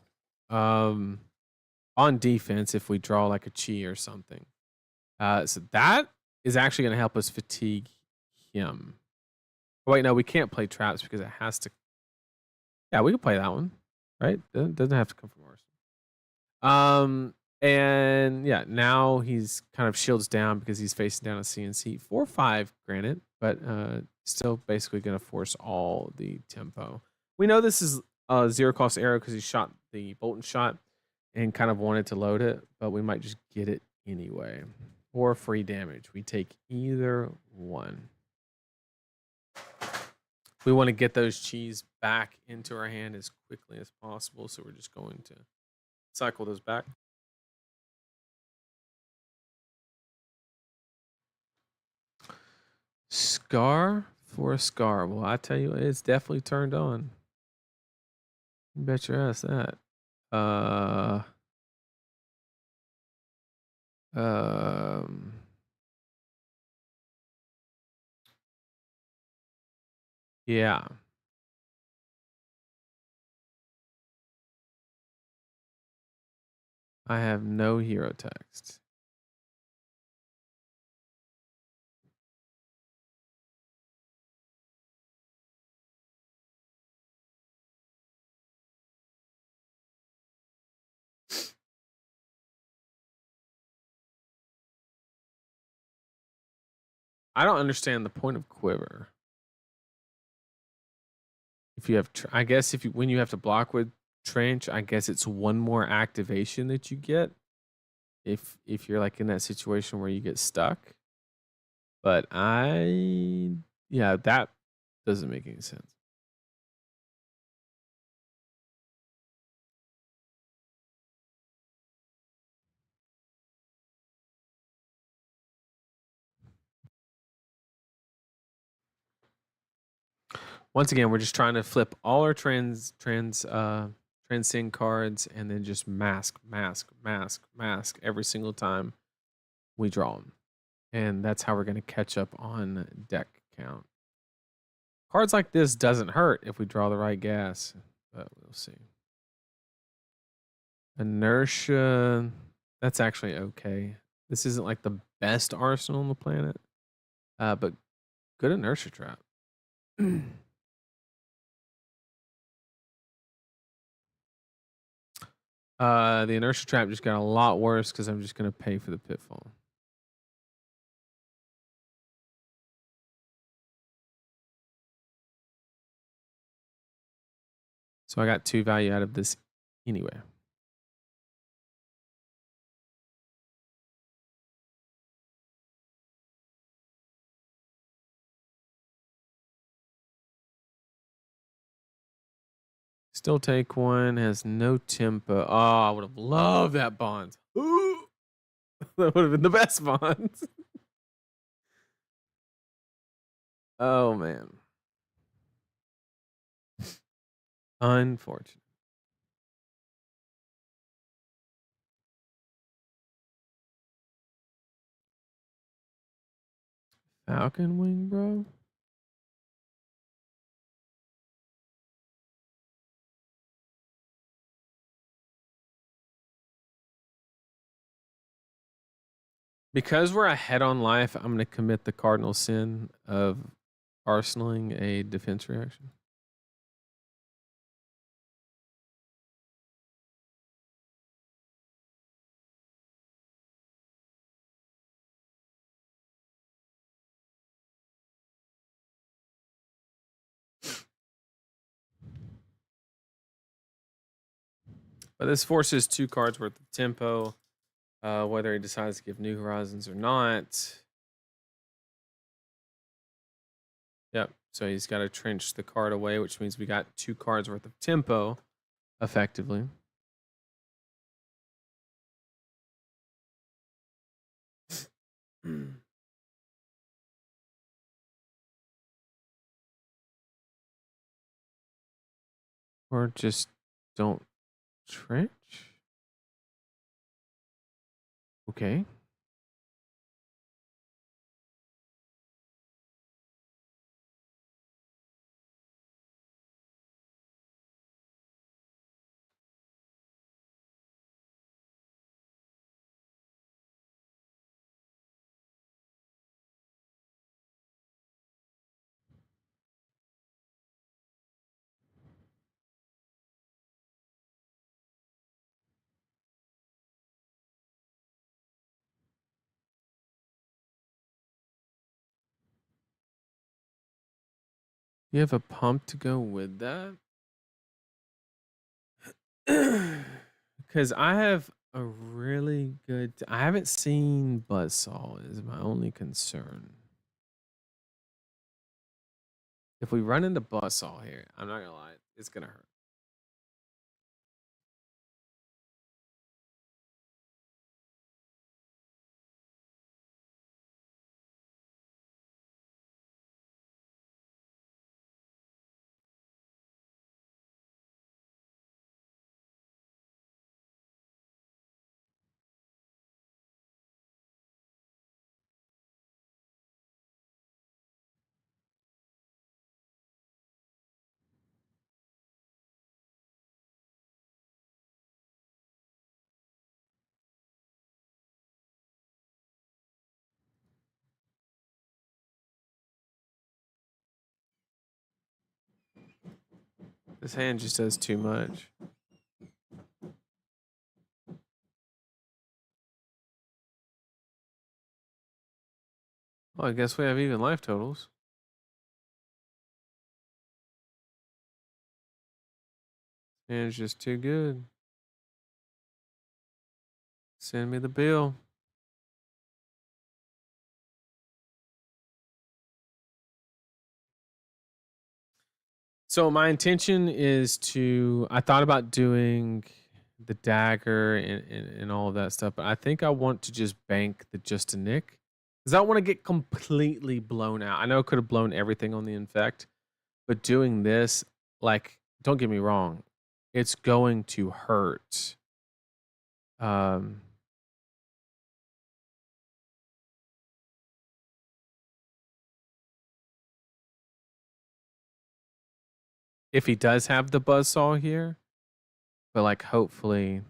On defense if we draw like a chi or something. So that is actually going to help us fatigue him. Oh, wait, no, we can't play traps because it has to. Yeah, we can play that one, right? Doesn't have to come from ours. And yeah, now he's kind of shields down because he's facing down a CNC 4/5, granted, but still basically going to force all the tempo. We know this is a zero cost arrow because he shot the Bolton shot and kind of wanted to load it, but we might just get it anyway. Or free damage. We take either one. We want to get those cheese back into our hand as quickly as possible, so we're just going to cycle those back. Scar for a scar. Well, I tell you, it's definitely turned on. You bet your ass that. Yeah. I have no hero text. I don't understand the point of quiver. If you have, I guess when you have to block with trench, I guess it's one more activation that you get. if you're like in that situation where you get stuck. But yeah, that doesn't make any sense. Once again, we're just trying to flip all our transcend cards and then just mask every single time we draw them. And that's how we're going to catch up on deck count. Cards like this doesn't hurt if we draw the right gas, but we'll see. Inertia, that's actually okay. This isn't like the best arsenal on the planet, but good inertia trap. The inertia trap just got a lot worse because I'm just going to pay for the pitfall. So I got 2 value out of this anyway. Still take 1, has no tempo. Oh, I would have loved that bond. Ooh, that would have been the best bond. Oh, man. Unfortunate. Falcon wing, bro. Because we're ahead on life, I'm going to commit the cardinal sin of arsenaling a defense reaction. But this forces 2 cards worth of tempo, whether he decides to give New Horizons or not. Yep. So he's got to trench the card away, which means we got 2 cards worth of tempo, effectively. Or just don't trench. Okay. You have a pump to go with that? Because I have a really good. I haven't seen Buzzsaw, is my only concern. If we run into Buzzsaw here, I'm not going to lie, it's going to hurt. This hand just does too much. Well, I guess we have even life totals. Hand's just too good. Send me the bill. So my intention is I thought about doing the dagger and all of that stuff, but I think I want to just bank the just a nick because I don't want to get completely blown out. I know I could have blown everything on the infect, but doing this, like, don't get me wrong, it's going to hurt. Um, if he does have the buzzsaw here, but like hopefully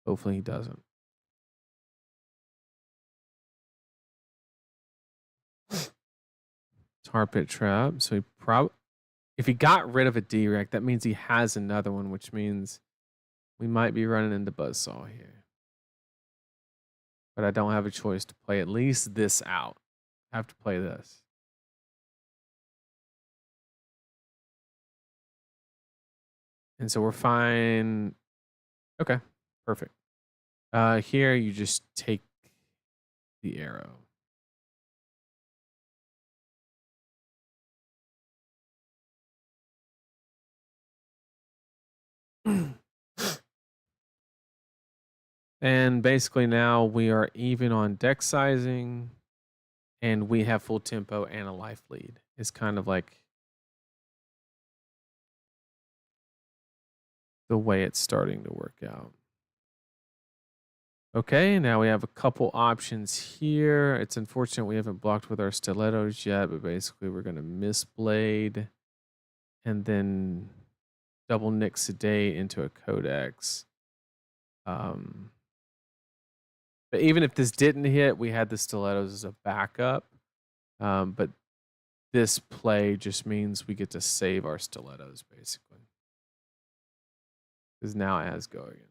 he doesn't. Tar pit trap. So if he got rid of a direct, that means he has another one, which means we might be running into buzzsaw here. But I don't have a choice to play at least this out. I have to play this. And so we're fine. Okay, perfect. Here you just take the arrow. And basically now we are even on deck sizing and we have full tempo and a life lead. It's kind of like the way it's starting to work out. Okay, now we have a couple options here. It's unfortunate we haven't blocked with our stilettos yet, but basically we're going to miss blade and then double nick sedate into a codex. But even if this didn't hit, we had the stilettos as a backup. But this play just means we get to save our stilettos, basically. Because now it has go again.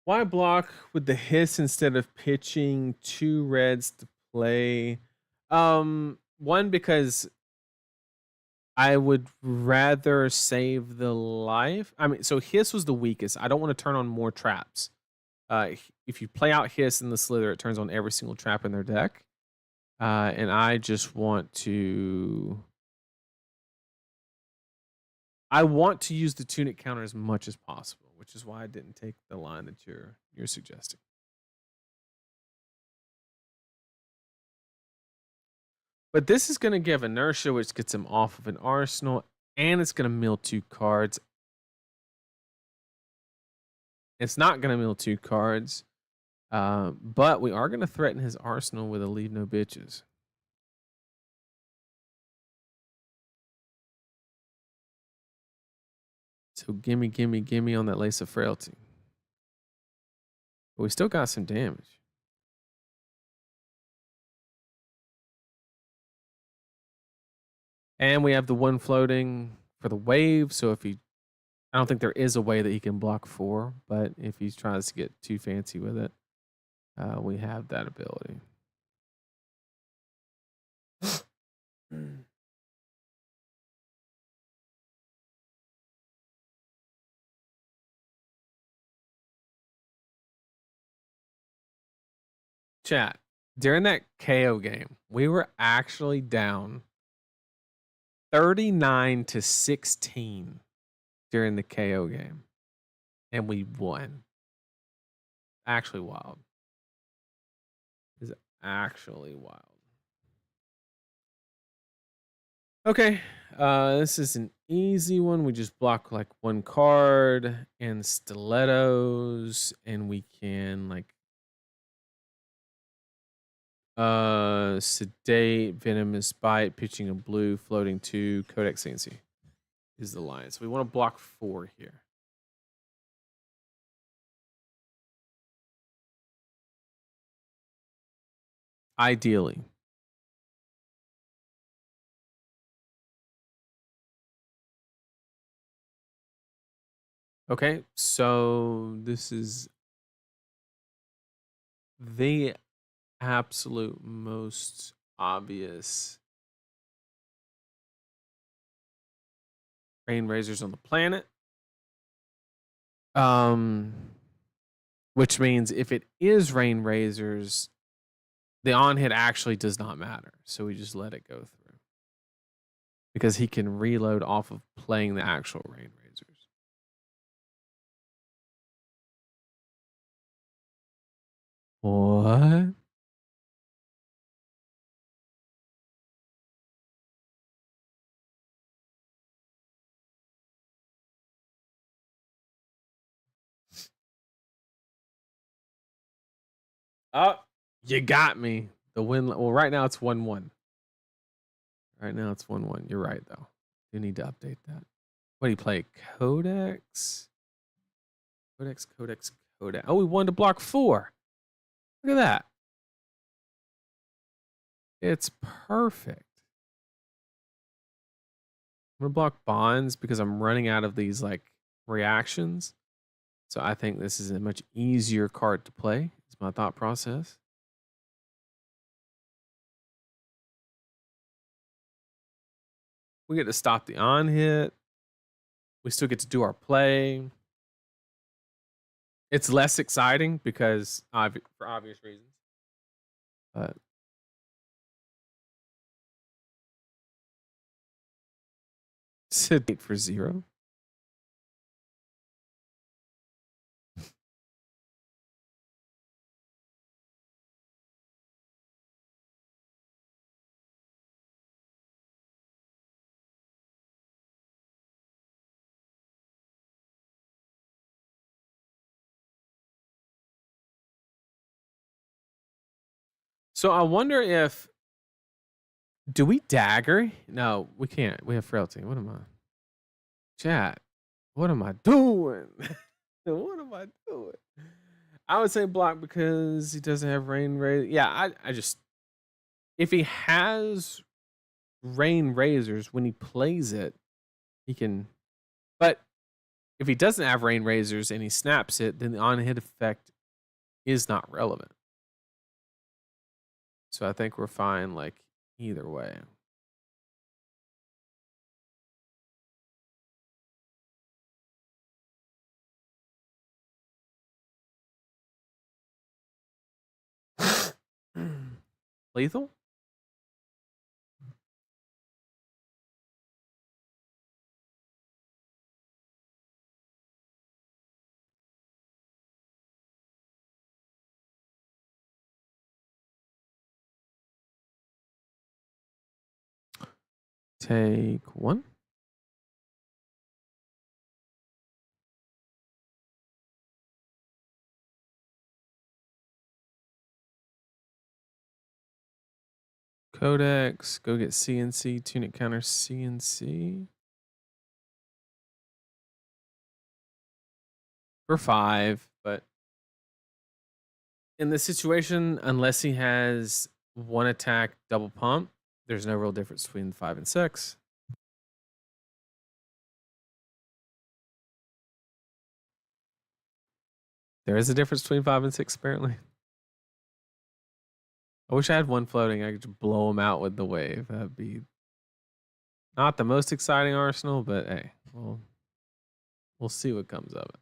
Why block with the hiss instead of pitching 2 reds to play? One, because I would rather save the life. I mean, so hiss was the weakest. I don't want to turn on more traps. If you play out hiss in the slither, it turns on every single trap in their deck. And I just want to use the tunic counter as much as possible, which is why I didn't take the line that you're suggesting. But this is going to give inertia, which gets him off of an arsenal, and it's going to mill 2 cards. It's not going to mill 2 cards, but we are going to threaten his arsenal with a leave no bitches. So gimme, gimme, gimme on that Lace of Frailty. But we still got some damage. And we have the 1 floating for the wave. So if he, I don't think there is a way that he can block 4, but if he tries to get too fancy with it, we have that ability. Chat, during that KO game, we were actually down 39-16 during the KO game, and we won. Actually wild. Is actually wild. Okay, this is an easy one. We just block like 1 card and stilettos, and we can like sedate, venomous bite, pitching a blue, floating 2, codex CNC is the line. So we want to block 4 here. Ideally. Okay, so this is the absolute most obvious rain razors on the planet. Which means if it is rain razors, the on hit actually does not matter. So we just let it go through because he can reload off of playing the actual rain razors. What? Oh, you got me. The win. Well, right now it's 1-1. Right now it's 1-1. You're right, though. You need to update that. What do you play? Codex? Codex. Oh, we won to block 4. Look at that. It's perfect. I'm going to block bonds because I'm running out of these like reactions. So I think this is a much easier card to play. It's my thought process. We get to stop the on hit. We still get to do our play. It's less exciting because for obvious reasons. But sit for 0. So I wonder if do we dagger? No, we can't. We have frailty. What am I? Chat. What am I doing? What am I doing? I would say block because he doesn't have rain razor. Yeah, I just if he has rain razors when he plays it, he can. But if he doesn't have rain razors and he snaps it, then the on hit effect is not relevant. So I think we're fine. Like either way. Lethal? Take 1. Codex. Go get CNC. Tunic counter CNC. For 5, but in this situation, unless he has 1 attack double pump, there's no real difference between 5 and 6. There is a difference between 5 and 6, apparently. I wish I had 1 floating. I could just blow him out with the wave. That'd be not the most exciting arsenal, but hey, we'll see what comes of it.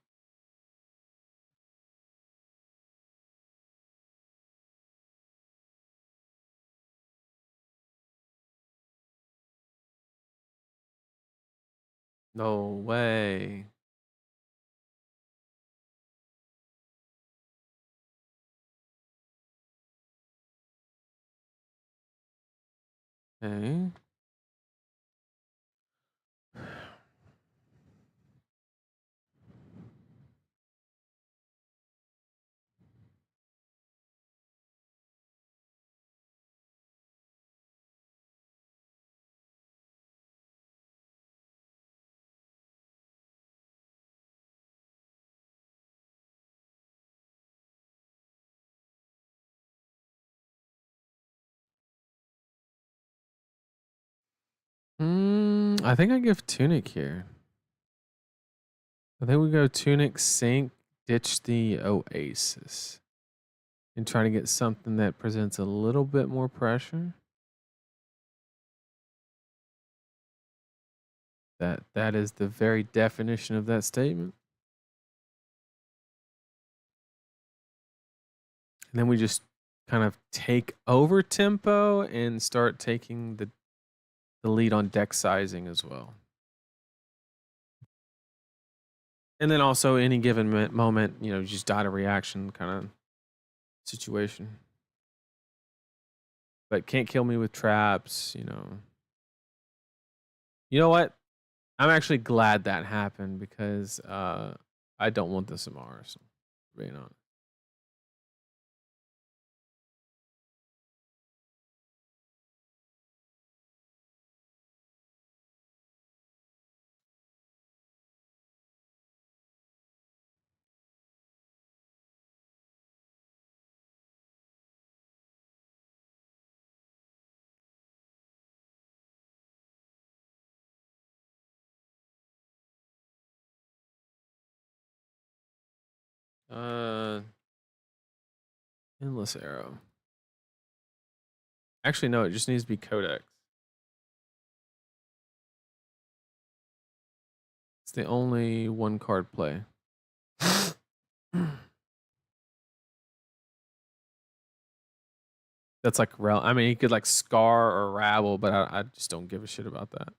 No way. Okay. I think I give Tunic here. I think we go Tunic, Sink, ditch the Oasis, and try to get something that presents a little bit more pressure. That is the very definition of that statement. And then we just kind of take over tempo and start taking the lead on deck sizing as well. And then also any given moment, you know, just dot a reaction kind of situation. But can't kill me with traps, you know. You know what? I'm actually glad that happened because I don't want this MR, so being honest. Uh Endless arrow. Actually, no, it just needs to be codex. It's the only one card play. That's like I mean, he could like scar or rabble, but I just don't give a shit about that.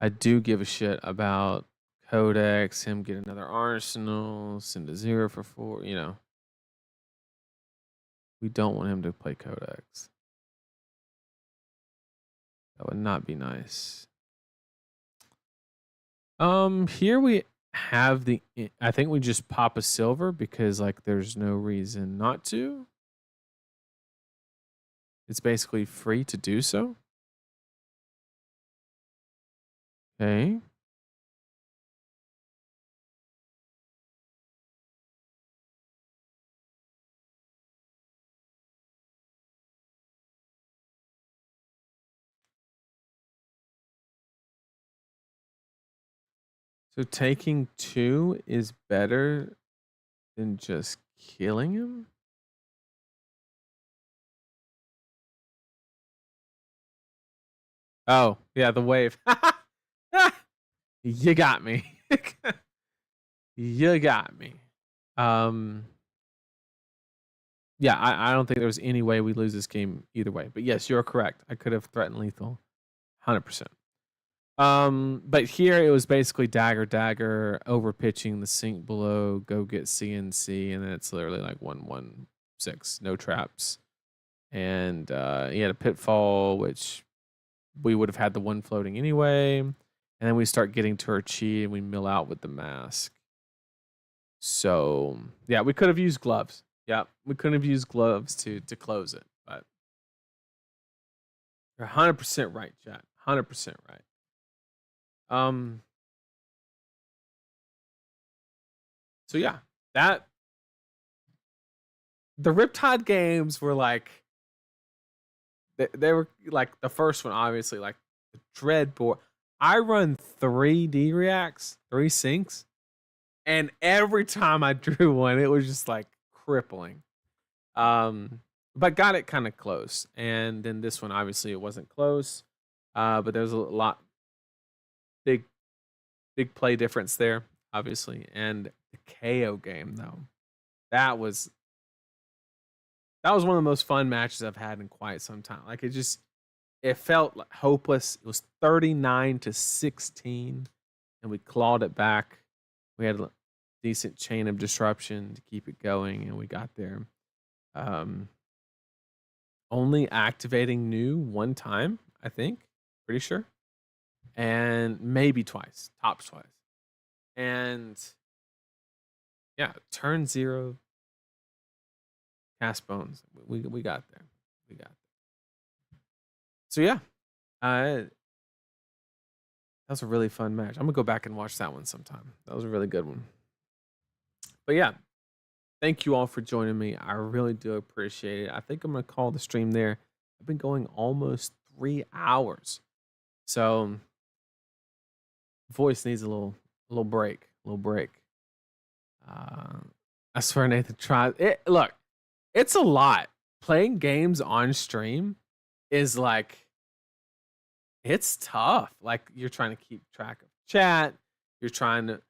I do give a shit about codex, him get another arsenal, send a 0 for 4. You know, we don't want him to play codex. That would not be nice. Here we have I think we just pop a silver because like there's no reason not to. It's basically free to do so. Okay. So taking 2 is better than just killing him? Oh, yeah, the wave. You got me. You got me. Yeah, I don't think there was any way we lose this game either way. But yes, you're correct. I could have threatened lethal 100%. But here it was basically dagger, over pitching the sink below, go get CNC, and then it's literally like 1-1-6, no traps. And he had a pitfall, which we would have had the one floating anyway. And then we start getting to our chi and we mill out with the mask. So yeah, we could have used gloves. Yeah, we couldn't have used gloves to close it, but you're 100% right, chat. 100% right. So yeah, that the Riptide games were like they were like the first one, obviously, like the dread board. I run 3 D reacts, 3 sinks, and every time I drew one, it was just like crippling. But got it kind of close. And then this one, obviously, it wasn't close. But there's a lot big play difference there, obviously. And the KO game, though, that was one of the most fun matches I've had in quite some time. Like it felt like hopeless. It was 39-16, and we clawed it back. We had a decent chain of disruption to keep it going, and we got there. Only activating new one time, I think. Pretty sure. And maybe twice. Tops twice. And yeah, turn 0. Cast bones. We got there. We got there. So yeah. That was a really fun match. I'm gonna go back and watch that one sometime. That was a really good one. But yeah, thank you all for joining me. I really do appreciate it. I think I'm gonna call the stream there. I've been going almost 3 hours, so voice needs a little break. I swear, Nathan, try it. Look, it's a lot. Playing games on stream is like It's tough. Like, you're trying to keep track of chat. You're trying to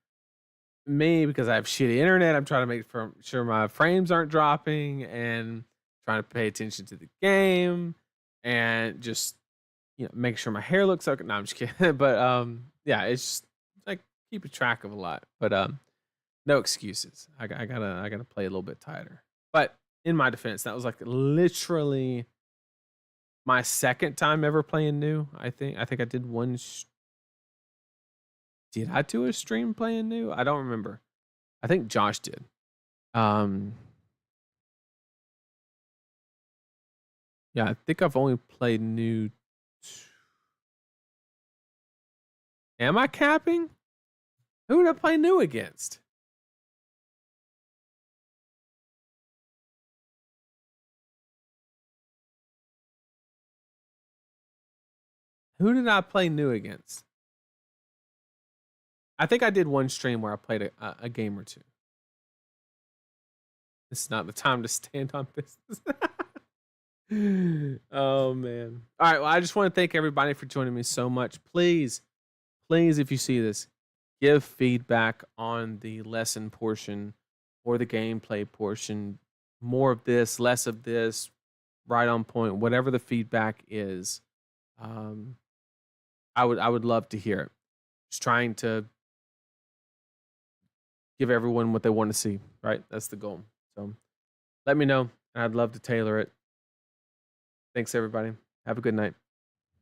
me, because I have shitty internet, I'm trying to make sure my frames aren't dropping and trying to pay attention to the game and just, make sure my hair looks okay. No, I'm just kidding. But yeah, it's just like keeping track of a lot. But no excuses. I gotta play a little bit tighter. But in my defense, that was like literally my second time ever playing new. I think I did one. Did I do a stream playing new? I don't remember. I think Josh did. Um, yeah, I think I've only played new. Am I capping? Who did I play new against? Who did I play new against? I think I did one stream where I played a game or two. This is not the time to stand on business. Oh man. All right. Well, I just want to thank everybody for joining me so much. Please, please, if you see this, give feedback on the lesson portion or the gameplay portion. More of this, less of this, right on point, whatever the feedback is. I would love to hear it. Just trying to give everyone what they want to see, right? That's the goal. So let me know, and I'd love to tailor it. Thanks, everybody. Have a good night.